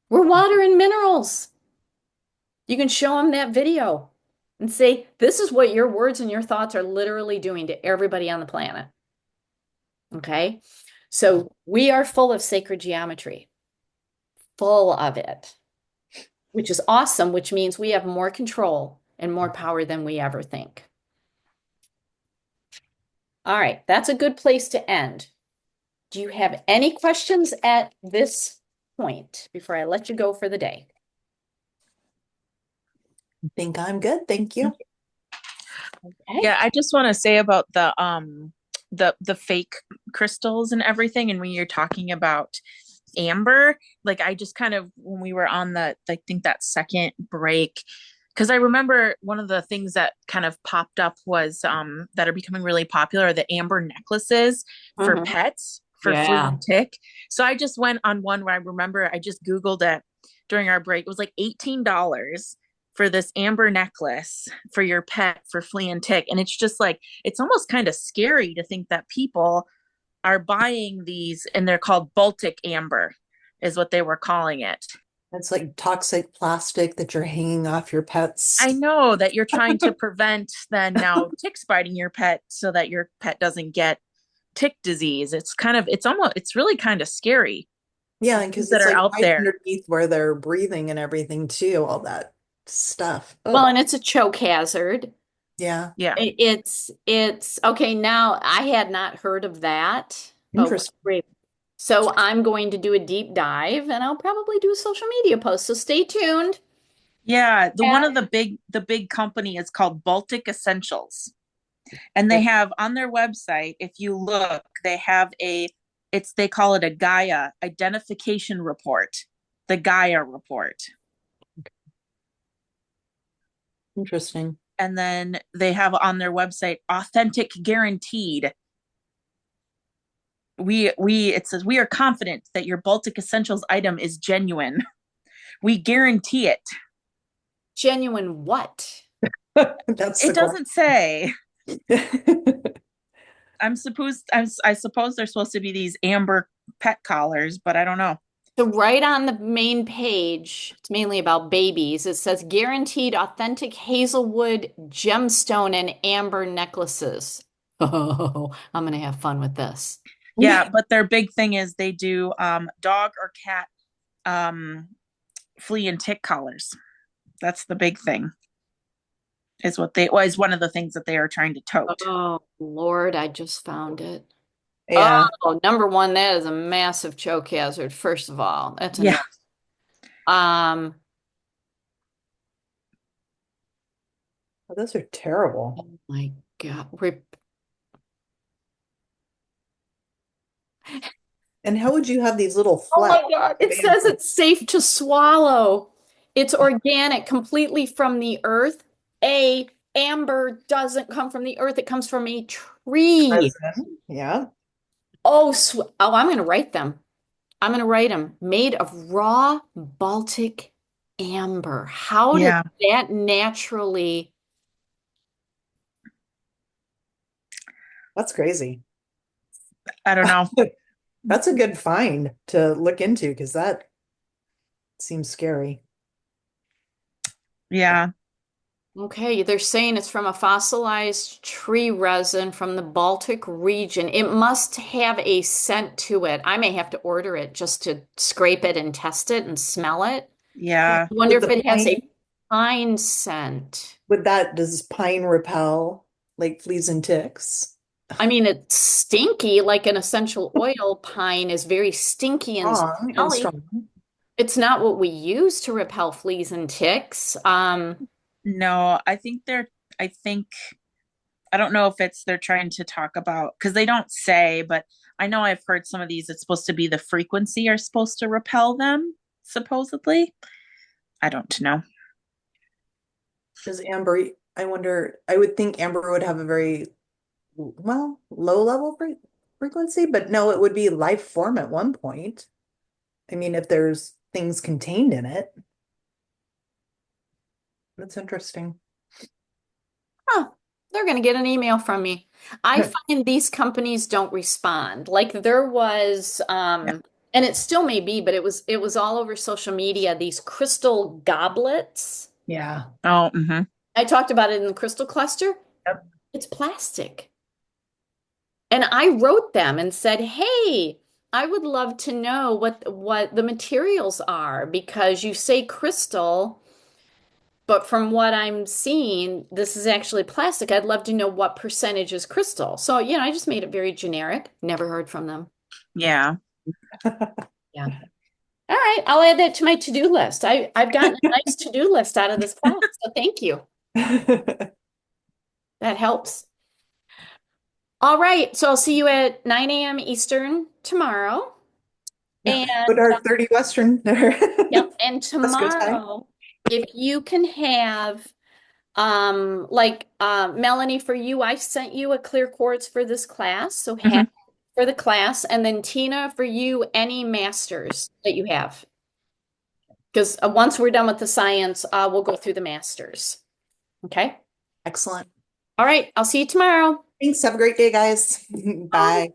We're water and minerals. You can show them that video and say, this is what your words and your thoughts are literally doing to everybody on the planet. Okay? So we are full of sacred geometry, full of it, which is awesome, which means we have more control and more power than we ever think. All right, that's a good place to end. Do you have any questions at this point before I let you go for the day? I think I'm good. Thank you. Okay. Yeah, I just want to say about the fake crystals and everything, and when you're talking about amber, like I just kind of when we were on the I think that second break, because I remember one of the things that kind of popped up was that are becoming really popular are the amber necklaces for Mhm. pets for flea Yeah. and tick. So I just went on one where I remember I just Googled it during our break. It was like $18 for this amber necklace for your pet for flea and tick. And it's just like, it's almost kind of scary to think that people are buying these, and they're called Baltic amber, is what they were calling it. It's like toxic plastic that you're hanging off your I pets. know that you're trying to prevent then now ticks biting your pet so that your pet doesn't get tick disease. It's really kind of scary, Yeah, the and things because that it's are like out right there. underneath where they're breathing and everything too, all that stuff. Well, Oh, and it's a choke hazard. yeah. Yeah. It's okay. Now I had not heard of that. Oh, Interesting. great. So I'm going to do a deep dive and I'll probably do a social media post. So stay tuned. Yeah, the Yeah. one of the big company is called Baltic Essentials. And they have on their website, if you look, they have they call it a Gaia identification report, the Gaia report. Interesting. And then they have on their website authentic guaranteed. We it says we are confident that your Baltic Essentials item is genuine. We guarantee it. Genuine what? That's It the doesn't say. question. I suppose they're supposed to be these amber pet collars, but I don't know. So right on the main page, it's mainly about babies. It says guaranteed authentic hazelwood, gemstone, and amber necklaces. Oh, I'm gonna have fun with this. Yeah, but their big thing is they do dog or cat um flea and tick collars. That's the big thing. Is one of the things that they are trying to tote. Oh, Lord, I just found it. Yeah. Oh, number one, that is a massive choke hazard, first of all. That's a Yeah, no. Um, Oh, those are terrible. oh my God. And how would you have these little Oh my flecks God. of It says amber? it's safe to swallow. It's organic, completely from the earth. Amber doesn't come from the earth, it comes from a tree. Resin. Yeah. Oh, I'm going to write them. I'm going to write them. Made of raw Baltic amber. How did yeah. that naturally? That's crazy. I don't know. That's a good find to look into because that seems scary. Yeah, Okay, they're saying it's from a fossilized tree resin from the Baltic region. It must have a scent to it. I may have to order it just to scrape it and test it and smell it. Yeah. yeah, I wonder With if the it has pine, a pine scent. with that, does pine repel like fleas and ticks? I mean, it's stinky, like an essential oil. Pine is very stinky and Strong and smelly. strong. It's not what we use to repel fleas and ticks. no. I think I don't know if it's they're trying to talk about because they don't say, but I know I've heard some of these. It's supposed to be the frequency are supposed to repel them, supposedly. I don't know. Does amber, I wonder, I would think amber would have a very, well, low level frequency, but no, it would be life form at one point. I mean, if there's things contained in it, that's interesting. Huh, they're going to get an email from me. I find these companies don't respond. Like there was, Yeah. and it still may be, but it was all over social media, these crystal goblets. Yeah. Oh, mm-hmm. I talked about it in the crystal cluster. Yep. It's plastic. And I wrote them and said, "Hey, I would love to know what the materials are because you say crystal, but from what I'm seeing, this is actually plastic. I'd love to know what percentage is crystal." So, I just made it very generic. Never heard from them. Yeah. Yeah. All right, I'll add that to my to-do list. I've gotten a nice to-do list out of this class, so thank you. That helps. All right, so I'll see you at 9 a.m. Eastern tomorrow. And But our 30 Western there. yep, and That's good time. tomorrow, if you can have like Melanie, for you, I sent you a clear quartz for this class, so have Hmm. it for the class, and then Tina, for you, any masters that you have. Because once we're done with the science, we'll go through the masters. Okay. Excellent. All right. I'll see you tomorrow. Thanks. Have a great day, guys. Bye. Bye.